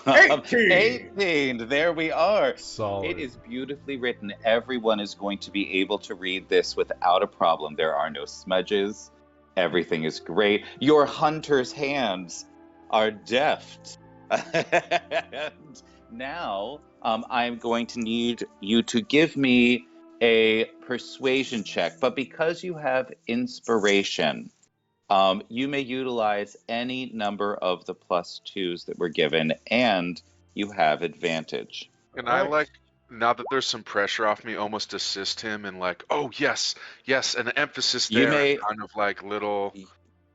18. 18. There we are. Solid. It is beautifully written. Everyone is going to be able to read this without a problem. There are no smudges. Everything is great. Your hunter's hands are deft. And now I'm going to need you to give me a persuasion check. But because you have inspiration, you may utilize any number of the +2s that were given, and you have advantage. Can I, like, now that there's some pressure off me, almost assist him and like, oh yes, and an emphasis there, You may- kind of like little.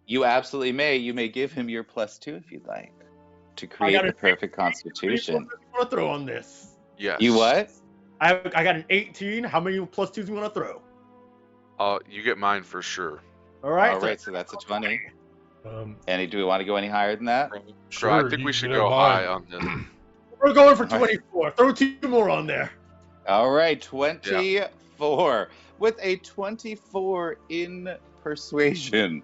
You absolutely may. You may give him your +2 if you'd like, to create the perfect constitution. What do you want to throw on this? Yes. You what? I got an 18. How many +2s do you want to throw? You get mine for sure. All right. All right, so that's a 20. Um, Do we want to go any higher than that? Sure, I think we should go high on this. We're going for 24. Throw 2 more on there. All right, 24. With a 24 in persuasion.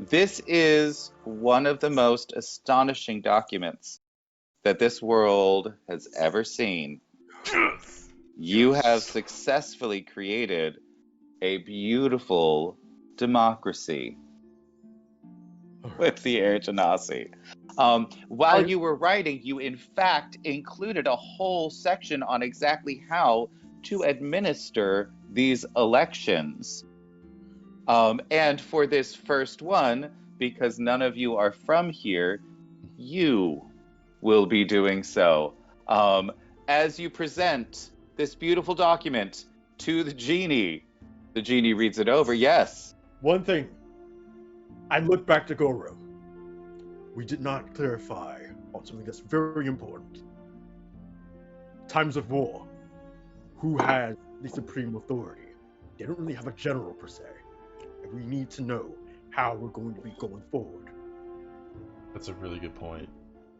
This is one of the most astonishing documents that this world has ever seen. You have successfully created a beautiful democracy with the Air Genasi. While you were writing, you in fact included a whole section on exactly how to administer these elections. And for this first one, because none of you are from here, you will be doing so. As you present this beautiful document to the genie reads it over. Yes. One thing. I look back to Goro. We did not clarify on something that's very important. Times of war. Who has the supreme authority? They don't really have a general per se. And we need to know how we're going to be going forward. that's a really good point.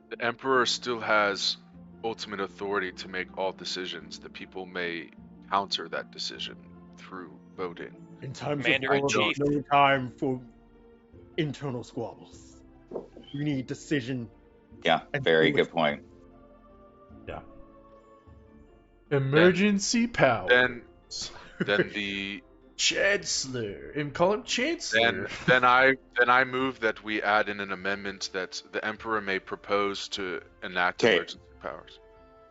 The Emperor still has ultimate authority to make all decisions. The people may counter that decision through voting. In times Commander of in war, Chief. there's no time for internal squabbles. We need decision. Yeah, very good point. Emergency power. Then the Chancellor. And call him Chancellor. then I move that we add in an amendment that the Emperor may propose to enact Okay. emergency powers.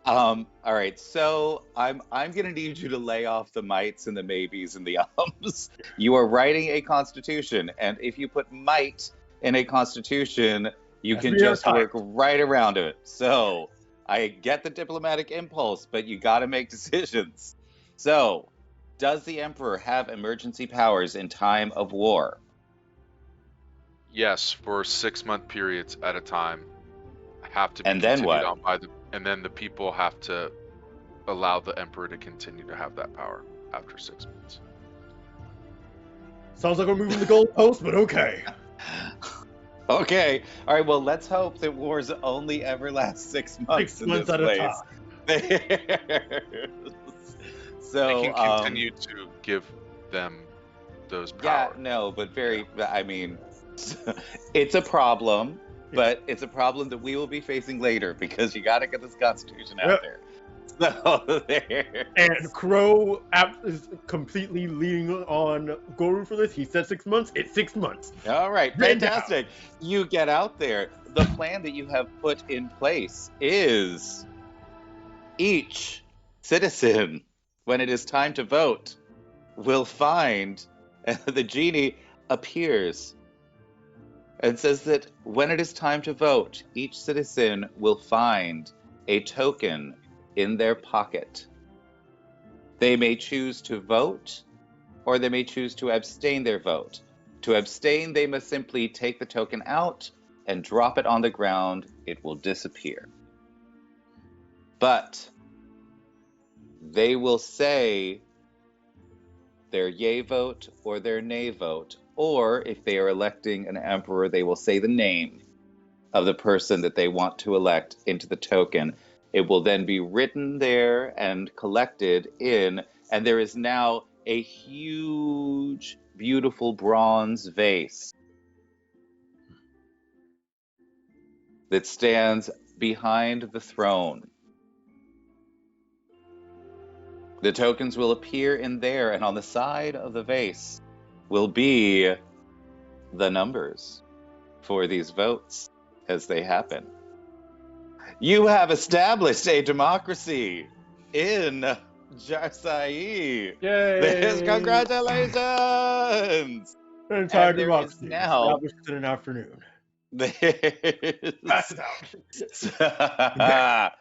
All right, so I'm gonna need you to lay off the mights and the maybes and the ums. You are writing a constitution, and if you put might in a constitution, you As can we are just work right around it. So I get the diplomatic impulse, but you got to make decisions. So, does the emperor have emergency powers in time of war? Yes, for 6-month periods at a time. Have to be And then continued what? on by and then the people have to allow the emperor to continue to have that power after 6 months. Sounds like we're moving the goalpost, but okay. Okay. All right. Well, let's hope that wars only ever last 6 months 6 in months this at a place. So, They can continue to give them those yeah, powers. no, but I mean, it's a problem, but it's a problem that we will be facing later because you got to get this constitution out there. So there. And Crow is completely leaning on Goru for this. He said 6 months. It's 6 months. All right, Written down. fantastic. You get out there. The plan that you have put in place is each citizen, when it is time to vote, will find the genie appears and says that when it is time to vote, each citizen will find a token in their pocket. They may choose to vote, or they may choose to abstain their vote. To abstain, they must simply take the token out and drop it on the ground. It will disappear. But they will say their yay vote or their nay vote, or if they are electing an emperor, they will say the name of the person that they want to elect into the token. It will then be written there and collected in, and there is now a huge, beautiful bronze vase that stands behind the throne. The tokens will appear in there, and on the side of the vase will be the numbers for these votes as they happen. You have established a democracy in Jarsai. Yay! Congratulations! An entire And there is democracy now- established in an afternoon. There's- Pass it out.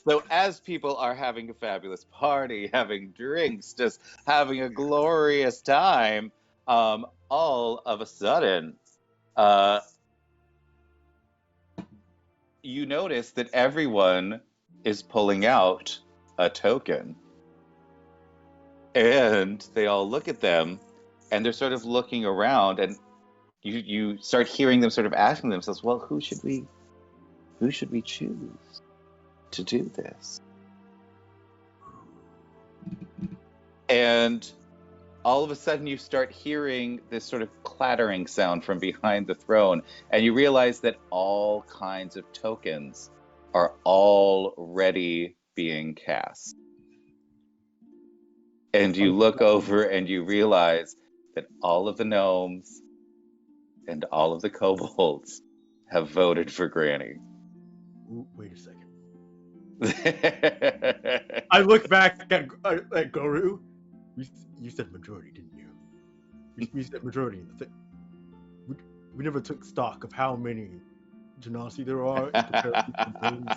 So as people are having a fabulous party, having drinks, just having a glorious time, all of a sudden, you notice that everyone is pulling out a token. And they all look at them, and they're sort of looking around, and you start hearing them sort of asking themselves, well, who should we choose to do this? And all of a sudden you start hearing this sort of clattering sound from behind the throne, and you realize that all kinds of tokens are already being cast. And you look over and you realize that all of the gnomes and all of the kobolds have voted for Granny. Ooh, wait a second. I look back at Goru. You said majority, didn't you? You said majority in the thing. We never took stock of how many genasi there are in comparison to things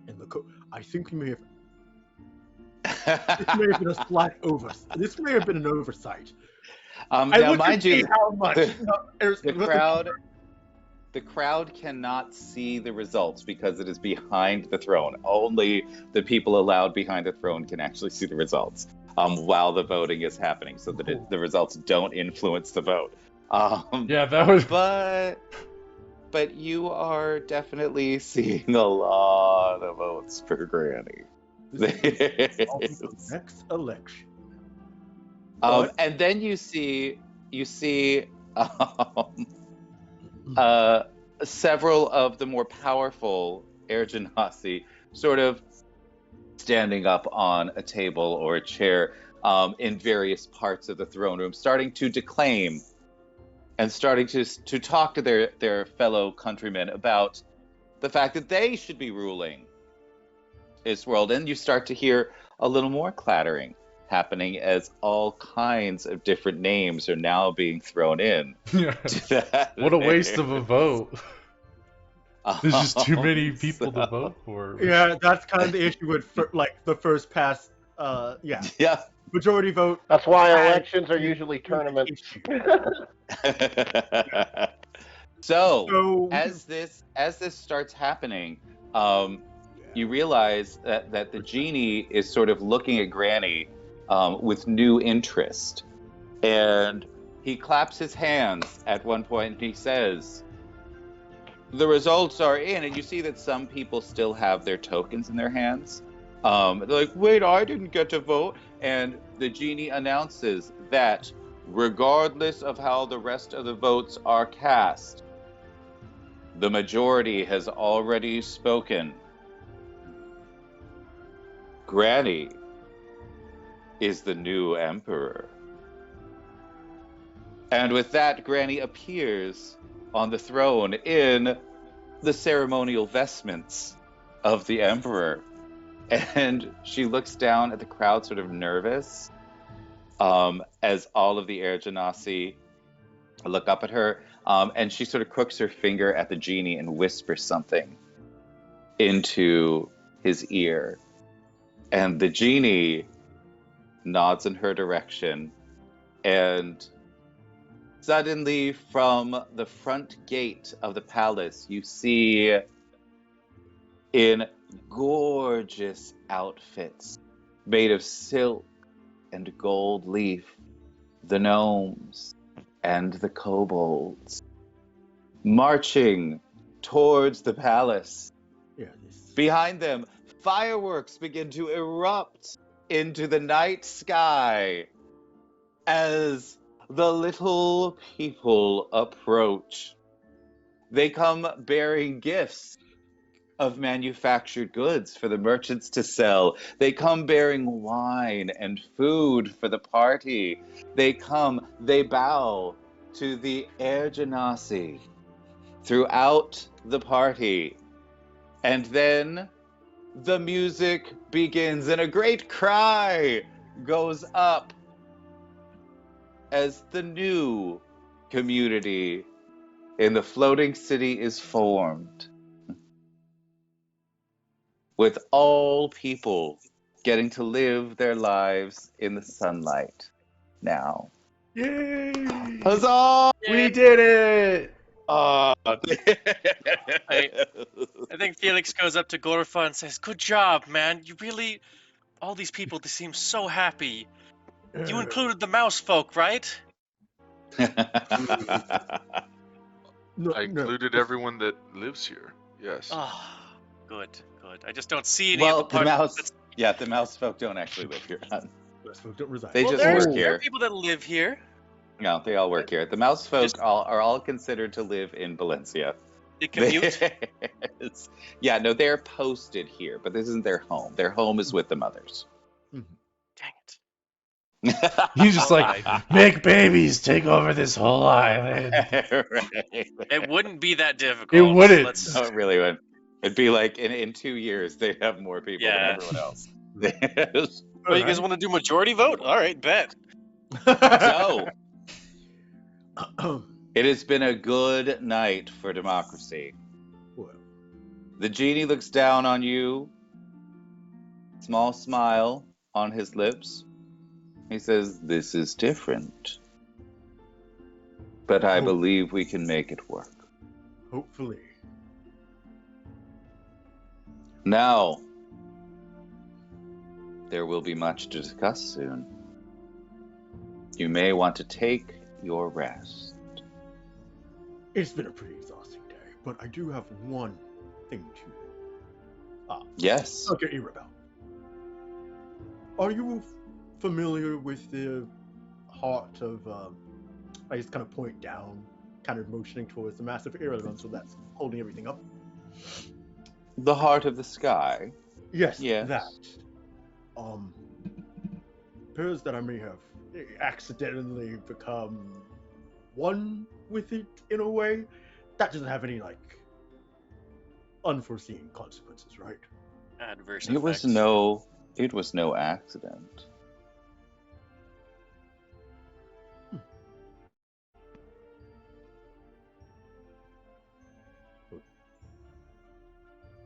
and the I think we may have. This may have been a slight This may have been an oversight. Now, mind you, how much the crowd cannot see the results because it is behind the throne. Only the people allowed behind the throne can actually see the results while the voting is happening, so that the results don't influence the vote. Yeah, that was. But you are definitely seeing a lot of votes for Granny. Next election. And then you see several of the more powerful Air Genasi sort of standing up on a table or a chair in various parts of the throne room, starting to declaim and starting to talk to their fellow countrymen about the fact that they should be ruling. is swirled in. You start to hear a little more clattering happening as all kinds of different names are now being thrown in. Yeah. To that What a waste of a vote. There's just too many people to So- vote for. Yeah, that's kind of the issue with the first pass. Yeah, Yeah. majority vote. That's why has elections are been usually an tournaments. issue. So So as this starts happening, you realize that the genie is sort of looking at Granny with new interest, and he claps his hands at one point and he says, "The results are in," and you see that some people still have their tokens in their hands. They're like, "Wait, I didn't get to vote," and the genie announces that regardless of how the rest of the votes are cast, the majority has already spoken. Granny is the new emperor. And with that, Granny appears on the throne in the ceremonial vestments of the emperor. And she looks down at the crowd, sort of nervous, as all of the Air Genasi look up at her. And she sort of crooks her finger at the genie and whispers something into his ear. And the genie nods in her direction, and suddenly from the front gate of the palace, you see, in gorgeous outfits made of silk and gold leaf, the gnomes and the kobolds marching towards the palace. yeah, Behind them, fireworks begin to erupt into the night sky as the little people approach. They come bearing gifts of manufactured goods for the merchants to sell. They come bearing wine and food for the party. They bow to the Air Genasi throughout the party. And then the music begins and a great cry goes up as the new community in the floating city is formed, with all people getting to live their lives in the sunlight now. Yay! Huzzah! We did it! I think Felix goes up to Gorfa and says, "Good job, man. You really, all these people, they seem so happy. You included the mouse folk, right?" no, I included everyone that lives here. Yes. Oh, good. I just don't see any Well, of the parts. the mouse folk don't actually live here. Don't reside. They Well, just there work are here. people that live here. No, they all work here. The mouse folk are all considered to live in Valencia. They commute. Yeah, no, they're posted here, but this isn't their home. Their home is with the mothers. Dang it. He's just like, Alright. make babies take over this whole island. It wouldn't be that difficult. It wouldn't. Let's. No, it really would. It'd be like in 2 years they'd have more people than Yeah. everyone else. Oh, you guys want to do majority vote? All right, bet. So it has been a good night for democracy. Well, The genie looks down on you, small smile on his lips. He says, "This is different, but I Oh. believe we can make it work." hopefully. Now, there will be much to discuss soon. You may want to take your rest. It's been a pretty exhausting day, but I do have one thing to Yes. talk to you about. Are you familiar with the heart of, I just kind of point down, kind of motioning towards the massive air elemental that's holding everything up? The heart of the sky. Yes, Yes. that. Appears that I may have accidentally become one with it in a way. That doesn't have any, like, unforeseen consequences, right? Adverse It was effects. no accident.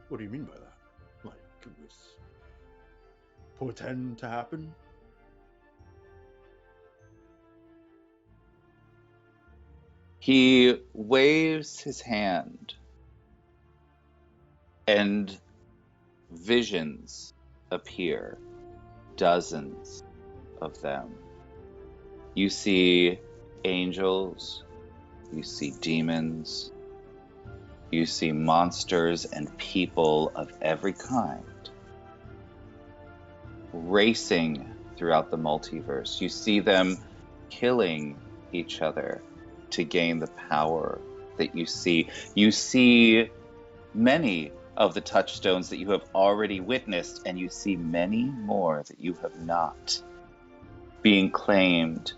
What do you mean by that? Like, it was portend to happen? He waves his hand, and visions appear, dozens of them. You see angels, you see demons, you see monsters and people of every kind racing throughout the multiverse. You see them killing each other to gain the power that you see. You see many of the touchstones that you have already witnessed, and you see many more that you have not being claimed.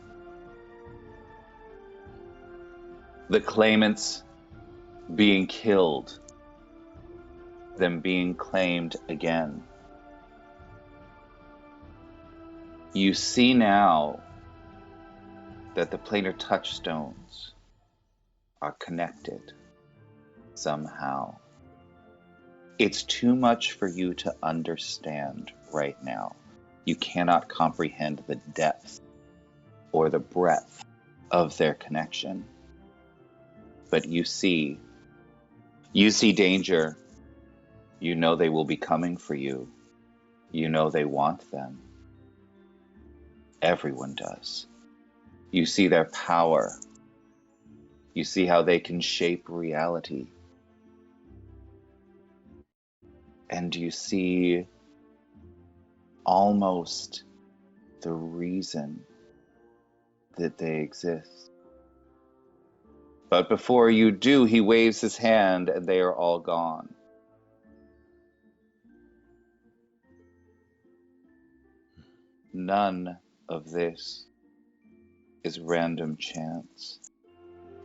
The claimants being killed, them being claimed again. You see now that the planar touchstones are connected somehow. It's too much for you to understand right now. You cannot comprehend the depth or the breadth of their connection. But you see danger. You know they will be coming for you. You know they want them. Everyone does. You see their power. You see how they can shape reality. And you see almost the reason that they exist. But before you do, he waves his hand and they are all gone. None of this is random chance.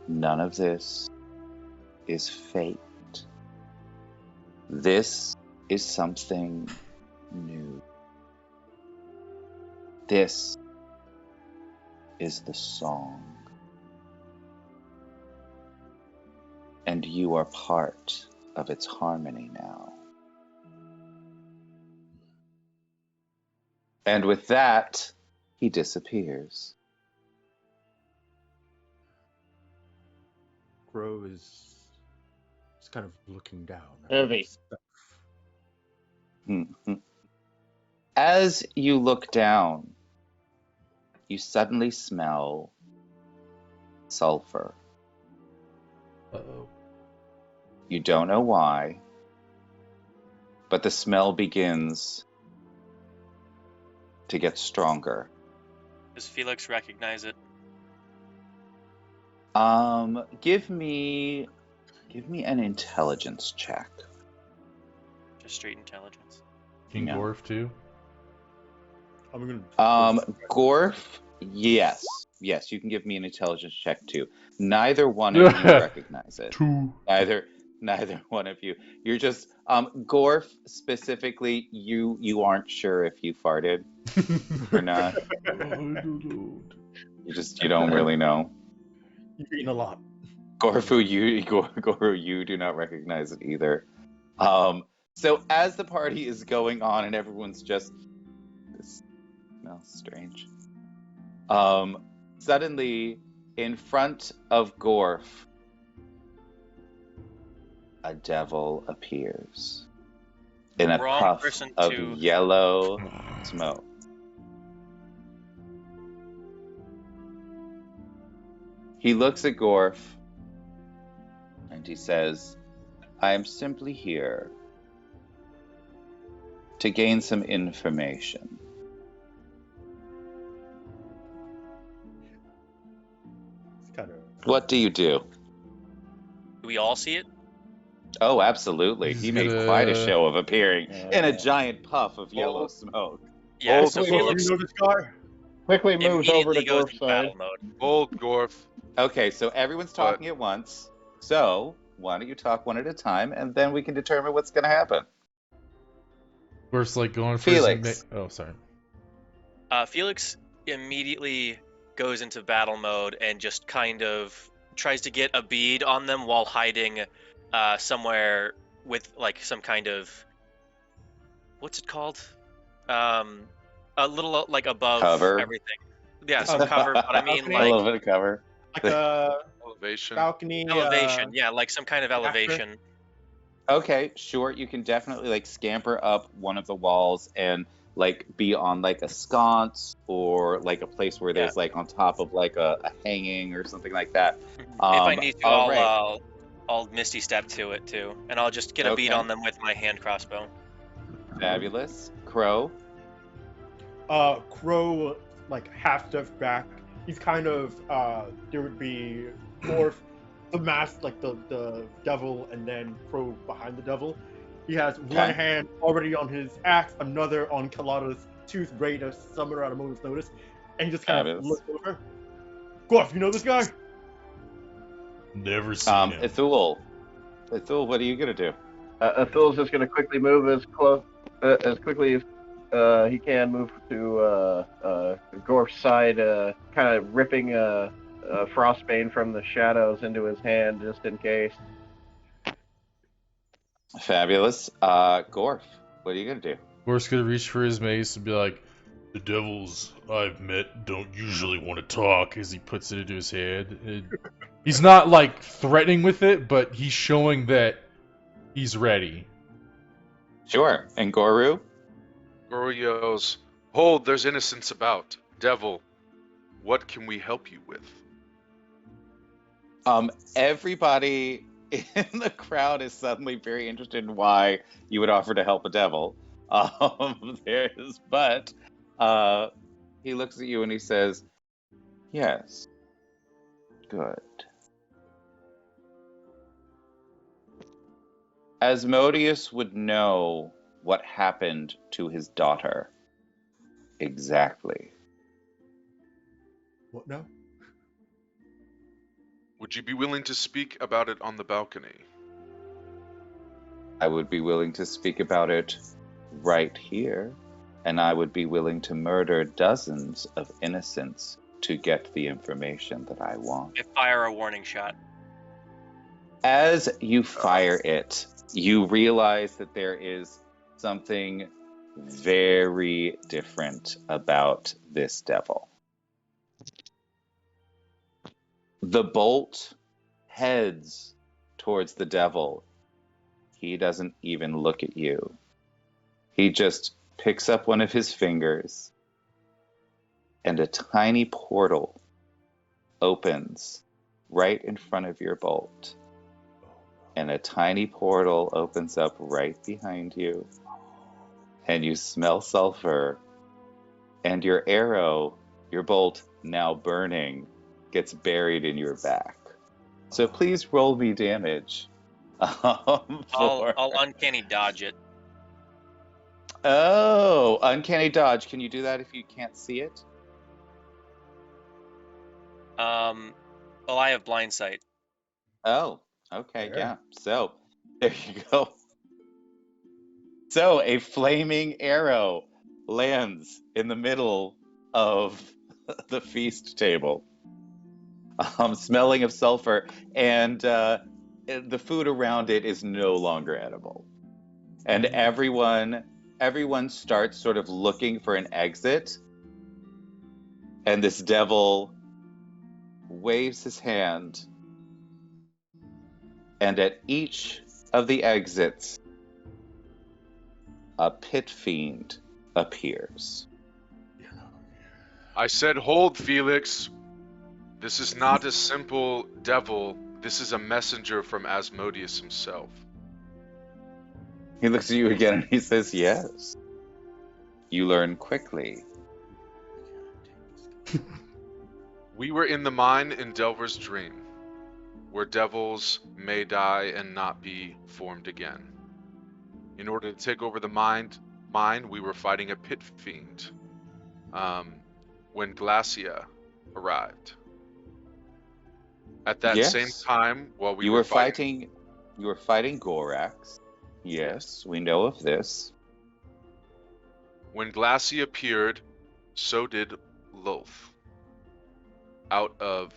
None of this is fate. This is something new. This is the song. And you are part of its harmony now. And with that, he disappears. Crow is kind of looking down. at Heavy. his stuff. Mhm. As you look down, you suddenly smell sulfur. Uh-oh. You don't know why, but the smell begins to get stronger. Does Felix recognize it? Give me an intelligence check. Just straight intelligence. King No. Gorf too? I'm gonna. Gorf, yes, you can give me an intelligence check too. Neither one of you recognize it. 2. Neither one of you. You're just Gorf specifically. You aren't sure if you farted or not. I don't know. You don't really know. You've eaten a lot. Gorfu, you do not recognize it either. So as the party is going on and everyone's just, this smells strange. Suddenly, in front of Gorf, a devil appears in a Wrong puff person of to- yellow smoke. He looks at Gorf and he says, I am simply here to gain some information. It's kind of. What do you do? Do we all see it? Oh, absolutely. He's He made gonna- quite a show of appearing in a giant puff of yellow Oh. smoke. Yeah, Oh, so wait, So Felix you know this guy? Quickly moves over to immediately goes Gorf's into side. battle mode. Old Gorf. Okay, so everyone's What? talking at once. So why don't you talk one at a time, and then we can determine what's going to happen. Gorf's like going for Felix. his... Oh, sorry. Felix immediately goes into battle mode and just kind of tries to get a bead on them while hiding somewhere with like some kind of, what's it called? A little like above Cover. everything. Yeah, some cover, but I mean balcony? a like little bit of cover. Like a Elevation. balcony. elevation. Yeah, like some kind of elevation. Okay, sure. You can definitely like scamper up one of the walls and like be on like a sconce or like a place where there's like on top of like a hanging or something like that. If I need to, all right. I'll misty step to it too, and I'll just get a bead Okay. on them with my hand crossbow. Fabulous. Crow. Crow, like half steps back. He's kind of there would be Gorf, the mask, like the devil, and then Crow behind the devil. He has one hand already on his axe, another on Kalada's tooth, ready to summon her at a moment's notice, and he just kind of looks over. Gorf, you know this guy? Never seen him. Ithul, what are you gonna do? Ithul's just gonna quickly move as quickly as he can, move to Gorf's side, kind of ripping Frostbane from the shadows into his hand, just in case. Fabulous. Gorf, what are you gonna do? Gorf's gonna reach for his mace and be like, "The devils I've met don't usually want to talk," as he puts it into his hand. And he's not like threatening with it, but he's showing that he's ready. Sure. And Goru? Goru yells, "Hold, there's innocents about. Devil, what can we help you with?" Everybody in the crowd is suddenly very interested in why you would offer to help a devil. But he looks at you and he says, "Yes, good. Asmodeus would know what happened to his daughter. Exactly." What now? Would you be willing to speak about it on the balcony? I would be willing to speak about it right here, and I would be willing to murder dozens of innocents to get the information that I want. I fire a warning shot. As you fire it, you realize that there is something very different about this devil. The bolt heads towards the devil. He doesn't even look at you. He just picks up one of his fingers, and a tiny portal opens right in front of your bolt. And a tiny portal opens up right behind you. And you smell sulfur. And your arrow, your bolt now burning, gets buried in your back. So please roll me damage. I'll uncanny dodge it. Oh, uncanny dodge. Can you do that if you can't see it? Well, I have blind sight. Oh, okay, There. yeah. So, there you go. So, a flaming arrow lands in the middle of the feast table, smelling of sulfur, and the food around it is no longer edible. And everyone starts sort of looking for an exit, and this devil waves his hand, and at each of the exits, a pit fiend appears. I said, "Hold, Felix. This is not a simple devil. This is a messenger from Asmodeus himself." He looks at you again and he says, "Yes. You learn quickly." We were in the mine in Delver's dream, where devils may die and not be formed again. In order to take over the mine, we were fighting a pit fiend. When Glacia arrived. At that Yes. same time, while we You were were fighting Gorax. Yes, we know of this. When Glassy appeared, so did Loth. Out of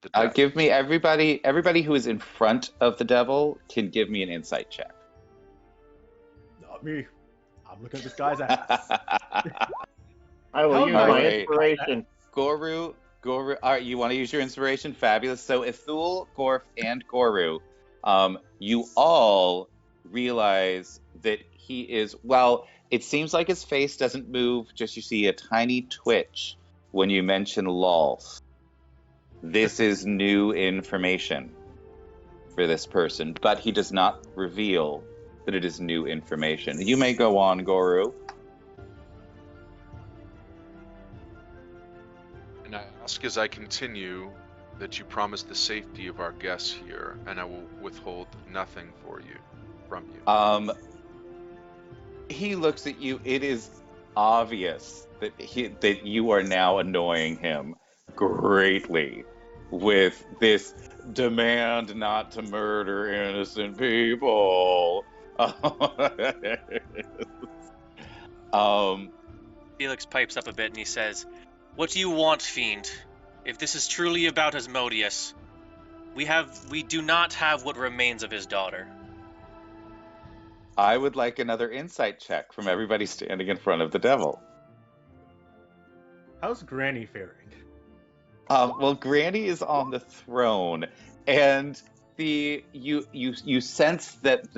the depths. Give me everybody who is in front of the devil can give me an insight check. Not me. I'm looking at this guy's ass. I will How use nice. my Alright. inspiration. Goru. All right, you want to use your inspiration? Fabulous. So Ithul, Gorf, and Goru, you all realize that he is, well, it seems like his face doesn't move, just you see a tiny twitch when you mention Lolth. This is new information for this person, but he does not reveal that it is new information. You may go on, Goru. And I ask as I continue that you promise the safety of our guests here, and I will withhold nothing from you. He looks at you. It is obvious that you are now annoying him greatly with this demand not to murder innocent people. Felix pipes up a bit and he says, "What do you want, fiend? If this is truly about Asmodeus, we do not have what remains of his daughter." I would like another insight check from everybody standing in front of the devil. How's Granny faring? Well, Granny is on the throne, and you sense that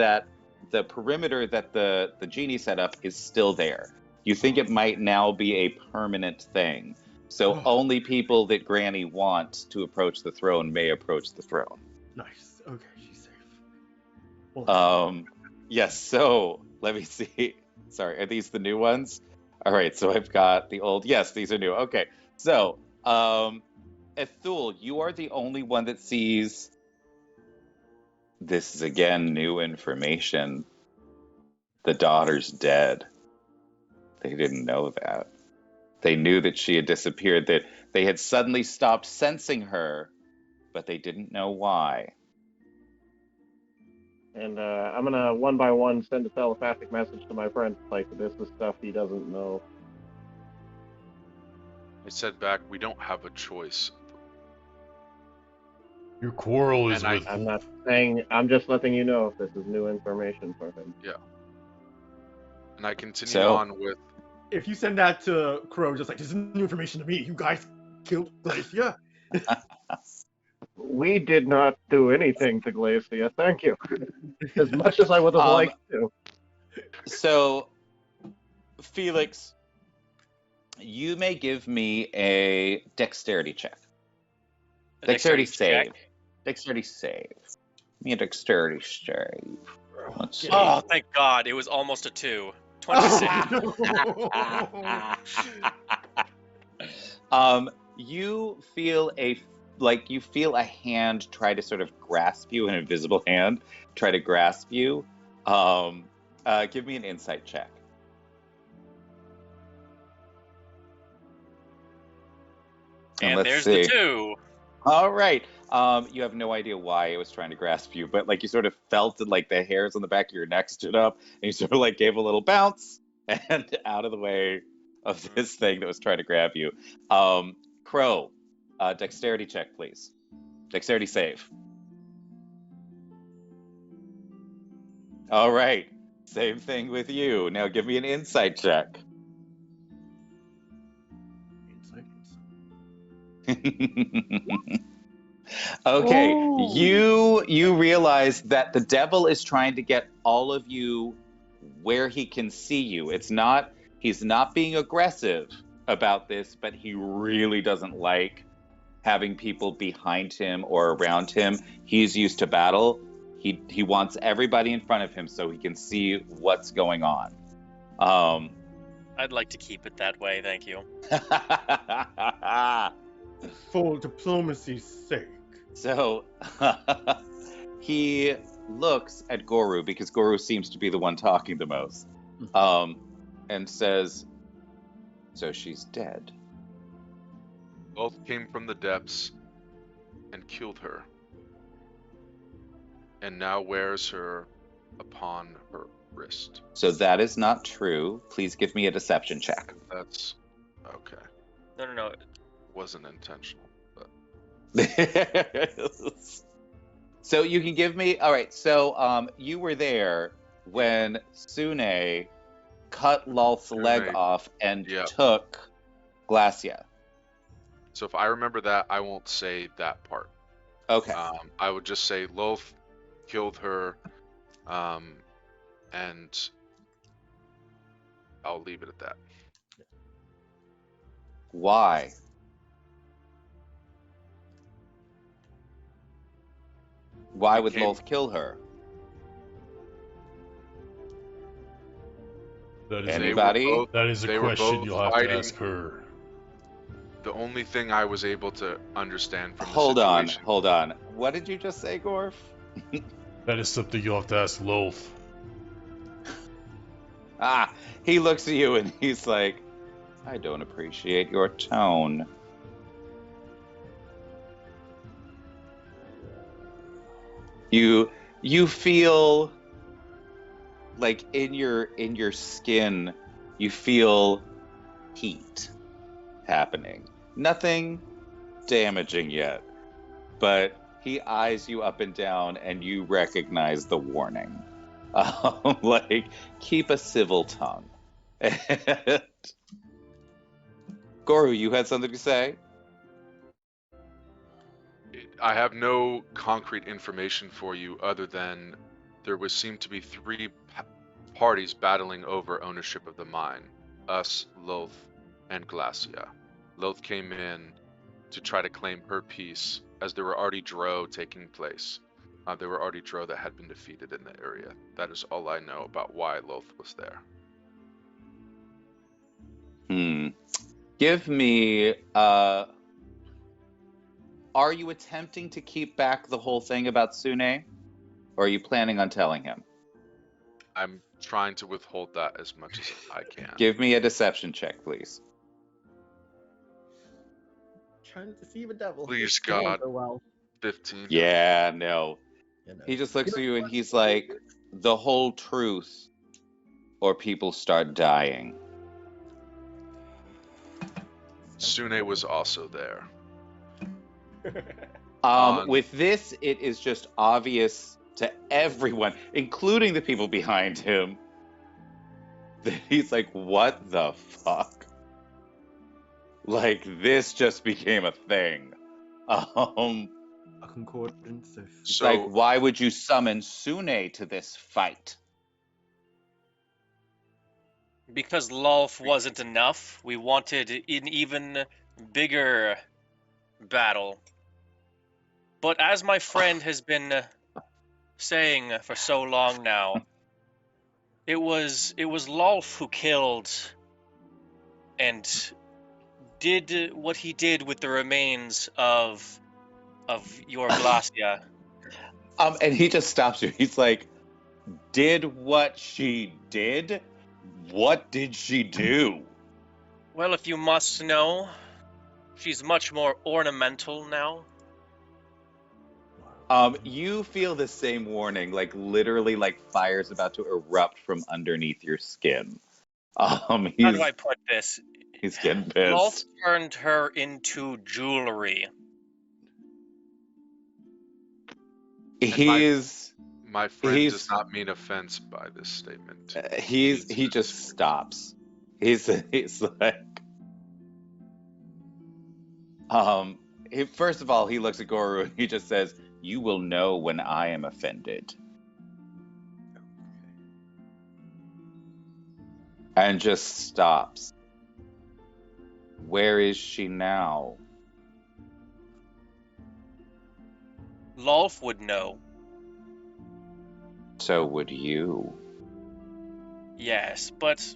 the perimeter that the genie set up is still there. You think it might now be a permanent thing. So only people that Granny wants to approach the throne may approach the throne. Nice. Okay, she's safe. Well, Yes, so let me see. Sorry, are these the new ones? All right, so I've got the old. Yes, these are new. Okay, so Ithul, you are the only one that sees. This is again new information. The daughter's dead. They didn't know that. They knew that she had disappeared, that they had suddenly stopped sensing her, but they didn't know why. And I'm gonna one by one send a telepathic message to my friend. Like, this is stuff he doesn't know. I said back, we don't have a choice. Your quarrel is And with. I'm not saying. I'm just letting you know if this is new information for him. And I continue So- on with, if you send that to Crow, just like, this is new information to me. You guys killed Glacia. We did not do anything to Glacia. Thank you. As much as I would have liked to. So, Felix, you may give me a dexterity check. A Dexterity check. save. Dexterity save. Give me a dexterity save. Let's see. Oh, thank God. It was almost a 2. 26. You feel a hand try to sort of grasp you, an invisible hand try to grasp you. Give me an insight check. And let's there's see. the 2. All right. You have no idea why it was trying to grasp you, but like you sort of felt it, like the hairs on the back of your neck stood up, and you sort of like gave a little bounce and out of the way of this thing that was trying to grab you. Crow, dexterity check, please. Dexterity save. All right. Same thing with you. Now give me an insight check. Okay, you realize that the devil is trying to get all of you where he can see you. He's not being aggressive about this, but he really doesn't like having people behind him or around him. He's used to battle. He wants everybody in front of him so he can see what's going on. I'd like to keep it that way, thank you. For diplomacy's sake. So he looks at Goru, because Goru seems to be the one talking the most, and says, "So she's dead." both came from the depths and killed her, and now wears her upon her wrist. So that is not true. Please give me a deception check. That's okay. No. Wasn't intentional, but So you can give me. All right. So you were there when Sune cut Lolth's leg Sune, off and yep. took Glacia. So if I remember that, I won't say that part. Okay. I would just say Lolth killed her, and I'll leave it at that. Why? Why would Lolth kill her? That is Anybody? That is a they were question both you'll have fighting. to ask her. The only thing I was able to understand from Hold the on, situation. hold on. What did you just say, Gorf? That is something you'll have to ask Lolth. He looks at you and he's like, I don't appreciate your tone. You feel like in your skin, you feel heat happening. Nothing damaging yet, but he eyes you up and down and you recognize the warning. Like, keep a civil tongue. Goru, you had something to say? I have no concrete information for you other than there seemed to be three parties battling over ownership of the mine. Us, Lolth, and Glacia. Lolth came in to try to claim her piece as there were already Drow taking place. There were already Drow that had been defeated in the area. That is all I know about why Lolth was there. Give me, are you attempting to keep back the whole thing about Sune? Or are you planning on telling him? I'm trying to withhold that as much as I can. Give me a deception check, please. Trying to deceive a devil. Please, It's going God. so well. 15. Yeah, no. You know. He just looks at you and he's like, the whole truth, or people start dying. Sune was also there. With this, it is just obvious to everyone, including the people behind him, that he's like, what the fuck? Like, this just became a thing. A concordance of... It's like, why would you summon Sune to this fight? Because Lolth wasn't enough, we wanted an even bigger battle. But as my friend has been saying for so long now, it was Lolth who killed and did what he did with the remains of your Glacia. And he just stops you. He's like, did what she did? What did she do? Well, if you must know, she's much more ornamental now. You feel the same warning, like literally like fire's about to erupt from underneath your skin. How do I put this? He's getting Lolth pissed. turned her into jewelry. My friend does not mean offense by this statement. He just stops. He's like, first of all, he looks at Goru and he just says, "You will know when I am offended," and just stops. Where is she now? Lolth would know. So would you. Yes, but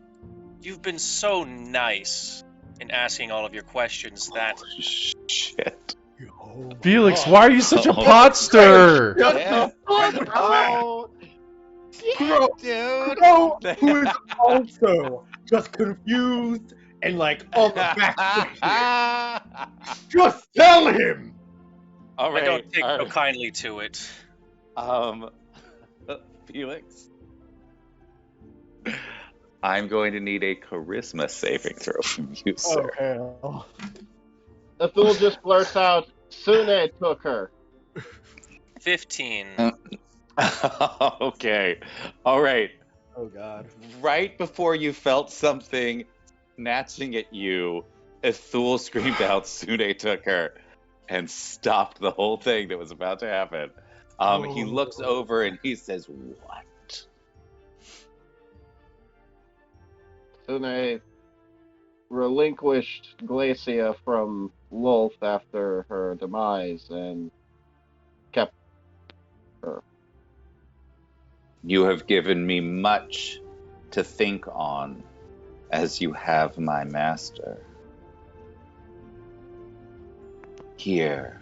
you've been so nice in asking all of your questions that... Shit. Oh, Felix, God. why are you such a pot stirrer? Shut the fuck up! Oh, Crow, dude. Crow, who is also just confused and like on the back foot here. Just tell him! All right. I don't take all so right. kindly to it. Felix, I'm going to need a charisma saving throw from you, Oh, sir. hell. Athul just blurts out, Sune took her. 15. Okay. All right. Oh, God. Right before you felt something snatching at you, Ithul screamed out, Sune took her, and stopped the whole thing that was about to happen. He looks over and he says, what? Sune relinquished Glacia from Lolth after her demise and kept her. You have given me much to think on, as you have my master. Here,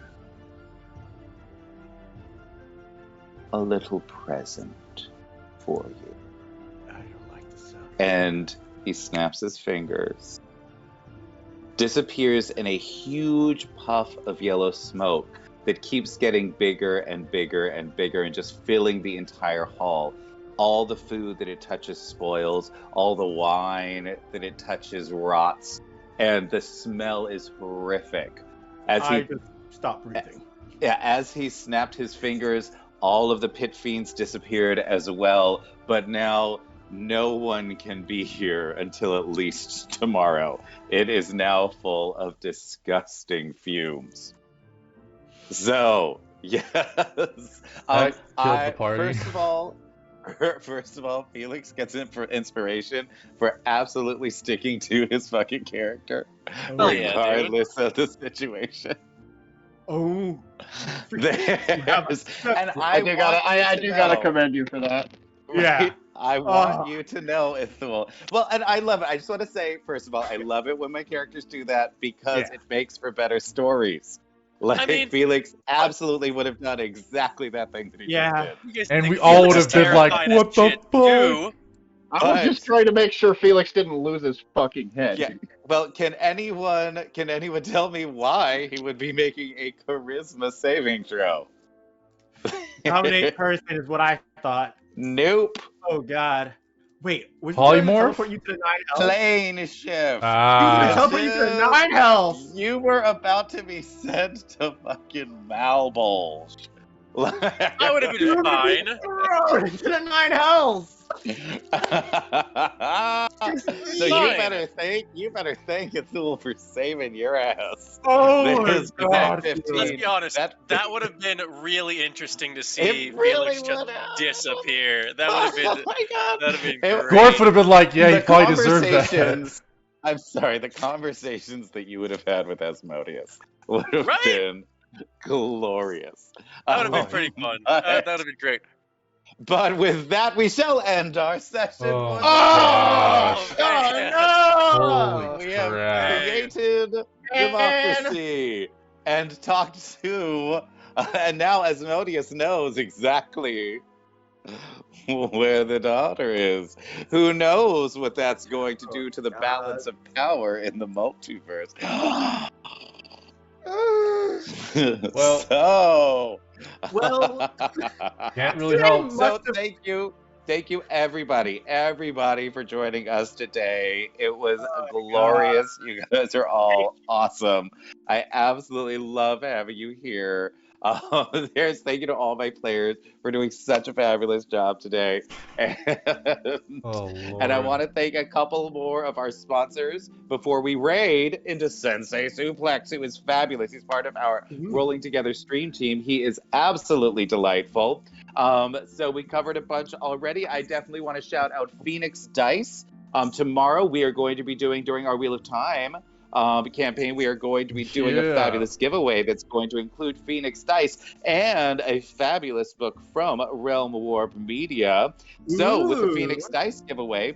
a little present for you. I don't like this sound. And he snaps his fingers, disappears in a huge puff of yellow smoke that keeps getting bigger and bigger and bigger and just filling the entire hall. All the food that it touches spoils, all the wine that it touches rots, and the smell is horrific. I just stopped breathing. Yeah, as he snapped his fingers, all of the pit fiends disappeared as well, but now no one can be here until at least tomorrow. It is now full of disgusting fumes. So, yes. That killed the party. First of all, Felix gets inspiration for absolutely sticking to his fucking character, Hell yeah, regardless of the situation. Oh. There's, and I do gotta commend you for that. Yeah. Right? I want you to know, Ithul. Well, and I love it. I just want to say, first of all, I love it when my characters do that because it makes for better stories. Like, I mean, Felix absolutely would have done exactly that thing that he just did. You guys And think we all Felix would is have been like, terrified as what the shit, fuck? too. I was just trying to make sure Felix didn't lose his fucking head. Yeah. Well, can anyone tell me why he would be making a charisma saving throw? Dominate person is what I thought. Nope. Oh, God. Wait, was you Polymorph? going to teleport you to the 9 health? Plane shift. You were going to teleport you to the 9 health! You were about to be sent to fucking Malbolge. I would have been fine. Thrown to the 9 health! So you better thank Ithul for saving your ass. Oh, Because my God. that 15, Let's be honest, that would have been really interesting to see Felix just disappear. That would have been, Oh my God. that would have been great. Gorf would have been like, yeah, he The probably deserved that. conversations- I'm sorry, the conversations that you would have had with Asmodeus would have Right? been glorious. That would have been pretty fun. That would have been great. But with that, we shall end our session. Oh, once gosh. again. Holy We have crap. created democracy and talked to, and now Asmodeus knows exactly where the daughter is. Who knows what that's going to do to the balance of power in the multiverse? Well- Well, Can't really help. So thank you everybody for joining us today. It was glorious. You guys are all awesome. I absolutely love having you here. Thank you to all my players for doing such a fabulous job today. And I want to thank a couple more of our sponsors before we raid into Sensei Suplex, who is fabulous. He's part of our Rolling Together stream team. He is absolutely delightful. So we covered a bunch already. I definitely want to shout out Phoenix Dice. Tomorrow we are going to be doing, during our Wheel of Time campaign, we are going to be doing a fabulous giveaway that's going to include Phoenix Dice and a fabulous book from Realm Warp Media. So with the Phoenix Dice giveaway,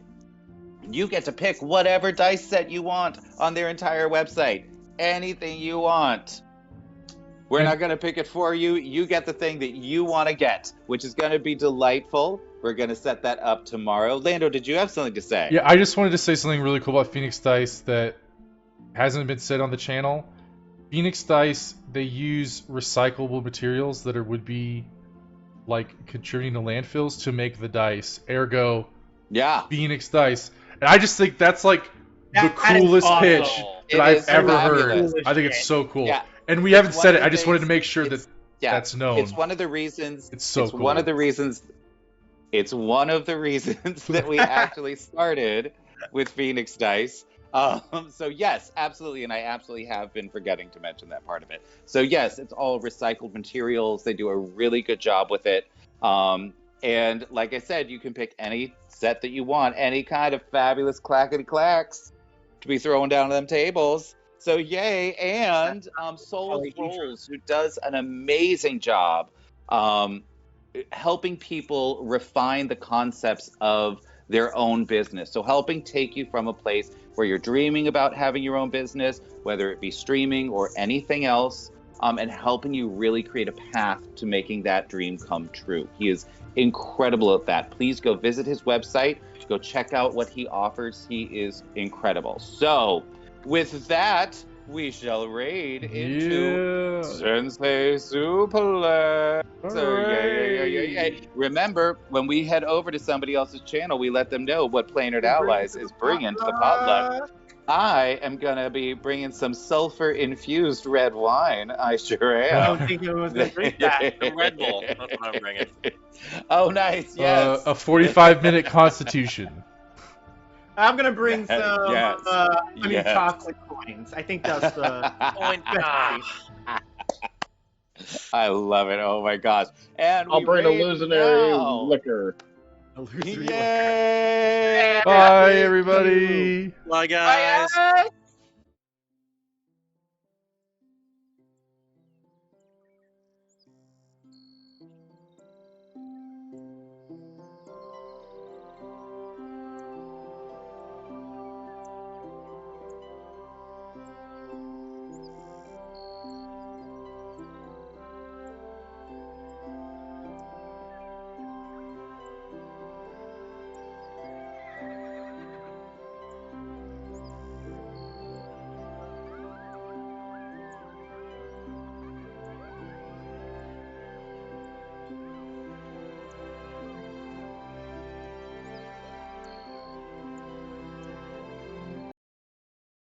you get to pick whatever dice set you want on their entire website. Anything you want. We're not going to pick it for you. You get the thing that you want to get, which is going to be delightful. We're going to set that up tomorrow. Lando, did you have something to say? Yeah, I just wanted to say something really cool about Phoenix Dice that hasn't been said on the channel. Phoenix Dice, they use recyclable materials that would be like contributing to landfills to make the dice. Ergo, Yeah. Phoenix Dice. And I just think that's like the That is coolest awesome. pitch It that I've is ever fabulous. heard. I think it's so cool. Yeah. And we It's haven't one said of it. the I just wanted to things- make sure that it's- yeah, that's known. It's one of the reasons. It's so cool. One of the reasons. It's one of the reasons that we actually started with Phoenix Dice. So yes, absolutely, and I absolutely have been forgetting to mention that part of it. So yes, it's all recycled materials. They do a really good job with it. And like I said, you can pick any set that you want, any kind of fabulous clackety clacks to be throwing down on them tables. So yay, and Soul Rolls, who does an amazing job helping people refine the concepts of their own business. So helping take you from a place where you're dreaming about having your own business, whether it be streaming or anything else, and helping you really create a path to making that dream come true. He is incredible at that. Please go visit his website, go check out what he offers. He is incredible. So with that, we shall raid into Sensei Suplex. Yay. Remember, when we head over to somebody else's channel, we let them know what Playnard Allies is bringing to the potluck. I am going to be bringing some sulfur-infused red wine. I sure am. I don't think anyone's going to drink that. The Red Bull. That's what I'm bringing. Oh, nice. Yes. A 45-minute constitution. I'm going to bring some honey Yes. chocolate coins. I think that's the Point. I love it. Oh my gosh. And I'll we bring raid illusionary now. liquor. Yay! Bye, everybody. Bye, guys. Bye, guys.